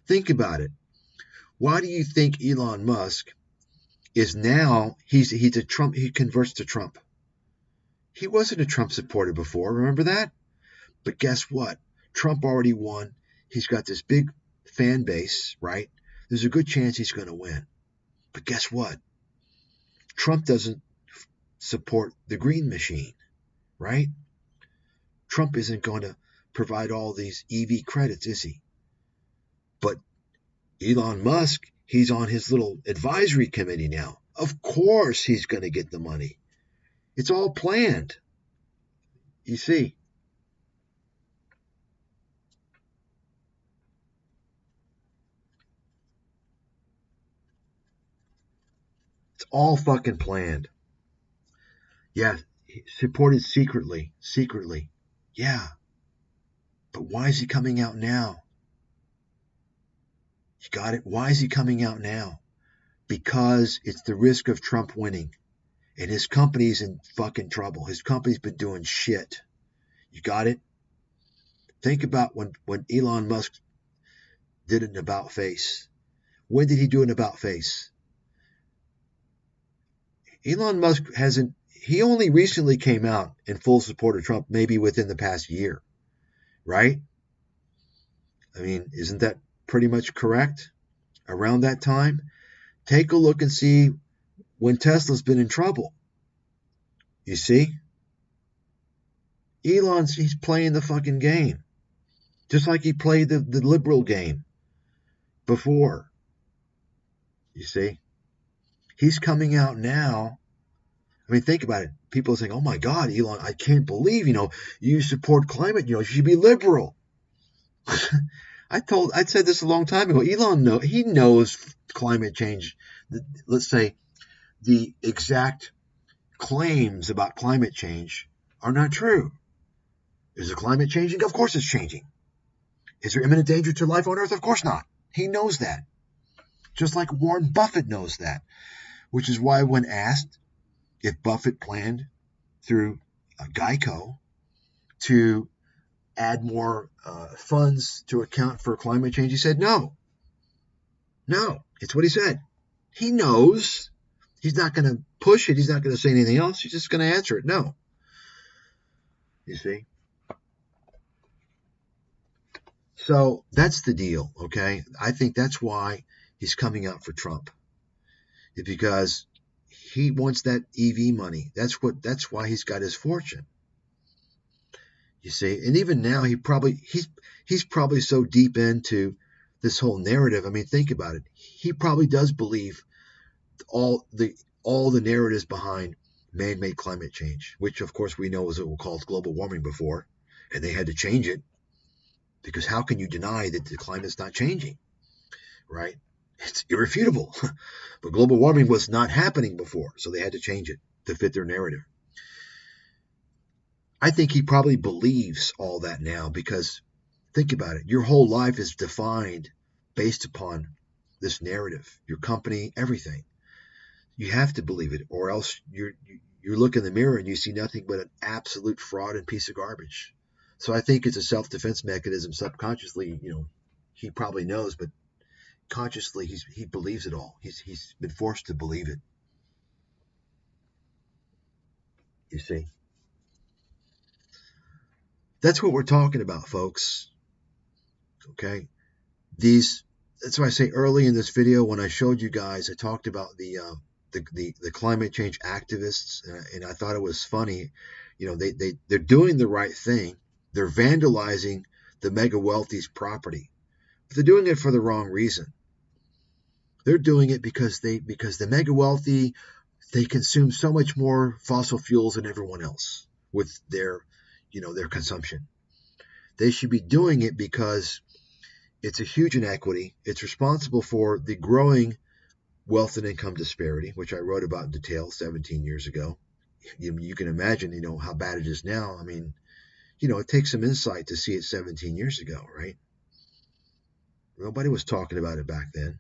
A: think about it. Why do you think Elon Musk is now, he's a Trump, he converts to Trump. He wasn't a Trump supporter before, remember that? But guess what? Trump already won. He's got this big fan base, right? There's a good chance he's going to win. But guess what? Trump doesn't support the green machine, right? Trump isn't going to provide all these EV credits, is he? But Elon Musk, he's on his little advisory committee now. Of course he's going to get the money. It's all planned. You see. It's all fucking planned. Yeah, he supported secretly. Yeah. But why is he coming out now? You got it? Why is he coming out now? Because it's the risk of Trump winning. And his company's in fucking trouble. His company's been doing shit. You got it? Think about when Elon Musk did an about face. When did he do an about face? Elon Musk he only recently came out in full support of Trump, maybe within the past year, right? I mean, isn't that pretty much correct? Around that time, take a look and see when Tesla's been in trouble. You see? He's playing the fucking game. Just like he played the liberal game before. You see? He's coming out now. I mean, think about it. People are saying, oh my God, Elon, I can't believe, you support climate, you should be liberal. I said this a long time ago. Elon he knows climate change. Let's say the exact claims about climate change are not true. Is the climate changing? Of course it's changing. Is there imminent danger to life on Earth? Of course not. He knows that. Just like Warren Buffett knows that. Which is why when asked if Buffett planned through Geico to add more funds to account for climate change, he said no. No, it's what he said. He knows. He's not going to push it. He's not going to say anything else. He's just going to answer it no. You see? So that's the deal, okay? I think that's why he's coming out for Trump. It's because he wants that EV money. That's why he's got his fortune. You see, and even now he's probably so deep into this whole narrative. I mean, think about it. He probably does believe all the narratives behind man-made climate change, which of course we know was called global warming before, and they had to change it because how can you deny that the climate's not changing, right? It's irrefutable. But global warming was not happening before, so they had to change it to fit their narrative. I think he probably believes all that now because think about it. Your whole life is defined based upon this narrative, your company, everything. You have to believe it, or else you look in the mirror and you see nothing but an absolute fraud and piece of garbage. So I think it's a self-defense mechanism subconsciously, he probably knows, but consciously he believes it all. He's been forced to believe it. You see? That's what we're talking about, folks. Okay? That's why I say early in this video when I showed you guys, I talked about the climate change activists, and I thought it was funny. They're doing the right thing. They're vandalizing the mega wealthy's property. But they're doing it for the wrong reason. They're doing it because the mega wealthy, they consume so much more fossil fuels than everyone else with their consumption. They should be doing it because it's a huge inequity. It's responsible for the growing wealth and income disparity, which I wrote about in detail 17 years ago. You can imagine, how bad it is now. I mean, it takes some insight to see it 17 years ago, right? Nobody was talking about it back then.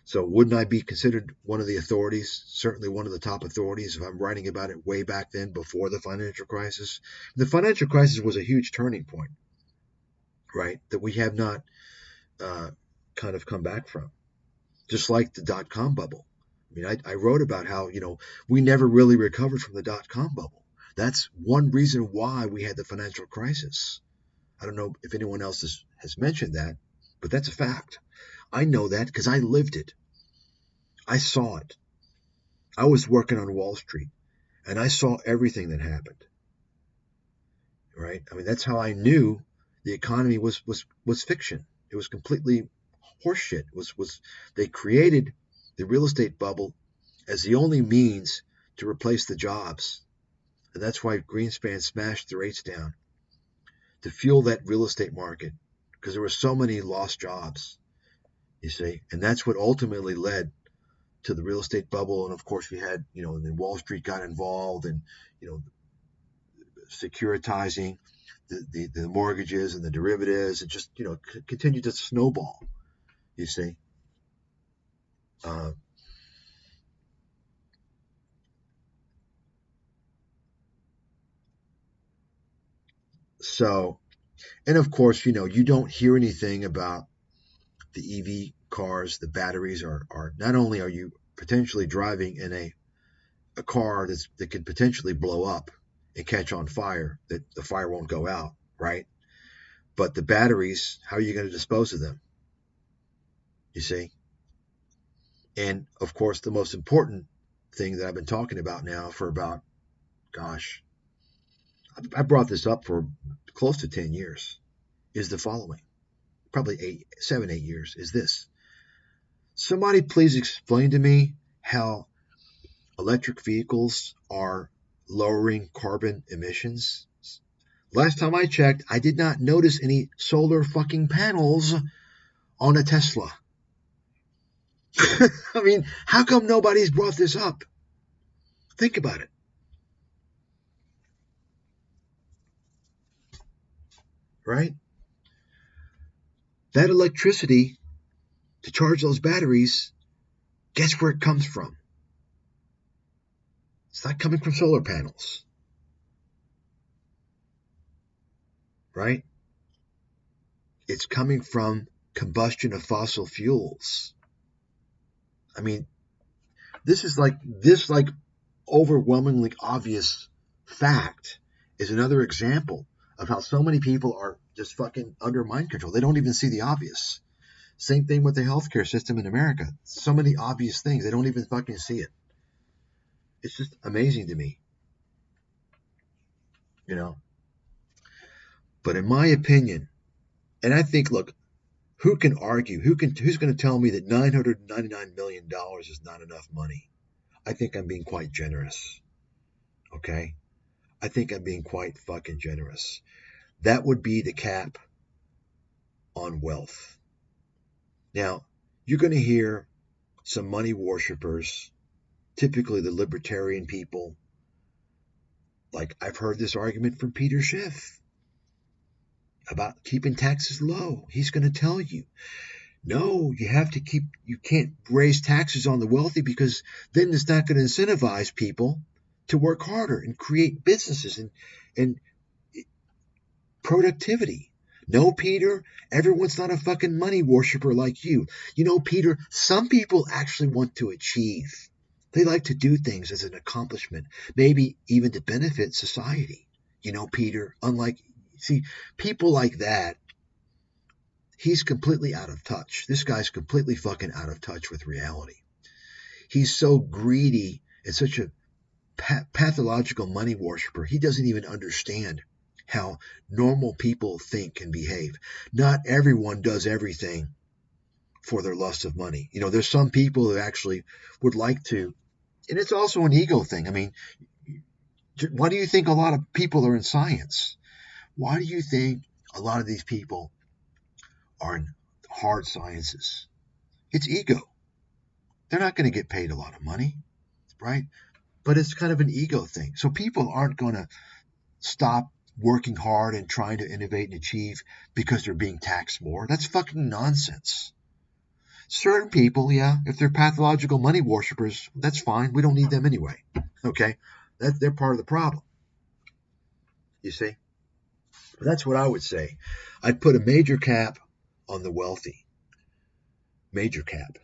A: So wouldn't I be considered one of the authorities, certainly one of the top authorities, if I'm writing about it way back then before the financial crisis? The financial crisis was a huge turning point, right, that we have not kind of come back from, just like the dot-com bubble. I mean, I wrote about how, we never really recovered from the dot-com bubble. That's one reason why we had the financial crisis. I don't know if anyone else has mentioned that, but that's a fact. I know that because I lived it. I saw it. I was working on Wall Street, and I saw everything that happened. right? I mean, that's how I knew the economy was fiction. It was completely horseshit. They created the real estate bubble as the only means to replace the jobs. And that's why Greenspan smashed the rates down, to fuel that real estate market, because there were so many lost jobs, you see. And that's what ultimately led to the real estate bubble. And of course, we had, and then Wall Street got involved, and, securitizing the mortgages and the derivatives, and just, continued to snowball, you see. So, and of course, you don't hear anything about the EV cars. The batteries are not only are you potentially driving in a car that could potentially blow up and catch on fire, that the fire won't go out, right? But the batteries, how are you going to dispose of them? You see? And of course, the most important thing that I've been talking about now for about, gosh, I brought this up for close to 10 years, is the following. Probably 7, 8 years, is this. Somebody please explain to me how electric vehicles are lowering carbon emissions. Last time I checked, I did not notice any solar fucking panels on a Tesla. I mean, how come nobody's brought this up? Think about it. Right? That electricity to charge those batteries, guess where it comes from? It's not coming from solar panels. Right? It's coming from combustion of fossil fuels. I mean, this overwhelmingly obvious fact is another example of how so many people are just fucking under mind control. They don't even see the obvious. Same thing with the healthcare system in America. So many obvious things. They don't even fucking see it. It's just amazing to me. But in my opinion, and I think, look, who can argue? Who's going to tell me that $999 million is not enough money? I think I'm being quite generous. Okay? I think I'm being quite fucking generous. That would be the cap on wealth. Now, you're going to hear some money worshippers, typically the libertarian people. Like, I've heard this argument from Peter Schiff about keeping taxes low. He's going to tell you, no, you can't raise taxes on the wealthy, because then it's not going to incentivize people to work harder and create businesses and productivity. No, Peter, everyone's not a fucking money worshiper like you. Peter, some people actually want to achieve. They like to do things as an accomplishment, maybe even to benefit society. Peter, see, people like that, he's completely out of touch. This guy's completely fucking out of touch with reality. He's so greedy and such a pathological money worshiper. He doesn't even understand how normal people think and behave. Not everyone does everything for their lust of money. There's some people who actually would like to, and it's also an ego thing. I mean, why do you think a lot of people are in science? Why do you think a lot of these people are in hard sciences? It's ego. They're not going to get paid a lot of money, right? But it's kind of an ego thing. So people aren't going to stop working hard and trying to innovate and achieve because they're being taxed more. That's fucking nonsense. Certain people, yeah, if they're pathological money worshippers, that's fine. We don't need them anyway. Okay? They're part of the problem. You see? But that's what I would say. I'd put a major cap on the wealthy. Major cap.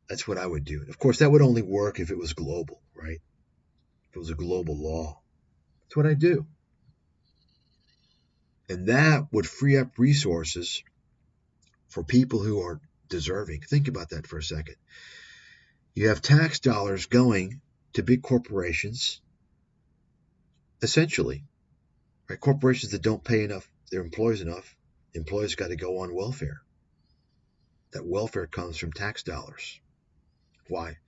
A: That's what I would do. Of course, that would only work if it was global, right? If it was a global law. That's what I do. And that would free up resources for people who are deserving. Think about that for a second. You have tax dollars going to big corporations, essentially, Right? Corporations that don't pay enough their employees enough, employees got to go on welfare. That welfare comes from tax dollars. Why?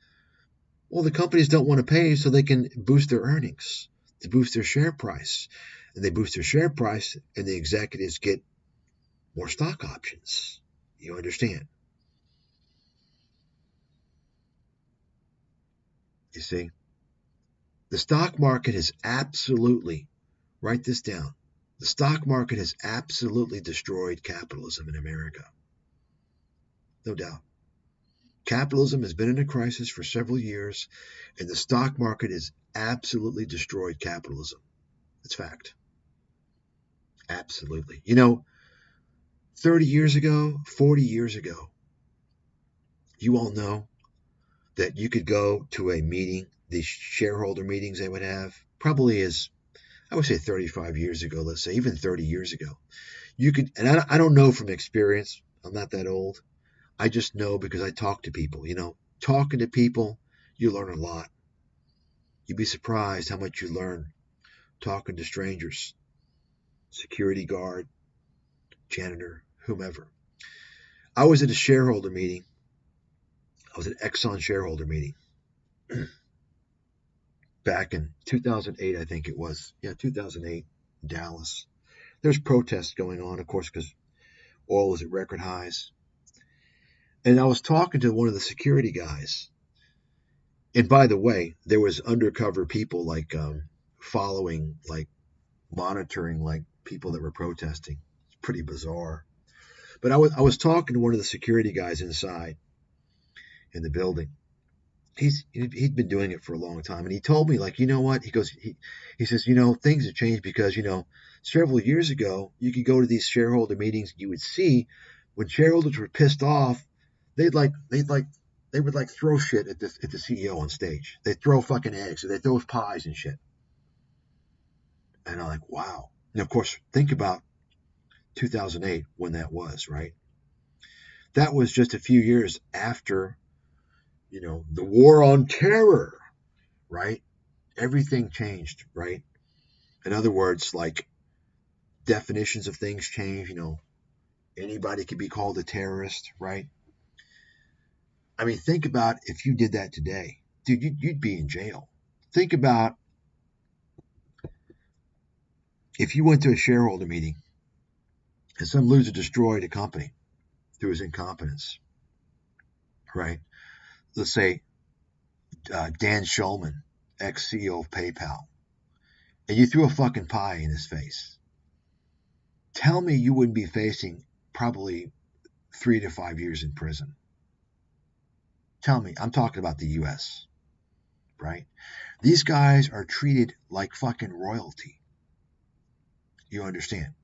A: Well, the companies don't want to pay so they can boost their earnings, to boost their share price. And they boost their share price, and the executives get more stock options. You understand? You see? The stock market has absolutely, write this down, the stock market has absolutely destroyed capitalism in America. No doubt. Capitalism has been in a crisis for several years, and the stock market has absolutely destroyed capitalism. It's fact. Absolutely. 30 years ago, 40 years ago, you all know that you could go to a meeting, these shareholder meetings they would have, probably as, I would say 35 years ago, let's say, even 30 years ago. You could, and I don't know from experience, I'm not that old. I just know because I talk to people, talking to people, you learn a lot. You'd be surprised how much you learn talking to strangers, security guard, janitor, whomever. I was at a shareholder meeting. I was at an Exxon shareholder meeting back in 2008, I think it was. Yeah, 2008 in Dallas. There's protests going on, of course, because oil was at record highs. And I was talking to one of the security guys. And by the way, there was undercover people like following, like monitoring, like people that were protesting. It's pretty bizarre. But I was talking to one of the security guys inside in the building. He'd been doing it for a long time, and he told me, like, you know what? He says, things have changed because several years ago you could go to these shareholder meetings, you would see when shareholders were pissed off, they would throw shit at the CEO on stage. They'd throw fucking eggs, or they'd throw pies and shit. And I'm like, wow. And of course, think about 2008 when that was, right? That was just a few years after, the war on terror, right? Everything changed, right? In other words, like definitions of things change, anybody could be called a terrorist, right? I mean, think about if you did that today, dude, you'd be in jail. Think about if you went to a shareholder meeting and some loser destroyed a company through his incompetence, right? Let's say Dan Schulman, ex-CEO of PayPal, and you threw a fucking pie in his face. Tell me you wouldn't be facing probably 3 to 5 years in prison. Tell me, I'm talking about the U.S., right? These guys are treated like fucking royalty. You understand?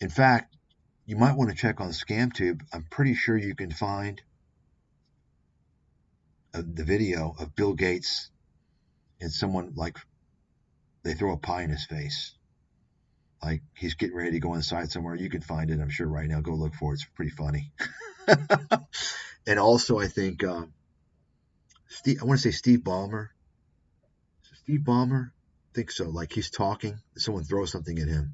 A: In fact, you might want to check on ScamTube. I'm pretty sure you can find the video of Bill Gates and someone, like, they throw a pie in his face. Like, he's getting ready to go inside somewhere. You can find it, I'm sure, right now. Go look for it. It's pretty funny. And also, I think, I want to say Steve Ballmer. Steve Ballmer? I think so. Like, he's talking. Someone throws something at him.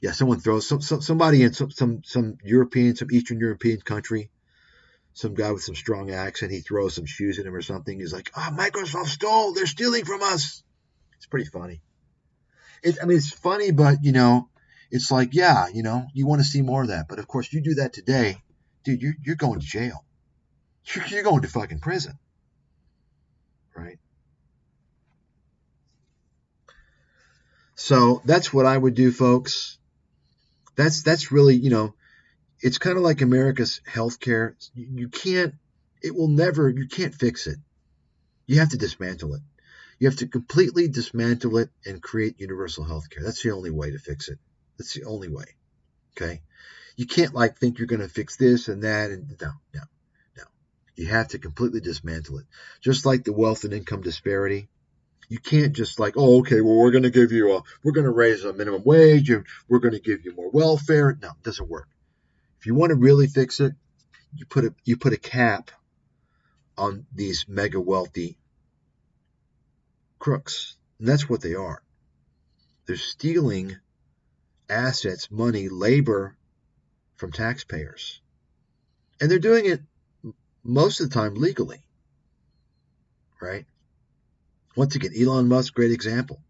A: Yeah, someone throws somebody in some European, some Eastern European country, some guy with some strong accent. He throws some shoes at him or something. He's like, Microsoft stole. They're stealing from us. It's pretty funny. It's funny, but, it's like, yeah, you want to see more of that. But, of course, you do that today, dude, you're going to jail. You're going to fucking prison, right? So that's what I would do, folks. That's really, it's kind of like America's healthcare. You can't fix it. You have to dismantle it. You have to completely dismantle it and create universal healthcare. That's the only way to fix it. That's the only way. Okay? You can't think you're going to fix this and that. And no. You have to completely dismantle it. Just like the wealth and income disparity. You can't just okay, well, we're going to raise a minimum wage and we're going to give you more welfare. No, it doesn't work. If you want to really fix it, you put a cap on these mega wealthy crooks. And that's what they are. They're stealing assets, money, labor from taxpayers. And they're doing it most of the time legally, right? Once again, Elon Musk, great example,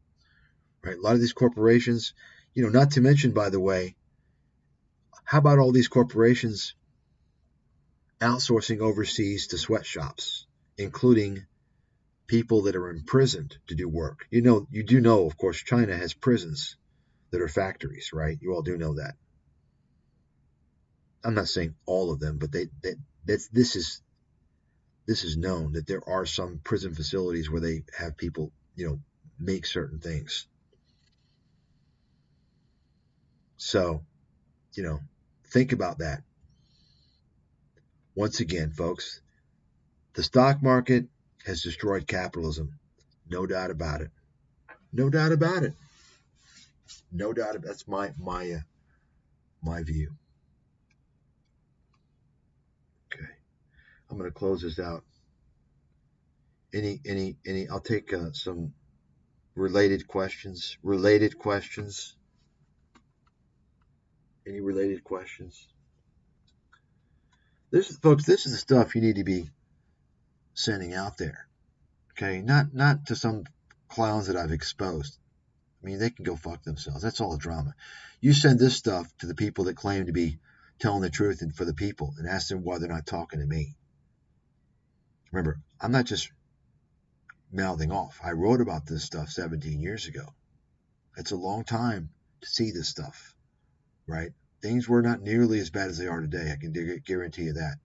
A: right? A lot of these corporations, not to mention, by the way, how about all these corporations outsourcing overseas to sweatshops, including people that are imprisoned to do work? You do know, of course, China has prisons that are factories, right? You all do know that. I'm not saying all of them, but this is known that there are some prison facilities where they have people, make certain things. So, think about that. Once again, folks, the stock market has destroyed capitalism. No doubt about it. No doubt about it. No doubt about it. That's my view. Okay. I'm going to close this out. I'll take some related questions. Any related questions? Folks, this is the stuff you need to be sending out there. Okay, not to some clowns that I've exposed. I mean, they can go fuck themselves. That's all the drama. You send this stuff to the people that claim to be telling the truth and for the people, and ask them why they're not talking to me. Remember, I'm not just mouthing off. I wrote about this stuff 17 years ago. It's a long time to see this stuff, right? Things were not nearly as bad as they are today. I can guarantee you that.